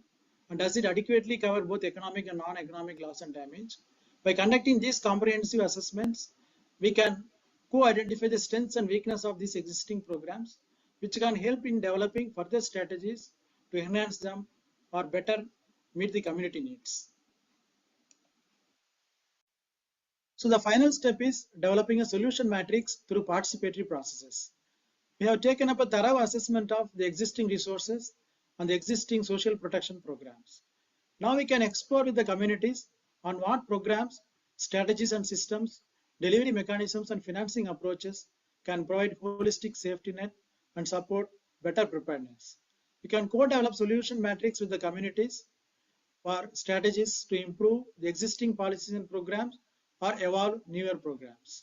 And does it adequately cover both economic and non-economic loss and damage? By conducting these comprehensive assessments, we can co-identify the strengths and weaknesses of these existing programs, which can help in developing further strategies to enhance them or better meet the community needs. So the final step is developing a solution matrix through participatory processes. We have taken up a thorough assessment of the existing resources and the existing social protection programs. Now we can explore with the communities on what programs, strategies and systems, delivery mechanisms and financing approaches can provide holistic safety net and support better preparedness. We can co-develop solution matrix with the communities for strategies to improve the existing policies and programs or evolve newer programs.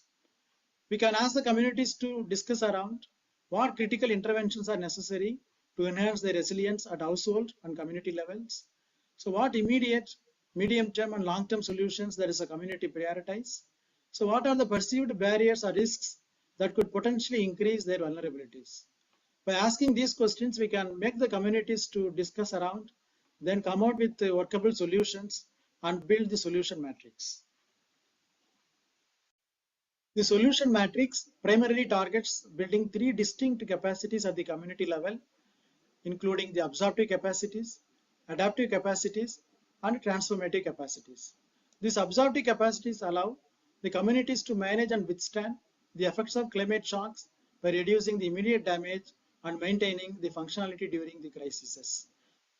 We can ask the communities to discuss around what critical interventions are necessary to enhance their resilience at household and community levels. So what immediate, medium-term and long-term solutions that is a community prioritize? So what are the perceived barriers or risks that could potentially increase their vulnerabilities? By asking these questions, we can make the communities to discuss around, then come out with workable solutions and build the solution matrix. The solution matrix primarily targets building three distinct capacities at the community level, including the absorptive capacities, adaptive capacities, and transformative capacities. These absorptive capacities allow the communities to manage and withstand the effects of climate shocks by reducing the immediate damage and maintaining the functionality during the crises.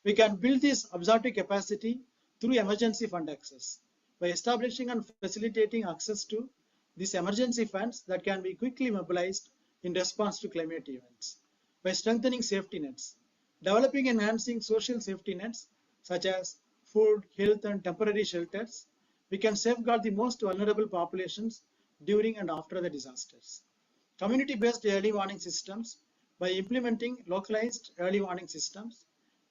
We can build this absorptive capacity through emergency fund access by establishing and facilitating access to these emergency funds that can be quickly mobilized in response to climate events. By strengthening safety nets, developing and enhancing social safety nets such as food, health, and temporary shelters, we can safeguard the most vulnerable populations during and after the disasters. Community-based early warning systems, by implementing localized early warning systems,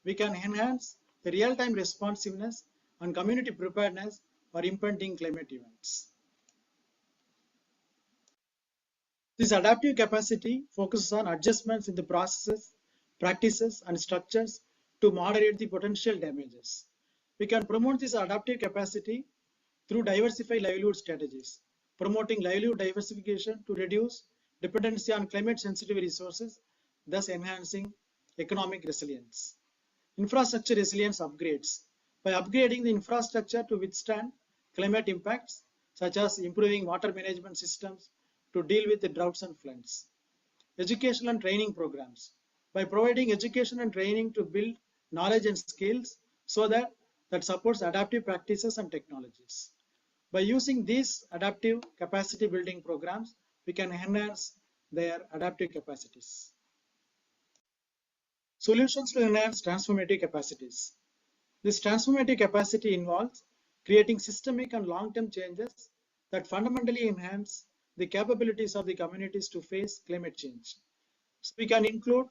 we can enhance the real-time responsiveness and community preparedness for impending climate events. This adaptive capacity focuses on adjustments in the processes, practices, and structures to moderate the potential damages. We can promote this adaptive capacity through diversified livelihood strategies, promoting livelihood diversification to reduce dependency on climate-sensitive resources, thus enhancing economic resilience. Infrastructure resilience upgrades. By upgrading the infrastructure to withstand climate impacts, such as improving water management systems to deal with the droughts and floods. Education and training programs. By providing education and training to build knowledge and skills so that supports adaptive practices and technologies. By using these adaptive capacity building programs, we can enhance their adaptive capacities. Solutions to enhance transformative capacities. This transformative capacity involves creating systemic and long-term changes that fundamentally enhance the capabilities of the communities to face climate change. So we can include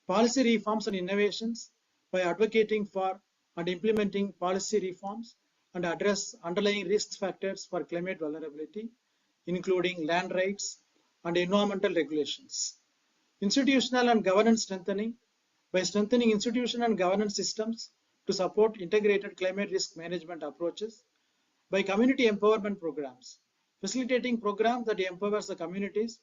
policy reforms and innovations by advocating for and implementing policy reforms and address underlying risk factors for climate vulnerability, including land rights and environmental regulations. Institutional and governance strengthening, by strengthening institutional and governance systems to support integrated climate risk management approaches. By community empowerment programs, facilitating programs that empowers the communities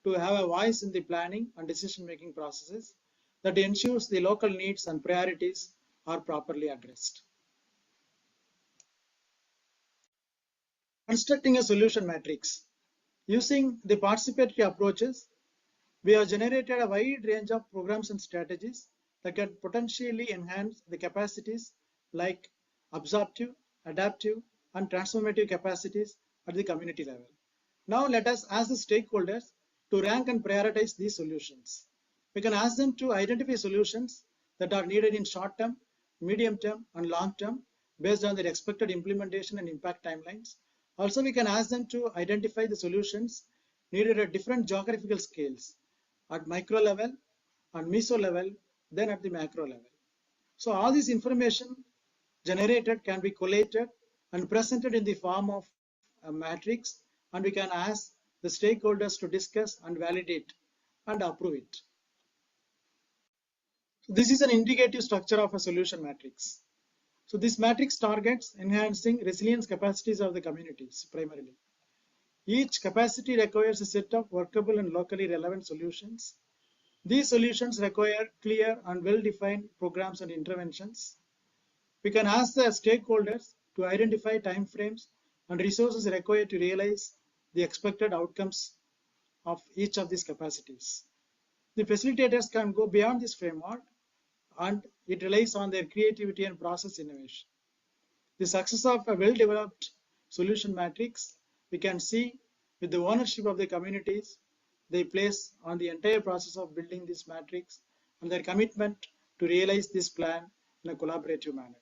to have a voice in the planning and decision-making processes that ensures the local needs and priorities are properly addressed. constructing a solution matrix. Using the participatory approaches, we have generated a wide range of programs and strategies that can potentially enhance the capacities like absorptive, adaptive, and transformative capacities at the community level. Now let us ask the stakeholders to rank and prioritize these solutions. We can ask them to identify solutions that are needed in short term, medium term, and long term based on their expected implementation and impact timelines. Also, we can ask them to identify the solutions needed at different geographical scales, at micro level, at meso level, then at the macro level. So all this information generated can be collated and presented in the form of a matrix, and we can ask the stakeholders to discuss and validate and approve it. So this is an indicative structure of a solution matrix. So this matrix targets enhancing resilience capacities of the communities primarily. Each capacity requires a set of workable and locally relevant solutions. These solutions require clear and well-defined programs and interventions. We can ask the stakeholders to identify timeframes and resources required to realize the expected outcomes of each of these capacities. The facilitators can go beyond this framework, and it relies on their creativity and process innovation. The success of a well-developed solution matrix we can see with the ownership of the communities they place on the entire process of building this matrix and their commitment to realize this plan in a collaborative manner.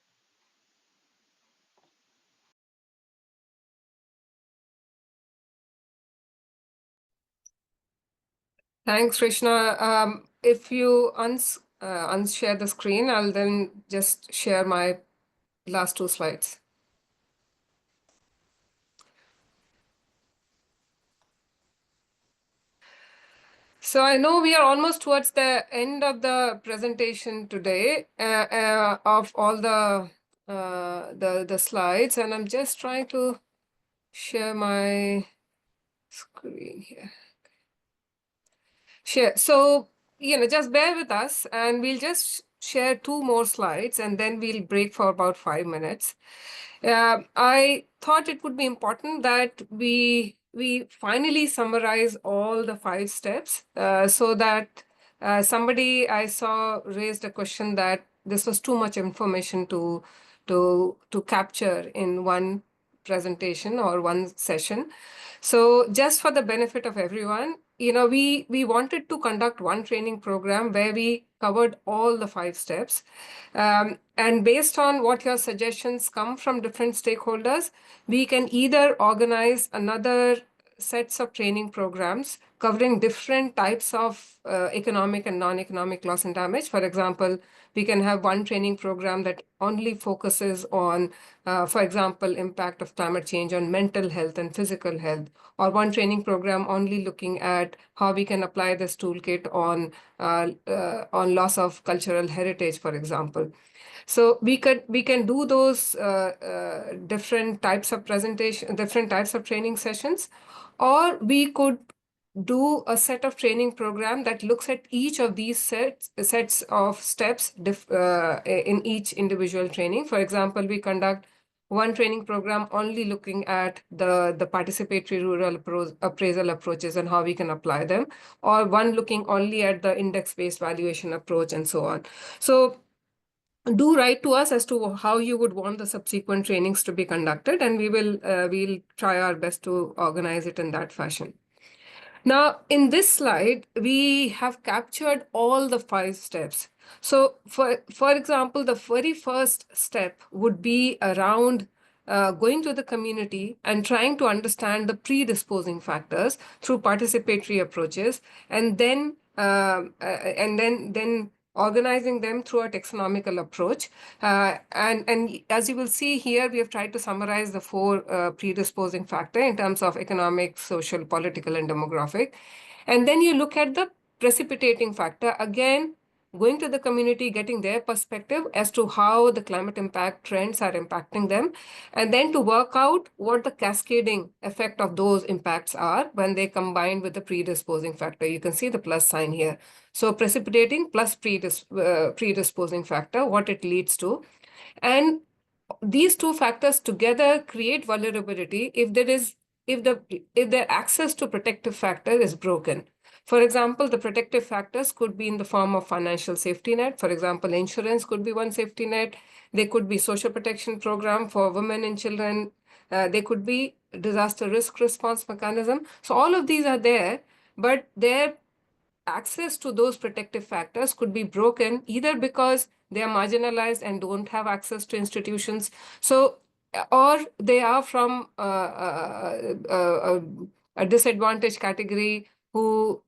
Thanks, Krishna. If you unshare the screen, I'll then just share my last two slides. So I know we are almost towards the end of the presentation today of all the slides, and I'm just trying to share my screen here. Share. So, just bear with us, and we'll just share two more slides, and then we'll break for about 5 minutes. I thought it would be important that we finally summarize all the 5 steps so that somebody I saw raised a question that this was too much information to capture in one presentation or one session. So just for the benefit of everyone, we wanted to conduct one training program where we covered all the 5 steps. And based on what your suggestions come from different stakeholders, we can either organize another sets of training programs covering different types of economic and non-economic loss and damage. For example, we can have one training program that only focuses on, for example, impact of climate change on mental health and physical health, or one training program only looking at how we can apply this toolkit on loss of cultural heritage, for example. So we can do those different types of presentation, different types of training sessions, or we could do a set of training program that looks at each of these sets of steps in each individual training. For example, we conduct one training program only looking at the participatory rural appraisal approaches and how we can apply them, or one looking only at the index-based valuation approach, and so on. So do write to us as to how you would want the subsequent trainings to be conducted, and we'll try our best to organize it in that fashion. Now, in this slide, we have captured all the 5 steps. So for example, the very first step would be around going to the community and trying to understand the predisposing factors through participatory approaches, and then organizing them through a taxonomical approach. And as you will see here, we have tried to summarize the 4 predisposing factors in terms of economic, social, political, and demographic. And then you look at the precipitating factor, again, going to the community, getting their perspective as to how the climate impact trends are impacting them, and then to work out what the cascading effect of those impacts are when they combine with the predisposing factor. You can see the plus sign here. So precipitating plus predisposing factor, what it leads to. And these two factors together create vulnerability if their access to protective factor is broken. For example, the protective factors could be in the form of financial safety net. For example, insurance could be one safety net. There could be social protection program for women and children. There could be disaster risk response mechanism. So all of these are there, but their access to those protective factors could be broken either because they are marginalized and don't have access to institutions. So, or they are from a disadvantaged category who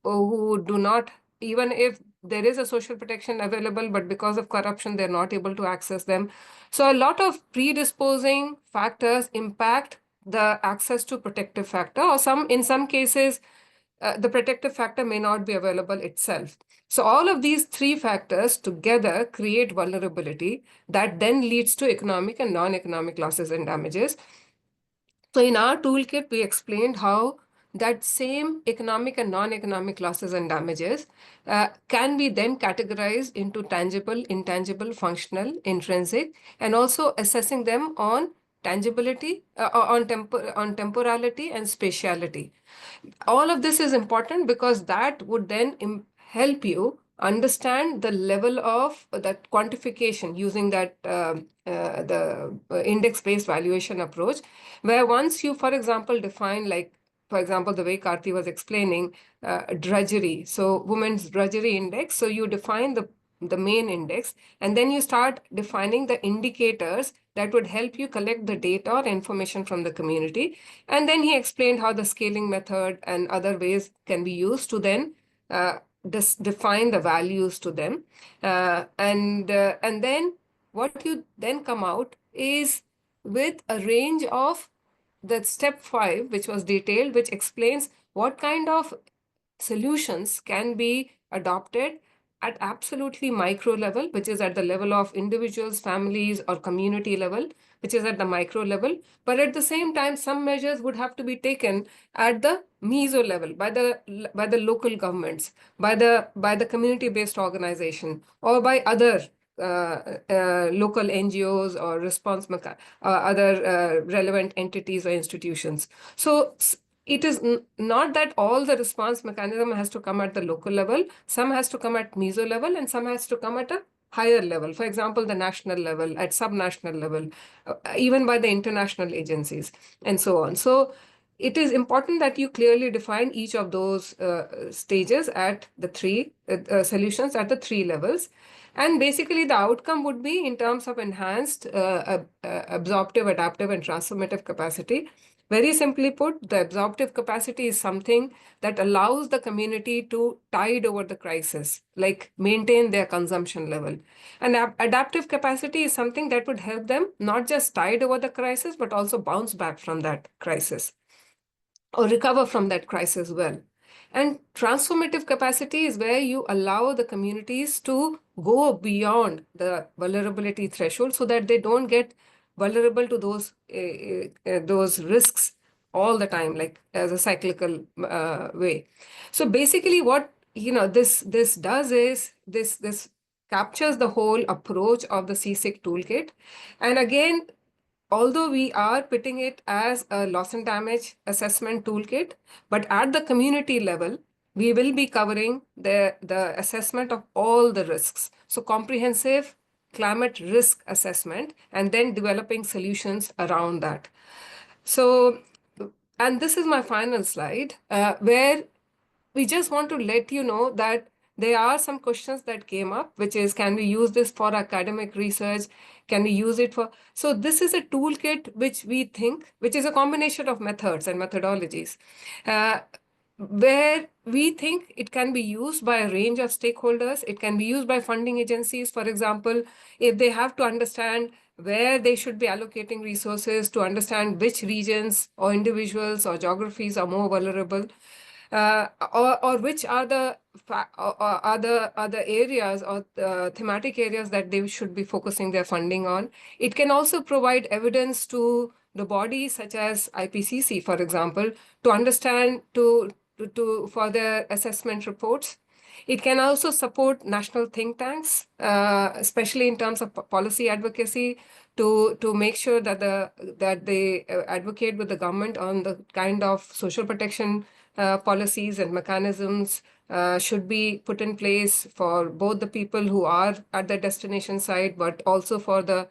do not, even if there is a social protection available, but because of corruption, they're not able to access them. So a lot of predisposing factors impact the access to protective factor, or in some cases, the protective factor may not be available itself. So all of these three factors together create vulnerability that then leads to economic and non-economic losses and damages. So in our toolkit, we explained how that same economic and non-economic losses and damages can be then categorized into tangible, intangible, functional, intrinsic, and also assessing them on tangibility, on temporality and spatiality. All of this is important because that would then help you understand the level of that quantification using that the index-based valuation approach, where once you, for example, define, like, for example, the way Karthi was explaining, drudgery. So women's drudgery index. So you define the main index, and then you start defining the indicators that would help you collect the data or information from the community. And then he explained how the scaling method and other ways can be used to then define the values to them. And then what you then come out is with a range of the step 5, which was detailed, which explains what kind of solutions can be adopted at absolutely micro level, which is at the level of individuals, families, or community level, which is at the micro level. But at the same time, some measures would have to be taken at the meso level by the local governments, by the community-based organization, or by other local NGOs or other relevant entities or institutions. So it is not that all the response mechanism has to come at the local level. Some has to come at meso level, and some has to come at a higher level. For example, the national level, at subnational level, even by the international agencies, and so on. So it is important that you clearly define each of those stages at the three solutions at the three levels. And basically, the outcome would be in terms of enhanced absorptive, adaptive, and transformative capacity. Very simply put, the absorptive capacity is something that allows the community to tide over the crisis, like maintain their consumption level. And adaptive capacity is something that would help them not just tide over the crisis, but also bounce back from that crisis or recover from that crisis well. And transformative capacity is where you allow the communities to go beyond the vulnerability threshold so that they don't get vulnerable to those risks all the time, like as a cyclical way. So basically what this does is this captures the whole approach of the C-CIQ toolkit. And again, although we are putting it as a loss and damage assessment toolkit, but at the community level, we will be covering the assessment of all the risks. So comprehensive climate risk assessment, and then developing solutions around that. So, and this is my final slide, where we just want to let you know that there are some questions that came up, which is, can we use this for academic research? Can we use it for? So this is a toolkit which we think, which is a combination of methods and methodologies, where we think it can be used by a range of stakeholders. It can be used by funding agencies, for example, if they have to understand where they should be allocating resources to understand which regions or individuals or geographies are more vulnerable. Or which are the other areas or thematic areas that they should be focusing their funding on. It can also provide evidence to the bodies such as IPCC, for example, to understand for their assessment reports. It can also support national think tanks, especially in terms of policy advocacy, to make sure that they advocate with the government on the kind of social protection policies and mechanisms should be put in place for both the people who are at the destination site, but also for the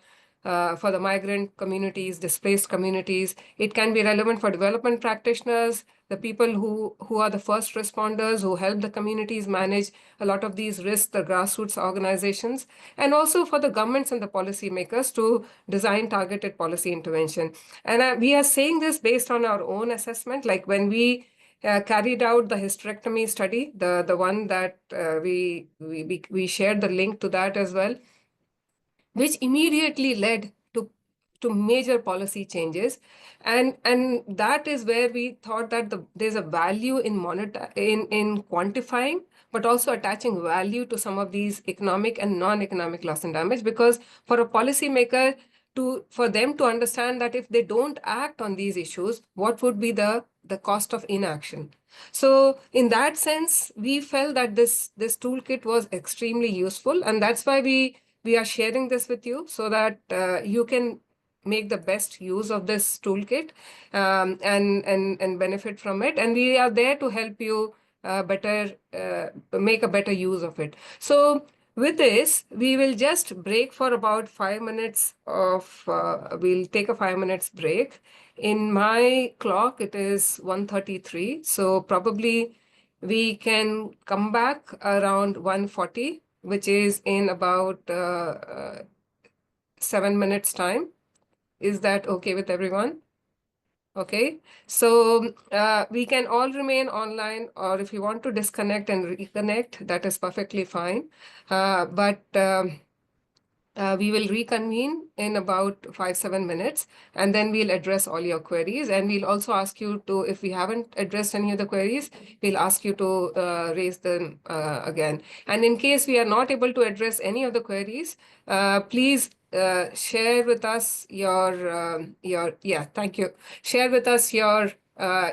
migrant communities, displaced communities. It can be relevant for development practitioners, the people who are the first responders, who help the communities manage a lot of these risks, the grassroots organizations, and also for the governments and the policymakers to design targeted policy intervention. And we are saying this based on our own assessment. Like when we carried out the hysterectomy study, the one that we shared the link to that as well, which immediately led to major policy changes, and that is where we thought that there's a value in quantifying, but also attaching value to some of these economic and non-economic loss and damage, because for a policymaker for them to understand that if they don't act on these issues, what would be the cost of inaction. So in that sense, we felt that this toolkit was extremely useful, and that's why we are sharing this with you so that you can make the best use of this toolkit and benefit from it. And we are there to help you make a better use of it. So with this, we will just break for about 5 minutes we'll take a 5 minutes break. In my clock, it is 1:33. So probably we can come back around 1:40, which is in about 7 minutes time. Is that okay with everyone? Okay, so we can all remain online, or if you want to disconnect and reconnect, that is perfectly fine. But we will reconvene in about 5-7 minutes, and then we'll address all your queries. And we'll also ask you to, if we haven't addressed any of the queries, we'll ask you to raise them again. And in case we are not able to address any of the queries, please share with us thank you. Share with us your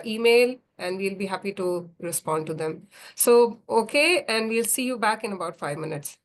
email, and we'll be happy to respond to them. So, okay, and we'll see you back in about 5 minutes.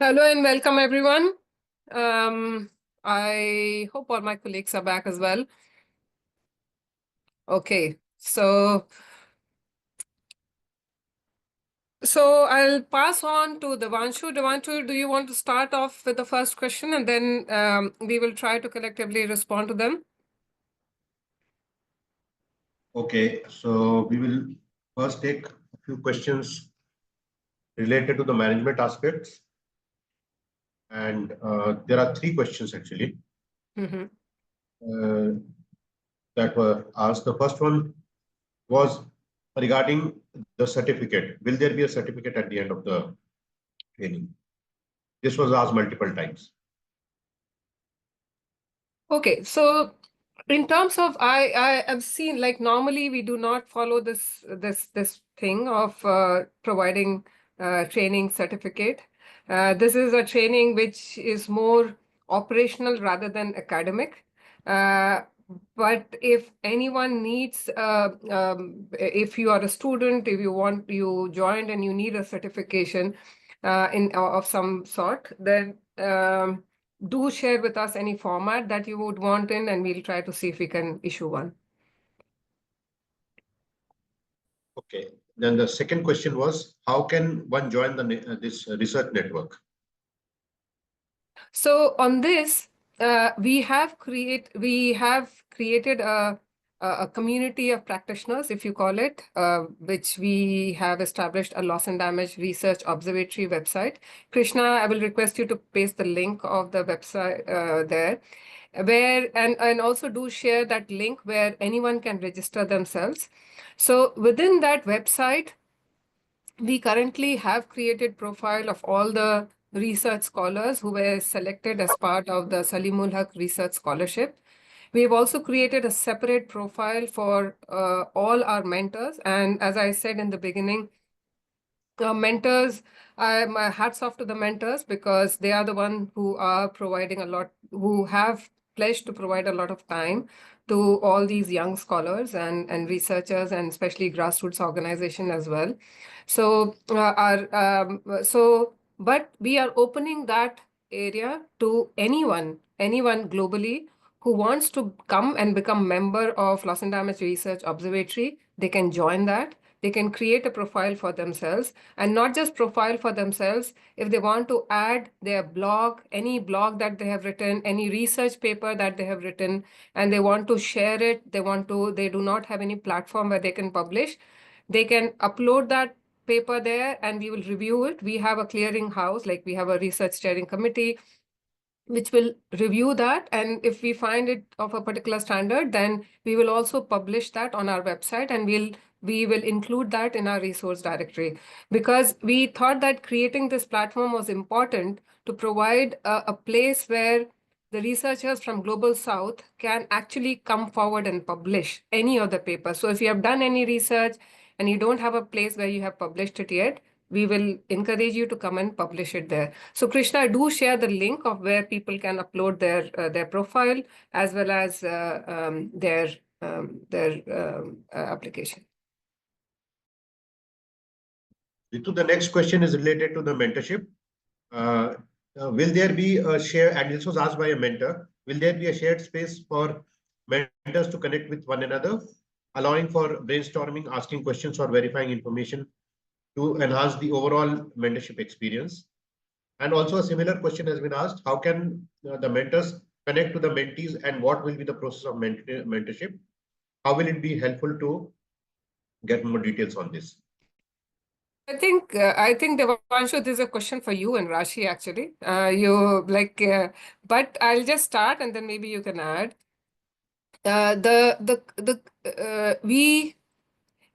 Hello and welcome, everyone. I hope all my colleagues are back as well. Okay, so I'll pass on to Devanshu. Devanshu, do you want to start off with the first question, and then we will try to collectively respond to them? Okay, so we will first take a few questions related to the management aspects. And there are three questions actually that were asked. The first one was regarding the certificate. Will there be a certificate at the end of the training? This was asked multiple times. Okay, so in terms of I have seen, like, normally we do not follow this thing of providing training certificate. This is a training which is more operational rather than academic. But if anyone needs, if you are a student, if you joined and you need a certification of some sort, then do share with us any format that you would want in, and we'll try to see if we can issue one. Okay. Then the second question was, how can one join this research network? So on this, we have created a community of practitioners, if you call it, which we have established a loss and damage research observatory website. Krishna, I will request you to paste the link of the website there, where and also do share that link where anyone can register themselves. So within that website, we currently have created profile of all the research scholars who were selected as part of the Salimul Haq Research Scholarship. We have also created a separate profile for all our mentors. And as I said in the beginning, mentors, my hats off to the mentors, because they are the one who are providing a lot, who have pledged to provide a lot of time to all these young scholars and researchers, and especially grassroots organization as well. So but we are opening that area to anyone globally who wants to come and become member of Loss and Damage Research Observatory. They can join that. They can create a profile for themselves, and not just profile for themselves. If they want to add their blog, any blog that they have written, any research paper that they have written, and they want to share it, they do not have any platform where they can publish, they can upload that paper there and we will review it. We have a clearing house, like we have a research steering committee which will review that, and if we find it of a particular standard, then we will also publish that on our website, and we will include that in our resource directory, because we thought that creating this platform was important to provide a place where the researchers from Global South can actually come forward and publish any of the papers. So if you have done any research and you don't have a place where you have published it yet, we will encourage you to come and publish it there. So Krishna, do share the link of where people can upload their profile as well as their application. Ritu, the next question is related to the mentorship. Will there be a share, and this was asked by a mentor, will there be a shared space for mentors to connect with one another, allowing for brainstorming, asking questions, or verifying information to enhance the overall mentorship experience? And also a similar question has been asked, how can the mentors connect to the mentees, and what will be the process of mentorship? How will it be helpful to get more details on this? I think Devanshu, this is a question for you and Rashi actually. But I'll just start and then maybe you can add. We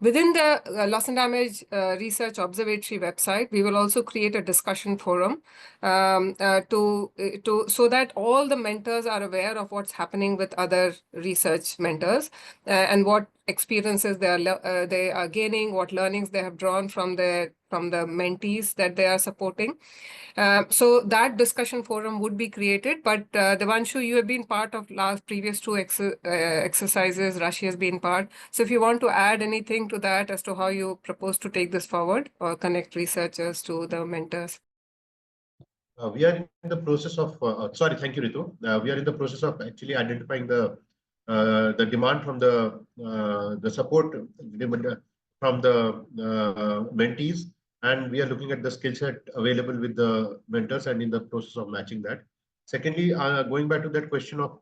Within the Loss and Damage Research Observatory website, we will also create a discussion forum so that all the mentors are aware of what's happening with other research mentors and what experiences they are gaining, what learnings they have drawn from the mentees that they are supporting. So that discussion forum would be created, but Devanshu, you have been part of previous two exercises. Rashi has been part. So if you want to add anything to that as to how you propose to take this forward or connect researchers to the mentors. We are in the process of, sorry, thank you, Ritu. We are in the process of actually identifying the demand from the support from the mentees, and we are looking at the skill set available with the mentors and in the process of matching that. Secondly, going back to that question of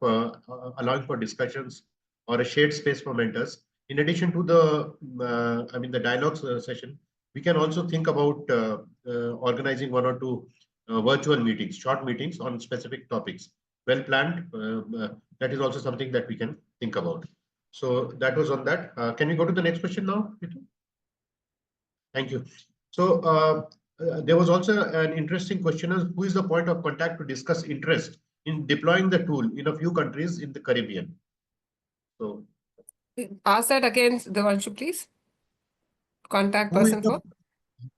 allowing for discussions or a shared space for mentors, in addition to the dialogue session, we can also think about organizing one or two virtual meetings, short meetings on specific topics, well planned. That is also something that we can think about. So that was on that. Can we go to the next question now, Ritu? Thank you. So there was also an interesting question: who is the point of contact to discuss interest in deploying the tool in a few countries in the Caribbean? So Ask that again, Devanshu, please. Contact who is person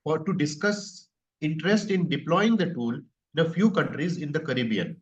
or to discuss interest in deploying the tool in a few countries in the Caribbean.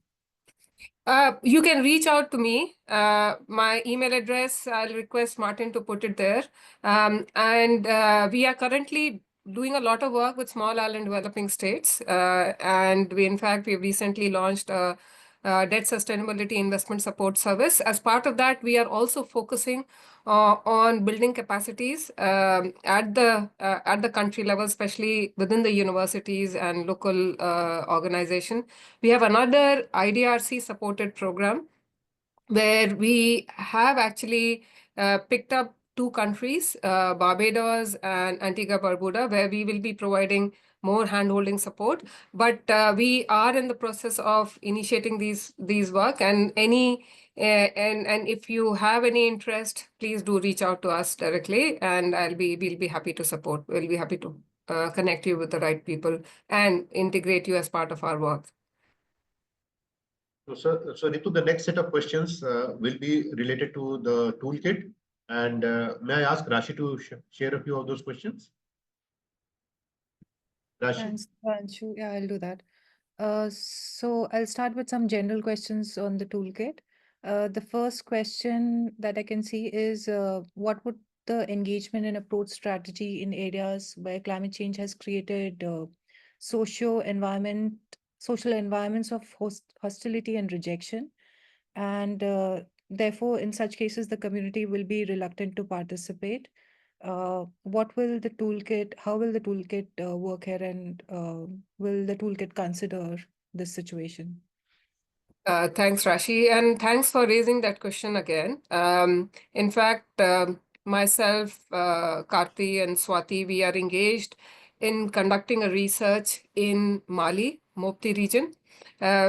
You can reach out to me. My email address, I'll request Martin to put it there. And we are currently doing a lot of work with small island developing states. And in fact, we recently launched a debt sustainability investment support service. As part of that, we are also focusing on building capacities at the country level, especially within the universities and local organization. We have another IDRC supported program where we have actually picked up two countries, Barbados and Antigua Barbuda, where we will be providing more hand-holding support. But we are in the process of initiating these work, and if you have any interest, please do reach out to us directly, and we'll be happy to support. We'll be happy to connect you with the right people and integrate you as part of our work. So Ritu, the next set of questions will be related to the toolkit. And may I ask Rashi to share a few of those questions? Rashi? Thanks, Devanshu. Yeah, I'll do that. So I'll start with some general questions on the toolkit. The first question that I can see is what would the engagement and approach strategy in areas where climate change has created social environments of hostility and rejection, and therefore in such cases the community will be reluctant to participate. What will the toolkit, how will the toolkit work here, and will the toolkit consider this situation? Thanks, Rashi, and thanks for raising that question again. In fact, myself, Karti and Swati, we are engaged in conducting a research in Mali, Mopti region,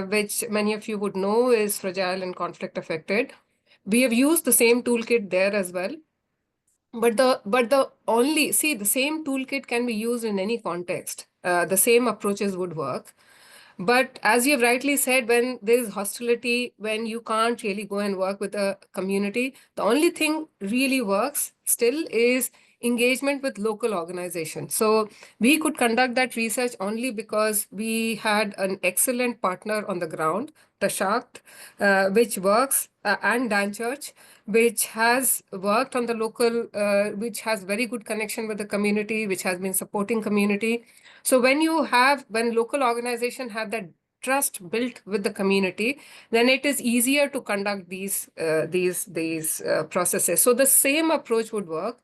which many of you would know is fragile and conflict affected. We have used the same toolkit there as well. But the same toolkit can be used in any context. The same approaches would work. But as you've rightly said, when there is hostility, when you can't really go and work with a community, the only thing really works still is engagement with local organizations. So we could conduct that research only because we had an excellent partner on the ground, Tashakt, which works, and Dan Church, which has worked on the local, which has very good connection with the community, which has been supporting community. So when local organizations have that trust built with the community, then it is easier to conduct these processes. So the same approach would work.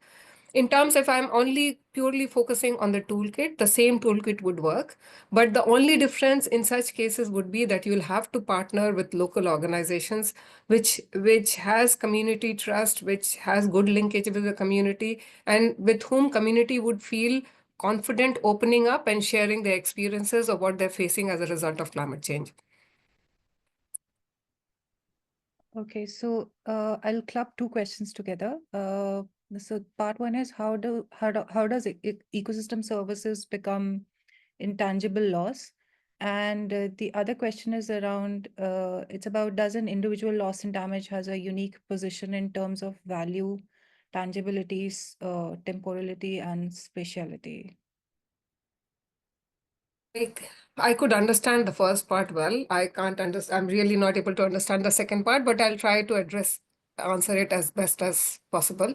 In terms if I'm only purely focusing on the toolkit, the same toolkit would work. But the only difference in such cases would be that you'll have to partner with local organizations, which has community trust, which has good linkage with the community, and with whom community would feel confident opening up and sharing their experiences of what they're facing as a result of climate change. Okay, so I'll club two questions together. So part one is how does ecosystem services become intangible loss? And the other question is around, it's about, does an individual loss and damage has a unique position in terms of value, tangibilities, temporality, and spatiality? I could understand the first part well. I can't understand. I'm really not able to understand the second part, but I'll try to answer it as best as possible.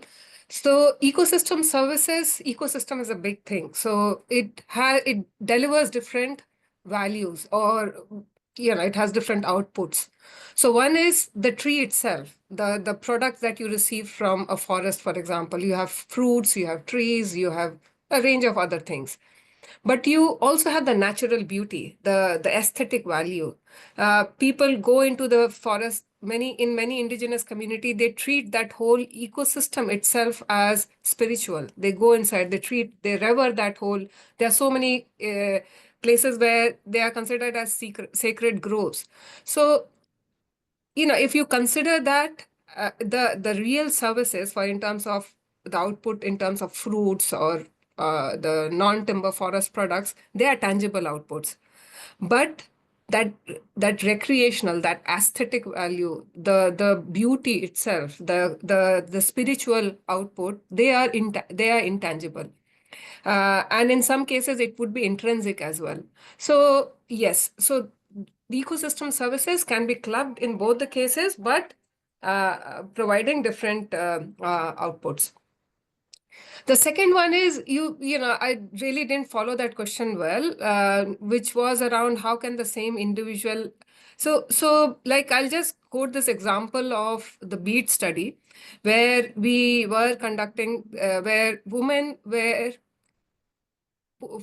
So ecosystem services, ecosystem is a big thing. So it delivers different values, or it has different outputs. So one is the tree itself, the products that you receive from a forest, for example. You have fruits, you have trees, you have a range of other things. But you also have the natural beauty, the aesthetic value. People go into the forest. In many indigenous community, they treat that whole ecosystem itself as spiritual. They go inside, they rever that whole. There are so many places where they are considered as sacred groves. So, if you consider that the real services for in terms of the output in terms of fruits or the non-timber forest products, they are tangible outputs. But that recreational, that aesthetic value, the beauty itself, the spiritual output, they are intangible. And in some cases, it would be intrinsic as well. So yes, so the ecosystem services can be clubbed in both the cases, but providing different outputs. The second one is I really didn't follow that question well, which was around how can the same individual. So like I'll just quote this example of the bead study, where we were conducting, where women were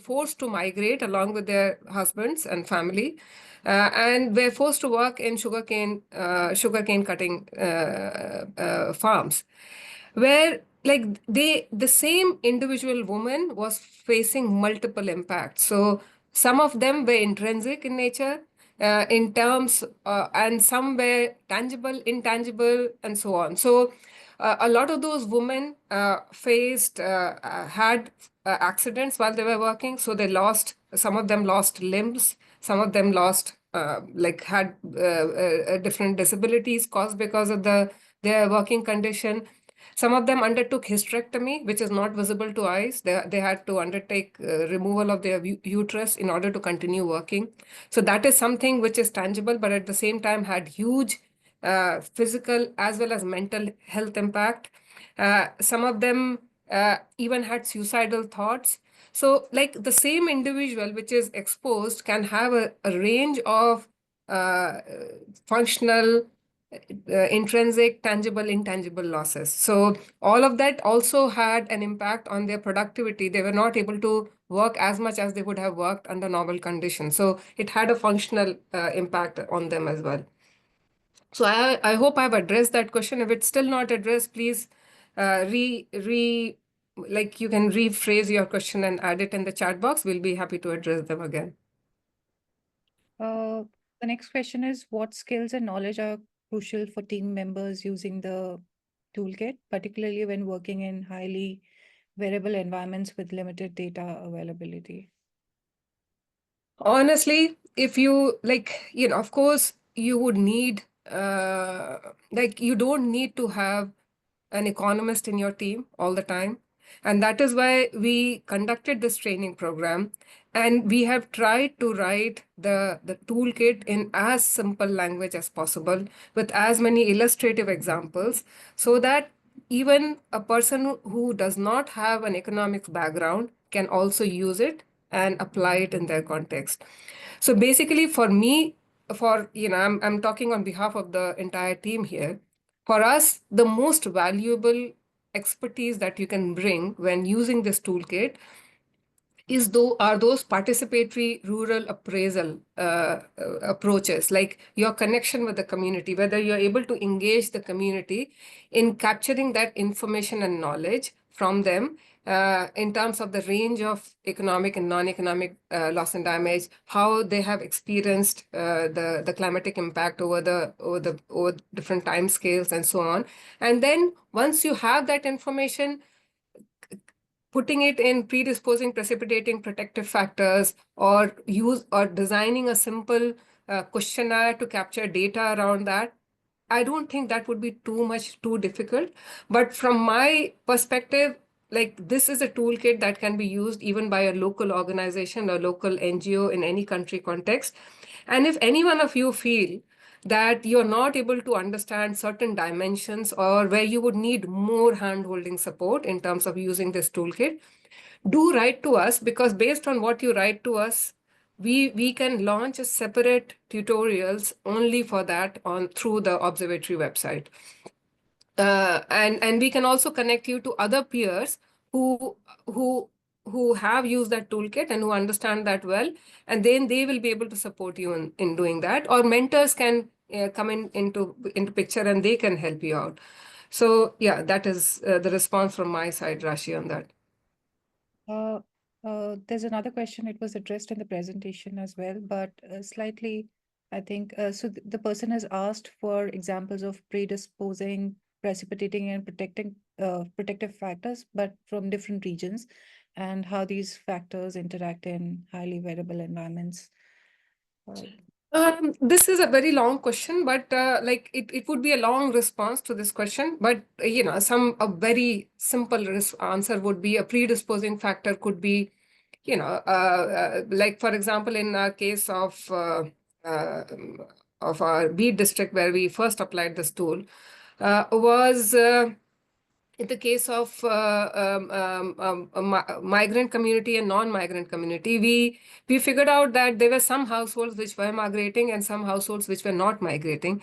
forced to migrate along with their husbands and family, and were forced to work in sugarcane cutting farms, where like the same individual woman was facing multiple impacts. So some of them were intrinsic in nature, in terms, and some were tangible, intangible, and so on. So a lot of those women had accidents while they were working. So some of them lost limbs, some of them had different disabilities caused because of their working condition. Some of them undertook hysterectomy, which is not visible to eyes. They had to undertake removal of their uterus in order to continue working. So that is something which is tangible, but at the same time had huge physical as well as mental health impact. Some of them even had suicidal thoughts. So like the same individual which is exposed can have a range of functional, intrinsic, tangible, intangible losses. So all of that also had an impact on their productivity. They were not able to work as much as they would have worked under normal conditions. So it had a functional impact on them as well. So I hope I've addressed that question. If it's still not addressed, please you can rephrase your question and add it in the chat box. We'll be happy to address them again. The next question is, what skills and knowledge are crucial for team members using the toolkit, particularly when working in highly variable environments with limited data availability? Honestly, if you of course, you would need, you don't need to have an economist in your team all the time. And that is why we conducted this training program. And we have tried to write the toolkit in as simple language as possible, with as many illustrative examples, so that even a person who does not have an economics background can also use it and apply it in their context. So basically, for me, I'm talking on behalf of the entire team here. For us, the most valuable expertise that you can bring when using this toolkit are those participatory rural appraisal approaches, like your connection with the community, whether you're able to engage the community in capturing that information and knowledge from them in terms of the range of economic and non-economic loss and damage, how they have experienced the climatic impact over different time scales and so on. And then once you have that information, putting it in predisposing, precipitating protective factors, or designing a simple questionnaire to capture data around that, I don't think that would be too difficult. But from my perspective, this is a toolkit that can be used even by a local organization or local NGO in any country context. And if any one of you feel that you're not able to understand certain dimensions, or where you would need more hand-holding support in terms of using this toolkit, do write to us, because based on what you write to us, we can launch a separate tutorials only for that through the observatory website. And we can also connect you to other peers who have used that toolkit and who understand that well, and then they will be able to support you in doing that. Or mentors can come into picture and they can help you out. So yeah, that is the response from my side, Rashi, on that. There's another question. It was addressed in the presentation as well, but slightly, I think, so the person has asked for examples of predisposing, precipitating, and protective factors, but from different regions, and how these factors interact in highly variable environments. This is a very long question, but like it would be a long response to this question. But a very simple answer would be a predisposing factor could be, like for example, in a case of our Beat district where we first applied this tool, was in the case of migrant community and non-migrant community, we figured out that there were some households which were migrating and some households which were not migrating.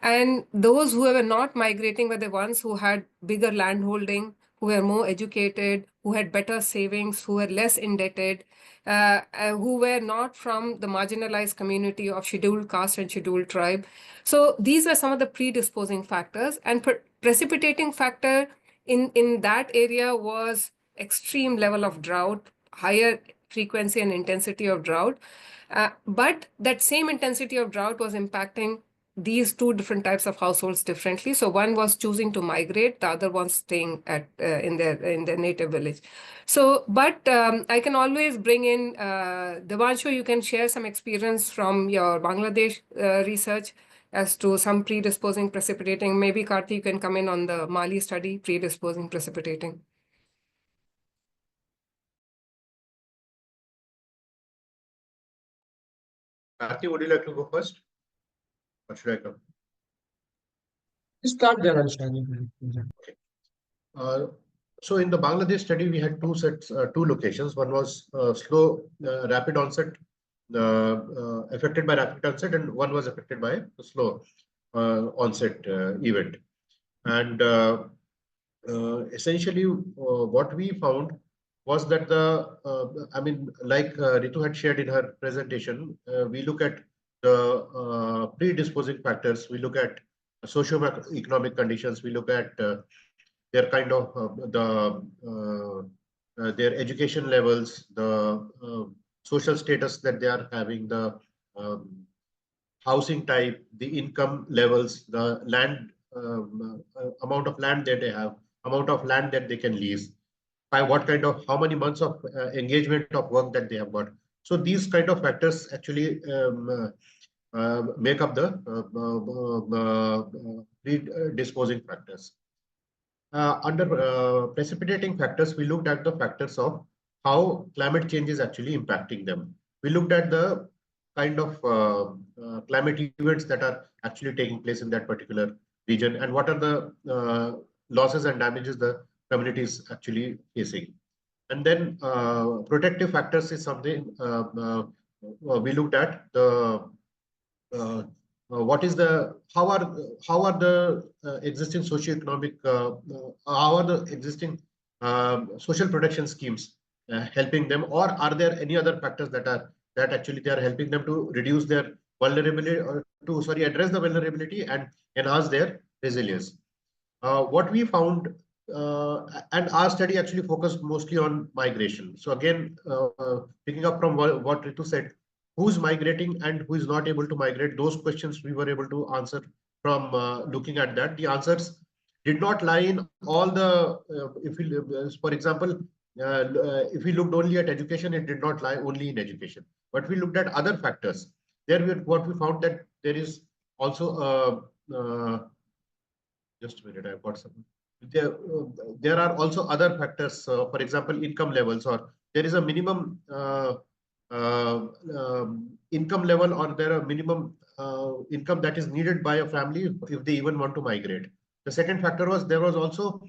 And those who were not migrating were the ones who had bigger land holding, who were more educated, who had better savings, who were less indebted, who were not from the marginalized community of scheduled caste and scheduled tribe. So these were some of the predisposing factors. And precipitating factor in that area was extreme level of drought, higher frequency and intensity of drought. But that same intensity of drought was impacting these two different types of households differently. So one was choosing to migrate, the other one staying in their native village. So, but I can always bring in Devanshu. You can share some experience from your Bangladesh research as to some predisposing precipitating. Maybe Karthi, you can come in on the Mali study, predisposing precipitating. Karthi, would you like to go first? Or should I come? Start there, understanding. So in the Bangladesh study, we had two locations. One was slow, rapid onset, affected by rapid onset, and one was affected by the slow onset event. And essentially, what we found was that like Ritu had shared in her presentation, we look at the predisposing factors, we look at socio-economic conditions, we look at their kind of their education levels, the social status that they are having, the housing type, the income levels, the land amount of land that they have, amount of land that they can lease, by what kind of, how many months of engagement of work that they have got. So these kind of factors actually make up the predisposing factors. Under precipitating factors, we looked at the factors of how climate change is actually impacting them. We looked at the kind of climate events that are actually taking place in that particular region and what are the losses and damages the community is actually facing. And then protective factors is something we looked at the what is the how are the existing socioeconomic how are the existing social protection schemes helping them, or are there any other factors that actually they are helping them to reduce their vulnerability or to address the vulnerability and enhance their resilience. What we found, and our study actually focused mostly on migration. So again, picking up from what Ritu said, who's migrating and who is not able to migrate, those questions we were able to answer from looking at that. The answers did not lie in all the, for example, if we looked only at education, it did not lie only in education. But we looked at other factors. What we found that there is also just a minute, I've got some. There are also other factors, for example, income levels, or there is a minimum income level, or there are minimum income that is needed by a family if they even want to migrate. The second factor was there was also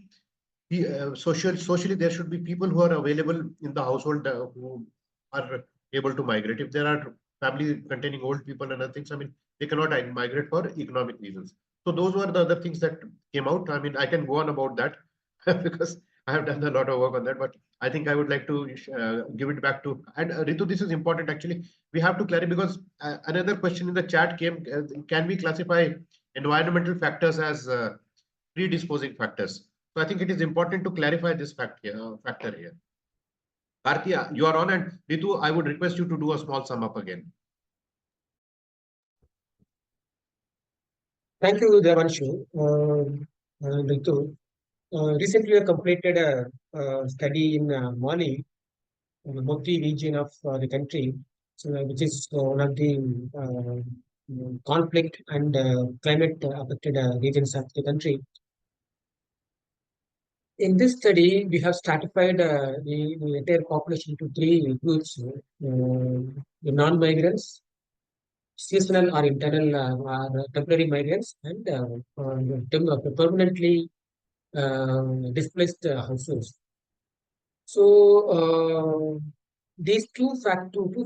socially there should be people who are available in the household who are able to migrate. If there are families containing old people and other things, I mean, they cannot migrate for economic reasons. So those were the other things that came out. I mean, I can go on about that because I have done a lot of work on that, but I think I would like to give it back to, and Ritu, this is important actually. We have to clarify because another question in the chat came, can we classify environmental factors as predisposing factors? So I think it is important to clarify this factor here. Karthia, you are on, and Ritu, I would request you to do a small sum up again. Thank you, Devanshu. Ritu. Recently, I completed a study in Mali, in the Mopti region of the country, so, which is one of the conflict and climate affected regions of the country. In this study, we have stratified the entire population into three groups: the non-migrants, seasonal or internal or temporary migrants, and permanently displaced households. So these two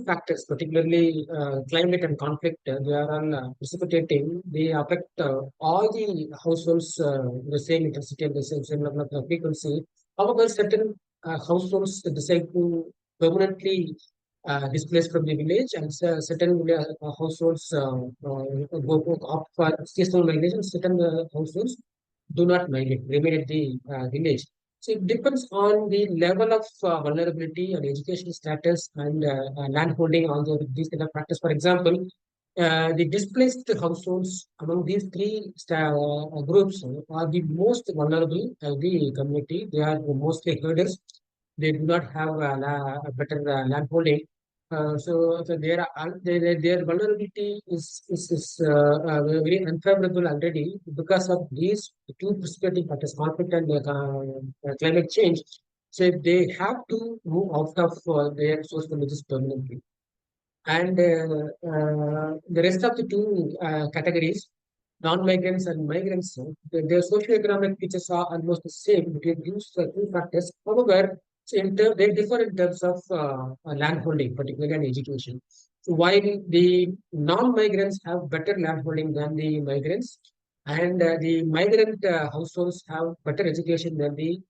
factors, particularly climate and conflict, they are all precipitating. They affect all the households the same intensity and the same level of frequency. However, certain households decide to permanently displaced from the village, and certain households go opt for seasonal migration. Certain households do not migrate, remain at the village. So it depends on the level of vulnerability and educational status and land holding, all these kind of factors. For example, the displaced households among these three groups are the most vulnerable of the community. They are mostly herders. They do not have a better land holding. So their vulnerability is very unfavorable already because of these two precipitating factors, conflict and climate change. So they have to move out of their source villages permanently. And the rest of the two categories, non-migrants and migrants, their socioeconomic features are almost the same between these two factors. However, so they differ in terms of land holding, particularly in education. So while the non-migrants have better land holding than the migrants, and the migrant households have better education than the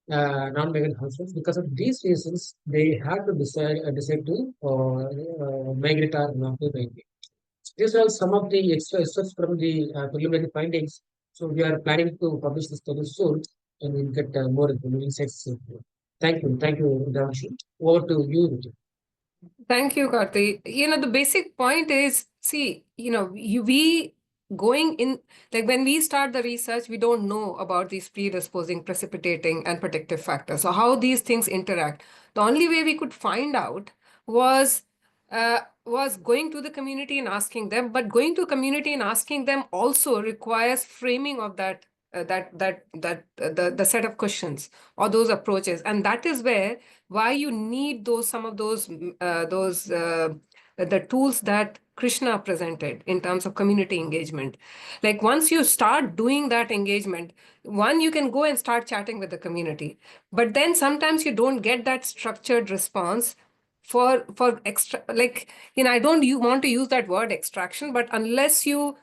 non-migrant households. Because of these reasons, they have to decide to migrate or not to migrate. These are some of the extracts from the preliminary findings. So we are planning to publish this study soon, and we'll get more insights. Thank you, Devanshu. Over to you, Ritu. Thank you, Karthi. The basic point is, see, we going in, like when we start the research, we don't know about these predisposing, precipitating, and protective factors. So how these things interact. The only way we could find out was going to the community and asking them. But going to community and asking them also requires framing of that the set of questions or those approaches, and that is why you need some of those the tools that Krishna presented in terms of community engagement. Like once you start doing that engagement, you can go and start chatting with the community, but then sometimes you don't get that structured response for extra, like, I don't want to use that word extraction, but unless you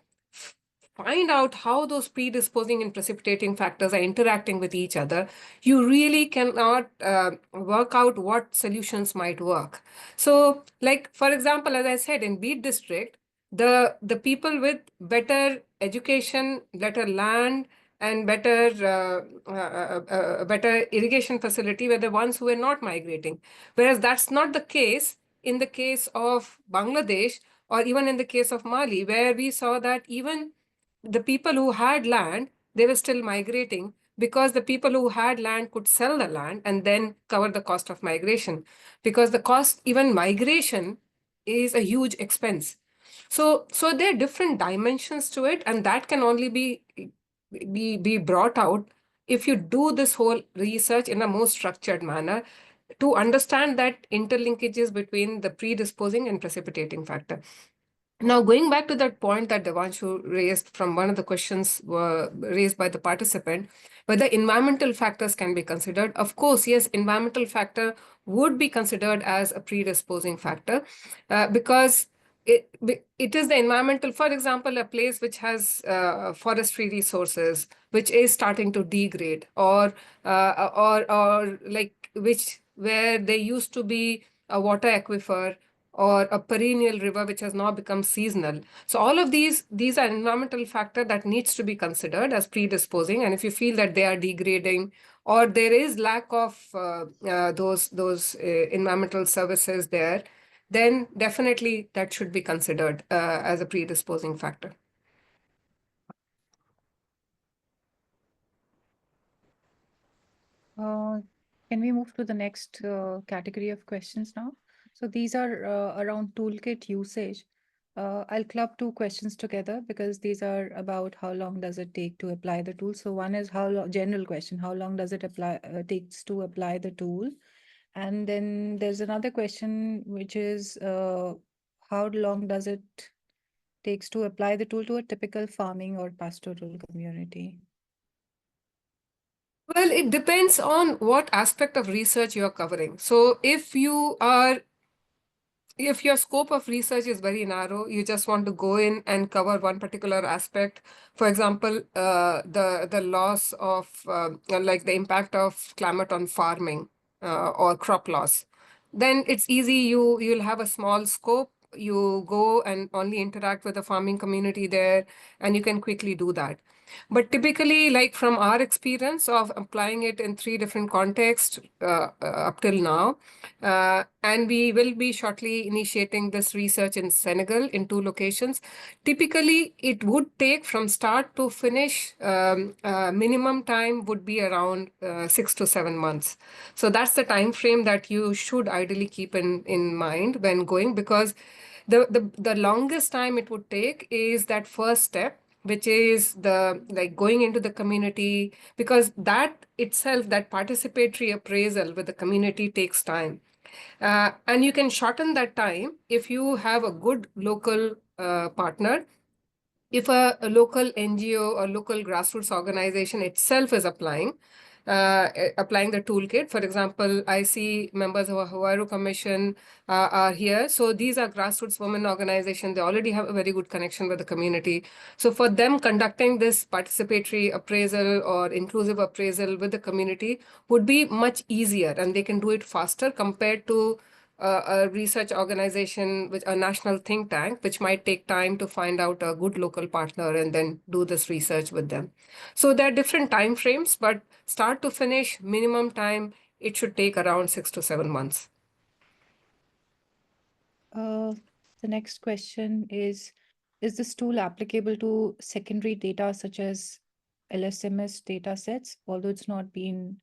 find out how those predisposing and precipitating factors are interacting with each other, you really cannot work out what solutions might work. So, like, for example, as I said, in Beat District, the people with better education, better land, and better irrigation facility were the ones who were not migrating. Whereas that's not the case in the case of Bangladesh, or even in the case of Mali, where we saw that even the people who had land, they were still migrating because the people who had land could sell the land and then cover the cost of migration, because the cost, even migration, is a huge expense. So there are different dimensions to it, and that can only be brought out if you do this whole research in a more structured manner to understand that interlinkages between the predisposing and precipitating factor. Now, going back to that point that Devanshu raised from one of the questions were raised by the participant, whether environmental factors can be considered. Of course, yes, environmental factor would be considered as a predisposing factor because it is the environmental, for example, a place which has forestry resources, which is starting to degrade, or like where there used to be a water aquifer or a perennial river which has now become seasonal. So all of these are environmental factor that needs to be considered as predisposing. And if you feel that they are degrading or there is lack of those environmental services there, then definitely that should be considered as a predisposing factor. Can we move to the next category of questions now? So these are around toolkit usage. I'll club two questions together because these are about how long does it take to apply the tool. So one is general question, how long does it takes to apply the tool? And then there's another question, which is how long does it takes to apply the tool to a typical farming or pastoral community? Well, it depends on what aspect of research you're covering. So if your scope of research is very narrow, you just want to go in and cover one particular aspect. For example, the loss of like the impact of climate on farming or crop loss. Then it's easy. You'll have a small scope. You go and only interact with the farming community there, and you can quickly do that. But typically, like from our experience of applying it in 3 different contexts up till now, and we will be shortly initiating this research in Senegal in 2 locations. Typically, it would take from start to finish, minimum time would be around 6 to 7 months. So that's the time frame that you should ideally keep in mind when going, because the longest time it would take is that first step, which is going into the community, because that itself, that participatory appraisal with the community takes time. And you can shorten that time if you have a good local partner. If a local NGO or local grassroots organization itself is applying the toolkit. For example, I see members of a Hawaii Commission are here. So these are grassroots women organizations. They already have a very good connection with the community. So for them, conducting this participatory appraisal or inclusive appraisal with the community would be much easier, and they can do it faster compared to a research organization, which a national think tank, which might take time to find out a good local partner and then do this research with them. So there are different time frames, but start to finish, minimum time, it should take around 6 to 7 months. The next question is this tool applicable to secondary data such as LSMS data sets? Although it's not been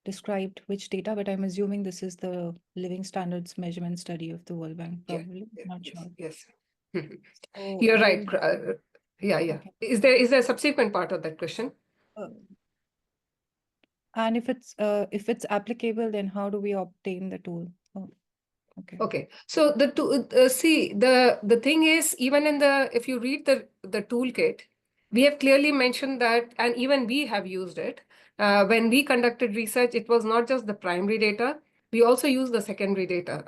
described which data, but I'm assuming this is the living standards measurement study of the World Bank, probably. Not sure. Yes. So You're right. Yeah. Okay. Is there a subsequent part of that question? And if it's applicable, then how do we obtain the tool? Oh, okay. Okay. So the thing is, even if you read the toolkit, we have clearly mentioned that, and even we have used it. When we conducted research, it was not just the primary data. We also use the secondary data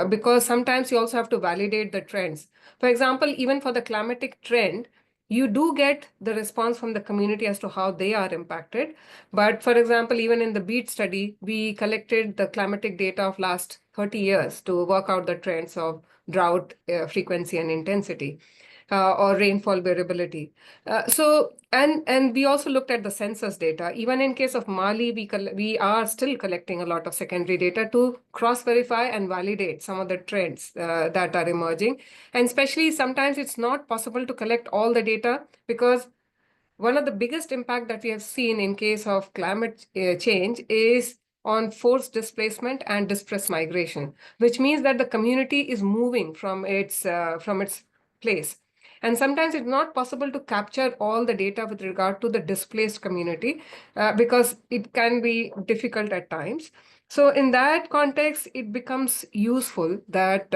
because sometimes you also have to validate the trends. For example, even for the climatic trend, you do get the response from the community as to how they are impacted. But for example, even in the BEAT study, we collected the climatic data of last 30 years to work out the trends of drought frequency and intensity. Or rainfall variability. And we also looked at the census data. Even in case of Mali, we are still collecting a lot of secondary data to cross-verify and validate some of the trends that are emerging. And especially sometimes it's not possible to collect all the data because one of the biggest impact that we have seen in case of climate change is on forced displacement and displaced migration, which means that the community is moving from its place. And sometimes it's not possible to capture all the data with regard to the displaced community because it can be difficult at times. So in that context, it becomes useful that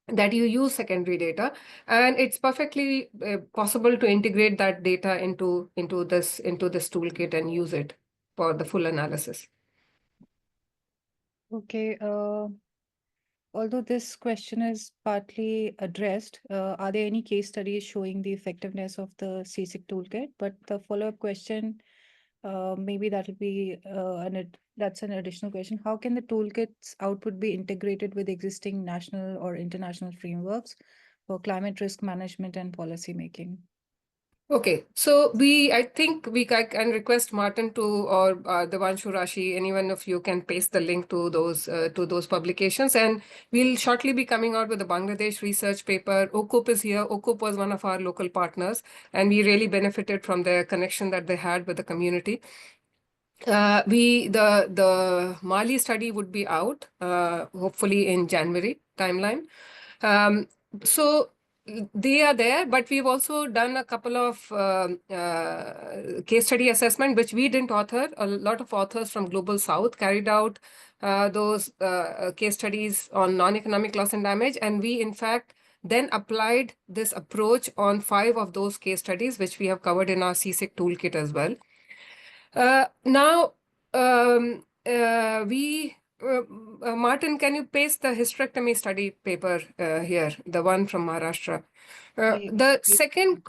that you use secondary data, and it's perfectly possible to integrate that data into this toolkit and use it for the full analysis. Okay. Although this question is partly addressed, are there any case studies showing the effectiveness of the C-CIQ toolkit? But the follow-up question, maybe that'll be that's an additional question. How can the toolkit's output be integrated with existing national or international frameworks for climate risk management and policy making? Okay, so I think I can request Martin to, or Devanshu, Rashi, any one of you can paste the link to those publications, and we'll shortly be coming out with a Bangladesh research paper. OKUP is here. OKUP was one of our local partners, and we really benefited from the connection that they had with the community. The Mali study would be out hopefully in January timeline. So they are there, but we've also done a couple of case study assessment, which we didn't author. A lot of authors from Global South carried out those case studies on non-economic loss and damage. And we, in fact, then applied this approach on 5 of those case studies, which we have covered in our C-CIQ toolkit as well. Now, Martin, can you paste the hysterectomy study paper here, the one from Maharashtra? The second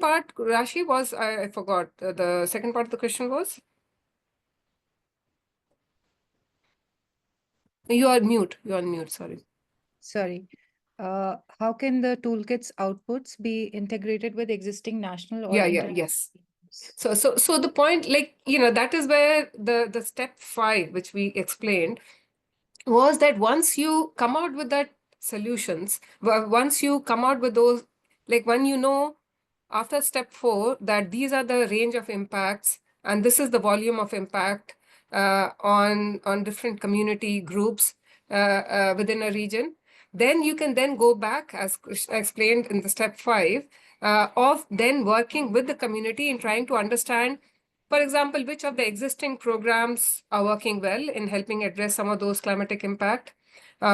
part, Rashi, was, I forgot, the second part of the question was? You are on mute, sorry. Sorry. How can the toolkit's outputs be integrated with existing national or Yes. So the point, that is where the step 5, which we explained, was that once you come out with that solutions, once you come out with those, when you know after step 4 that these are the range of impacts and this is the volume of impact on different community groups within a region, then you can then go back, as Krishna explained in the step 5, of then working with the community in trying to understand, for example, which of the existing programs are working well in helping address some of those climatic impact,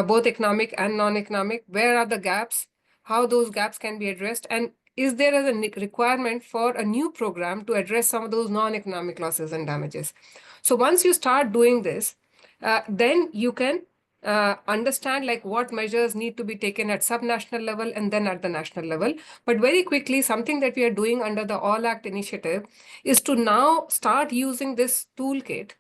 both economic and non-economic, where are the gaps, how those gaps can be addressed, and is there a requirement for a new program to address some of those non-economic losses and damages. So once you start doing this, then you can understand what measures need to be taken at subnational level and then at the national level. But very quickly, something that we are doing under the All Act initiative is to now start using this toolkit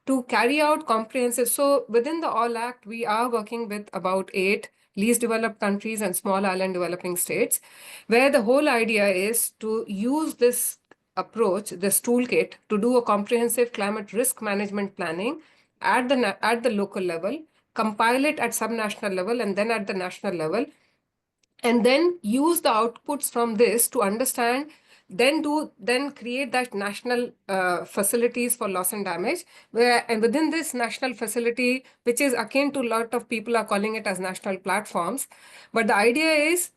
to carry out comprehensive. So within the All Act, we are working with about 8 least developed countries and small island developing states, where the whole idea is to use this approach, this toolkit, to do a comprehensive climate risk management planning at the local level, compile it at subnational level and then at the national level, and then use the outputs from this to understand, then create that national facilities for loss and damage, and within this national facility, which is akin to a lot of people are calling it as national platforms. But the idea is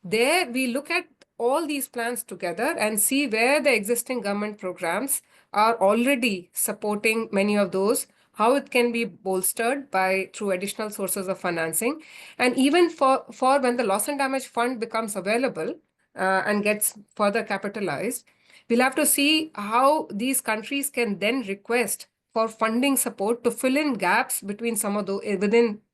there we look at all these plans together and see where the existing government programs are already supporting many of those, how it can be bolstered through additional sources of financing. And even for when the loss and damage fund becomes available and gets further capitalized, we'll have to see how these countries can then request for funding support to fill in gaps between some of those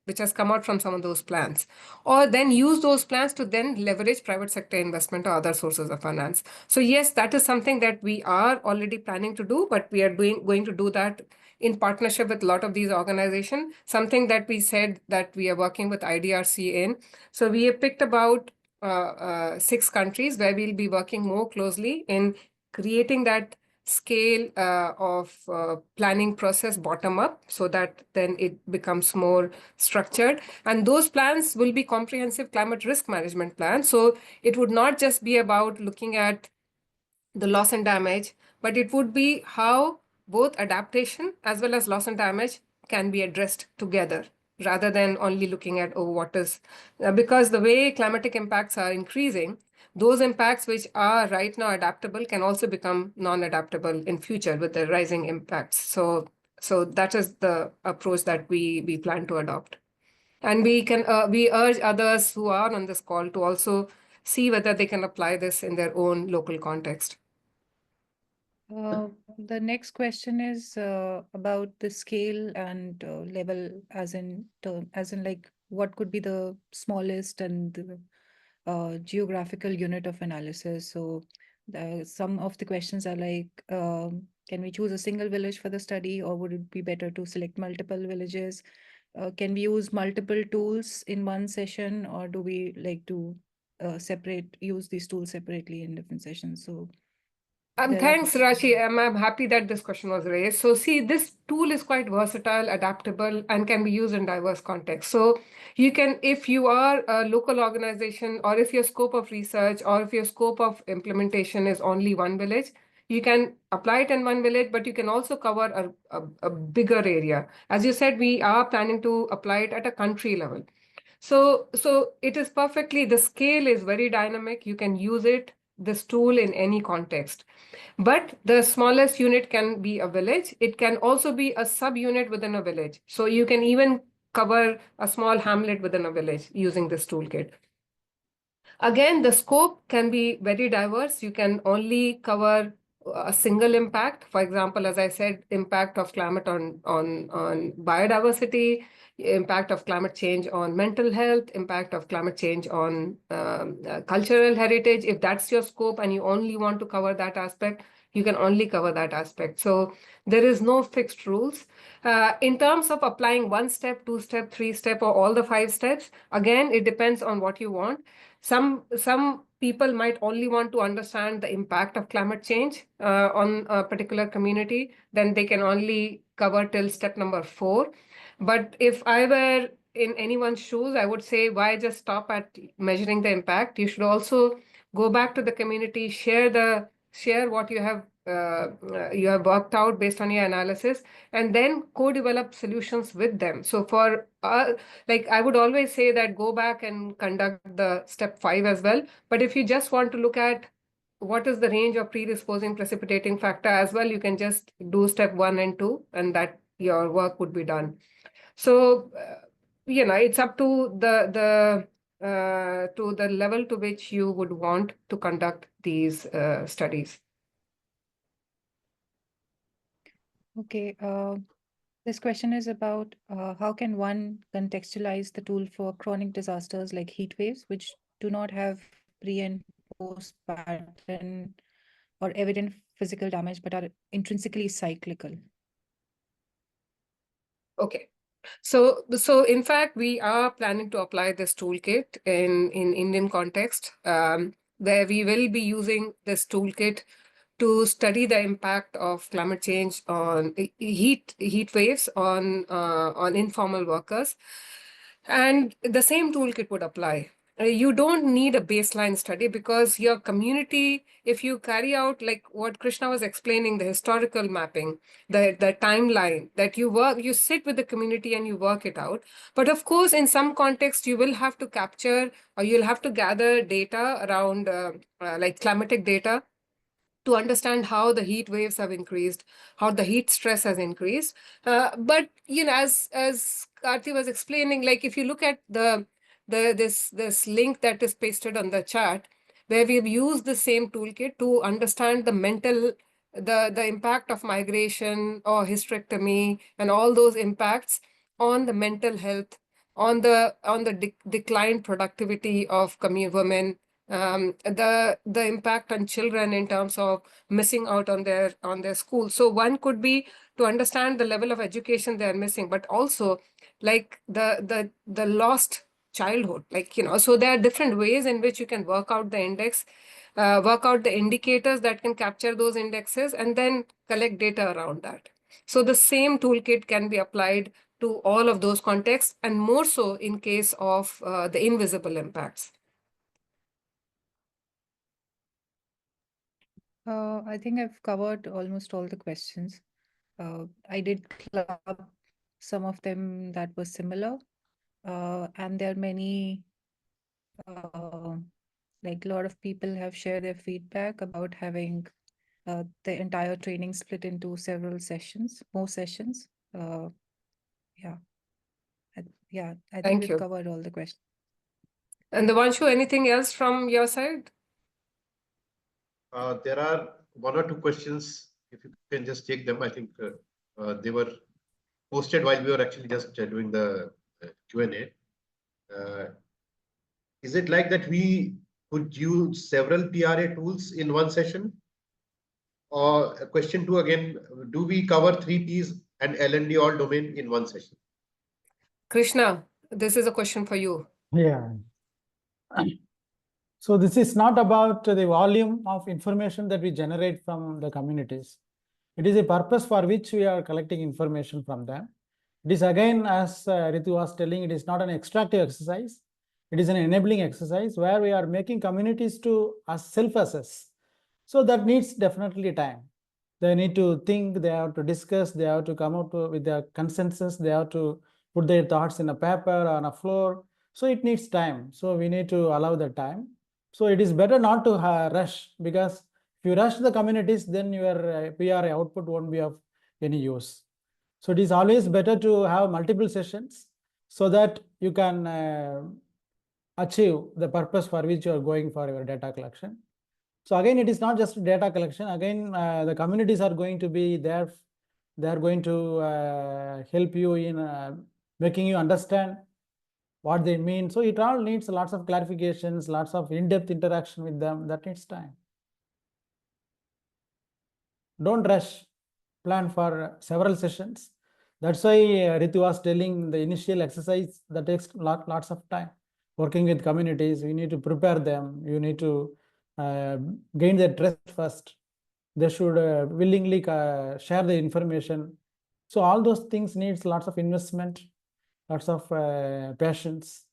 which has come out from some of those plans, or then use those plans to then leverage private sector investment or other sources of finance. So yes, that is something that we are already planning to do, but we are going to do that in partnership with a lot of these organizations, something that we said that we are working with IDRC in. So we have picked about 6 countries where we'll be working more closely in creating that scale of planning process bottom up, so that then it becomes more structured. And those plans will be comprehensive climate risk management plans. So it would not just be about looking at the loss and damage, but it would be how both adaptation as well as loss and damage can be addressed together, rather than only looking at, what is, because the way climatic impacts are increasing, those impacts which are right now adaptable can also become non-adaptable in future with the rising impacts. So that is the approach that we plan to adopt. And we urge others who are on this call to also see whether they can apply this in their own local context. The next question is about the scale and level, as in like what could be the smallest and the geographical unit of analysis. So some of the questions are like, can we choose a single village for the study, or would it be better to select multiple villages? Can we use multiple tools in one session, or do we like to use these tools separately in different sessions? So Thanks, Rashi. I'm happy that this question was raised. So see, this tool is quite versatile, adaptable, and can be used in diverse contexts. So you can, if you are a local organization, or if your scope of research, or if your scope of implementation is only one village, you can apply it in one village, but you can also cover a bigger area. As you said, we are planning to apply it at a country level. So it is perfectly, the scale is very dynamic. You can use this tool in any context. But the smallest unit can be a village. It can also be a subunit within a village. So you can even cover a small hamlet within a village using this toolkit. Again, the scope can be very diverse. You can only cover a single impact. For example, as I said, impact of climate on biodiversity, impact of climate change on mental health, impact of climate change on cultural heritage. If that's your scope and you only want to cover that aspect, you can only cover that aspect. So there is no fixed rules. In terms of applying 1 step, 2 step, 3 step, or all the 5 steps, again, it depends on what you want. Some people might only want to understand the impact of climate change on a particular community, then they can only cover till step number 4. But if I were in anyone's shoes, I would say, why just stop at measuring the impact? You should also go back to the community, share what you have worked out based on your analysis, and then co-develop solutions with them. So for like I would always say that go back and conduct the step 5 as well. But if you just want to look at what is the range of predisposing precipitating factor as well, you can just do step 1 and 2, and that your work would be done. So it's up to the level to which you would want to conduct these studies. Okay, this question is about how can one contextualize the tool for chronic disasters like heat waves, which do not have pre and post pattern or evident physical damage, but are intrinsically cyclical? Okay. So in fact, we are planning to apply this toolkit in Indian context, where we will be using this toolkit to study the impact of climate change on heat waves on informal workers. And the same toolkit would apply. You don't need a baseline study because your community, if you carry out like what Krishna was explaining, the historical mapping, the timeline that you sit with the community and you work it out. But of course, in some context, you will have to capture or you'll have to gather data around like climatic data to understand how the heat waves have increased, how the heat stress has increased. But as Karthi was explaining, like if you look at this link that is pasted on the chart, where we've used the same toolkit to understand the impact of migration or hysterectomy and all those impacts on the mental health, on the declined productivity of women, the impact on children in terms of missing out on their school. So one could be to understand the level of education they are missing, but also like the lost childhood, so there are different ways in which you can work out the index, work out the indicators that can capture those indexes, and then collect data around that. So the same toolkit can be applied to all of those contexts, and more so in case of the invisible impacts. I think I've covered almost all the questions. I did club some of them that were similar, and there are many, like a lot of people have shared their feedback about having the entire training split into several sessions, more sessions. Yeah, yeah, I think Thank we've you. covered all the questions. And Devanshu, anything else from your side? There are one or two questions. If you can just take them, I think they were posted while we were actually just doing the Q&A. Is it like that we could use several PRA tools in one session? Or question 2 again, do we cover 3 Ps and L&D all domain in one session? Krishna, this is a question for you. Yeah. So this is not about the volume of information that we generate from the communities. It is a purpose for which we are collecting information from them. It is again, as Ritu was telling, it is not an extractive exercise. It is an enabling exercise where we are making communities to self-assess. So that needs definitely time. They need to think, they have to discuss, they have to come up with their consensus, they have to put their thoughts in a paper, on a floor. So it needs time. So we need to allow the time. So it is better not to rush, because if you rush the communities, then your PRA output won't be of any use. So it is always better to have multiple sessions so that you can achieve the purpose for which you are going for your data collection. So again, it is not just data collection. Again, the communities are going to be there. They are going to help you in making you understand what they mean. So it all needs lots of clarifications, lots of in-depth interaction with them. That needs time. Don't rush. Plan for several sessions. That's why Ritu was telling the initial exercise that takes lots of time. Working with communities, you need to prepare them. You need to gain their trust first. They should willingly share the information. So all those things needs lots of investment, lots of patience.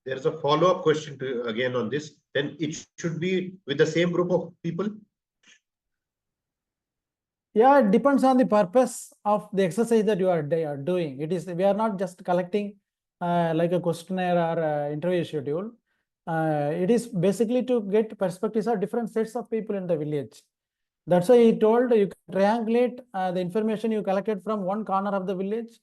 There is a follow-up question to again on this. Then it should be with the same group of people. Yeah, it depends on the purpose of the exercise that you are doing. It is, we are not just collecting like a questionnaire or interview schedule. It is basically to get perspectives of different sets of people in the village. That's why he told you can triangulate the information you collected from one corner of the village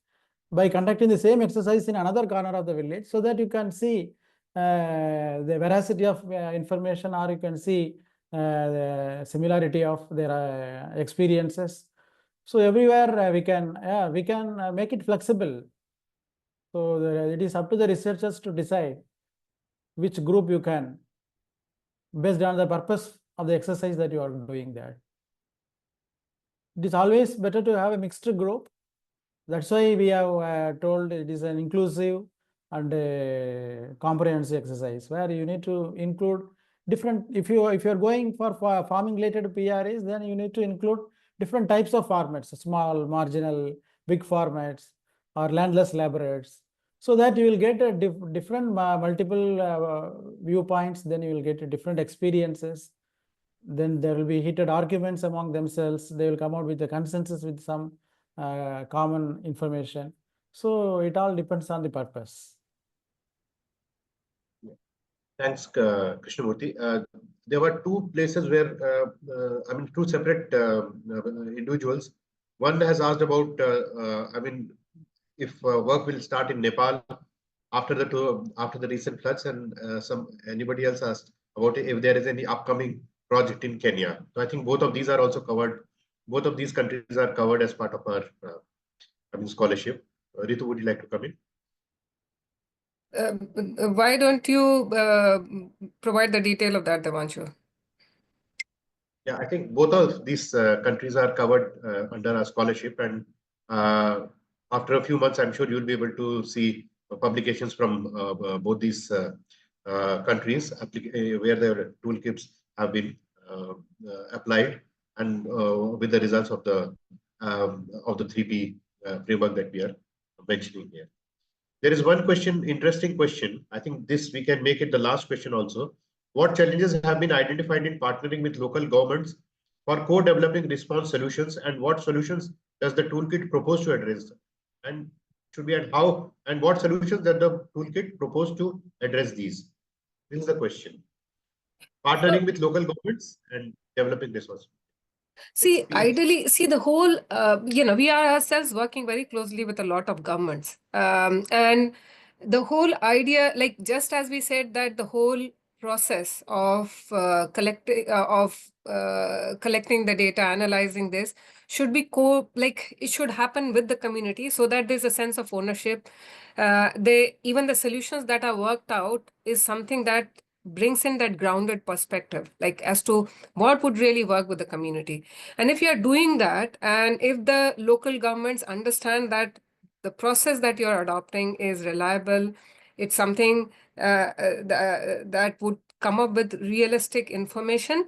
by conducting the same exercise in another corner of the village, so that you can see the veracity of information, or you can see the similarity of their experiences. So everywhere we can make it flexible. So it is up to the researchers to decide which group you can, based on the purpose of the exercise that you are doing there. It is always better to have a mixed group. That's why we have told it is an inclusive and comprehensive exercise, where you need to include different, if you are going for farming related PRAs, then you need to include different types of formats, small, marginal, big formats, or landless laborers, so that you will get a different multiple viewpoints. Then you will get different experiences. Then there will be heated arguments among themselves. They will come out with a consensus with some common information. So it all depends on the purpose. Thanks, Krishnamurthy. There were two places where, I mean, two separate individuals. One has asked about, I mean, if work will start in Nepal after the recent floods, and anybody else asked about if there is any upcoming project in Kenya. So I think both of these are also covered. Both of these countries are covered as part of our I mean, scholarship. Ritu, would you like to come in? Why don't you provide the detail of that, Devanshu? Yeah, I think both of these countries are covered under our scholarship, and after a few months, I'm sure you'll be able to see publications from both these countries where their toolkits have been applied, and with the results of the 3P framework that we are mentioning here. There is one question, interesting question. I think this we can make it the last question also. What challenges have been identified in partnering with local governments for co-developing response solutions, and what solutions does the toolkit propose to address? And should be at how and what solutions does the toolkit propose to address these? This is the question. Partnering with local governments and developing resources. See, ideally, see the whole, we are ourselves working very closely with a lot of governments. And the whole idea, like just as we said that the whole process of collecting the data, analyzing this should be like it should happen with the community so that there's a sense of ownership. Even the solutions that are worked out is something that brings in that grounded perspective, like as to what would really work with the community. And if you're doing that, and if the local governments understand that the process that you're adopting is reliable, it's something that would come up with realistic information,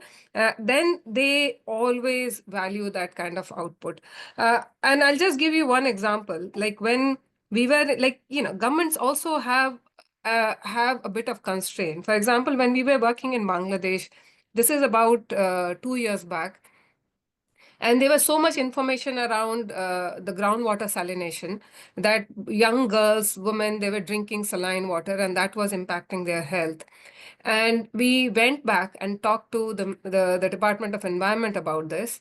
then they always value that kind of output. And I'll just give you one example. Like when we were like, governments also have a bit of constraint. For example, when we were working in Bangladesh, this is about 2 years back, and there was so much information around the groundwater salination that young girls, women, they were drinking saline water, and that was impacting their health. And we went back and talked to the Department of Environment about this.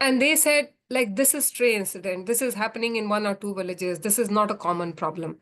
And they said, like, this is stray incident. This is happening in 1 or 2 villages. This is not a common problem.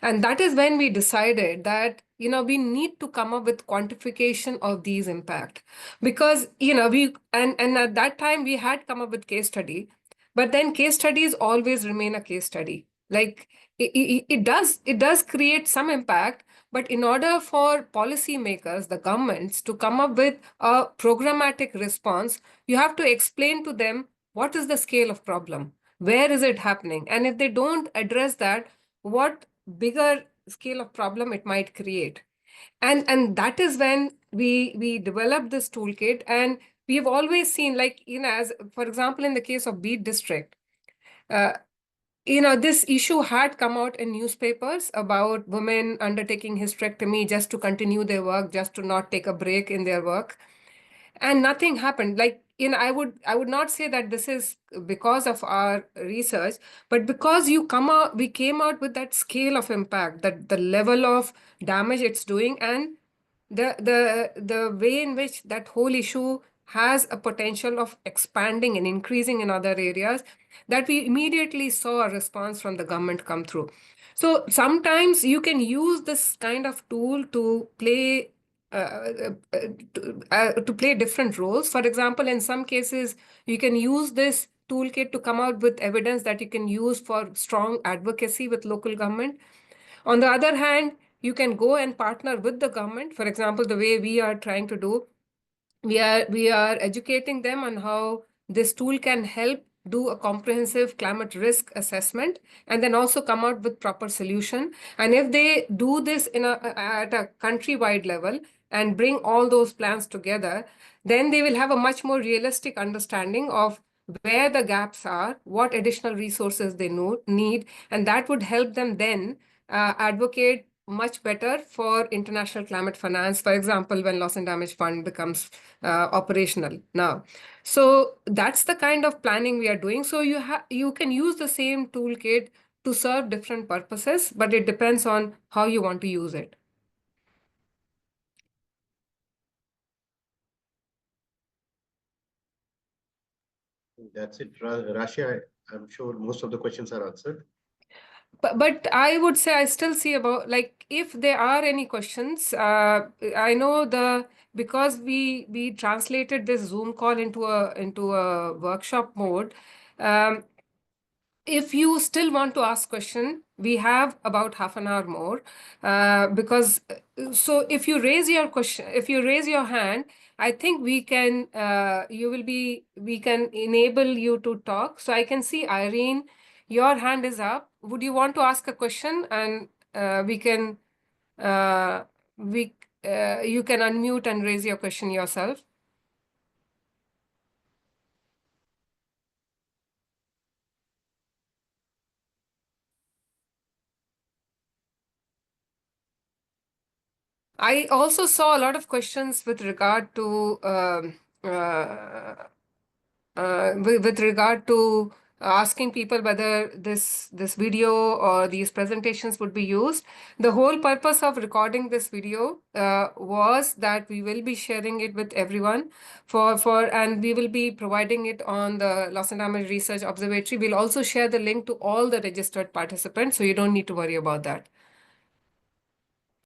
And that is when we decided that, we need to come up with quantification of these impact. Because, and at that time we had come up with case study, but then case studies always remain a case study. Like it does create some impact, but in order for policymakers, the governments, to come up with a programmatic response, you have to explain to them what is the scale of problem, where is it happening, and if they don't address that, what bigger scale of problem it might create. And that is when we developed this toolkit, and we have always seen, like, as for example, in the case of Beat District, uh, this issue had come out in newspapers about women undertaking hysterectomy just to continue their work, just to not take a break in their work, and nothing happened. Like, I would not say that this is because of our research, but because we came out with that scale of impact, that the level of damage it's doing, and the way in which that whole issue has a potential of expanding and increasing in other areas, that we immediately saw a response from the government come through. So sometimes you can use this kind of tool to play to play different roles. For example, in some cases, you can use this toolkit to come out with evidence that you can use for strong advocacy with local government. On the other hand, you can go and partner with the government. For example, the way we are trying to do, we are educating them on how this tool can help do a comprehensive climate risk assessment and then also come out with proper solution. And if they do this at a countrywide level and bring all those plans together, then they will have a much more realistic understanding of where the gaps are, what additional resources they need, and that would help them then advocate much better for international climate finance, for example, when loss and damage fund becomes operational now. So that's the kind of planning we are doing. So you can use the same toolkit to serve different purposes, but it depends on how you want to use it. That's it, Rashi. I'm sure most of the questions are answered. But I would say I still see about, like, if there are any questions, I know because we translated this Zoom call into a workshop mode. If you still want to ask question, we have about half an hour more, because so if you raise your hand, I think we can enable you to talk. So I can see Irene, your hand is up. Would you want to ask a question? And we can you can unmute and raise your question yourself. I also saw a lot of questions with regard to asking people whether this video or these presentations would be used. The whole purpose of recording this video was that we will be sharing it with everyone and we will be providing it on the Loss and Damage Research Observatory. We'll also share the link to all the registered participants, so you don't need to worry about that.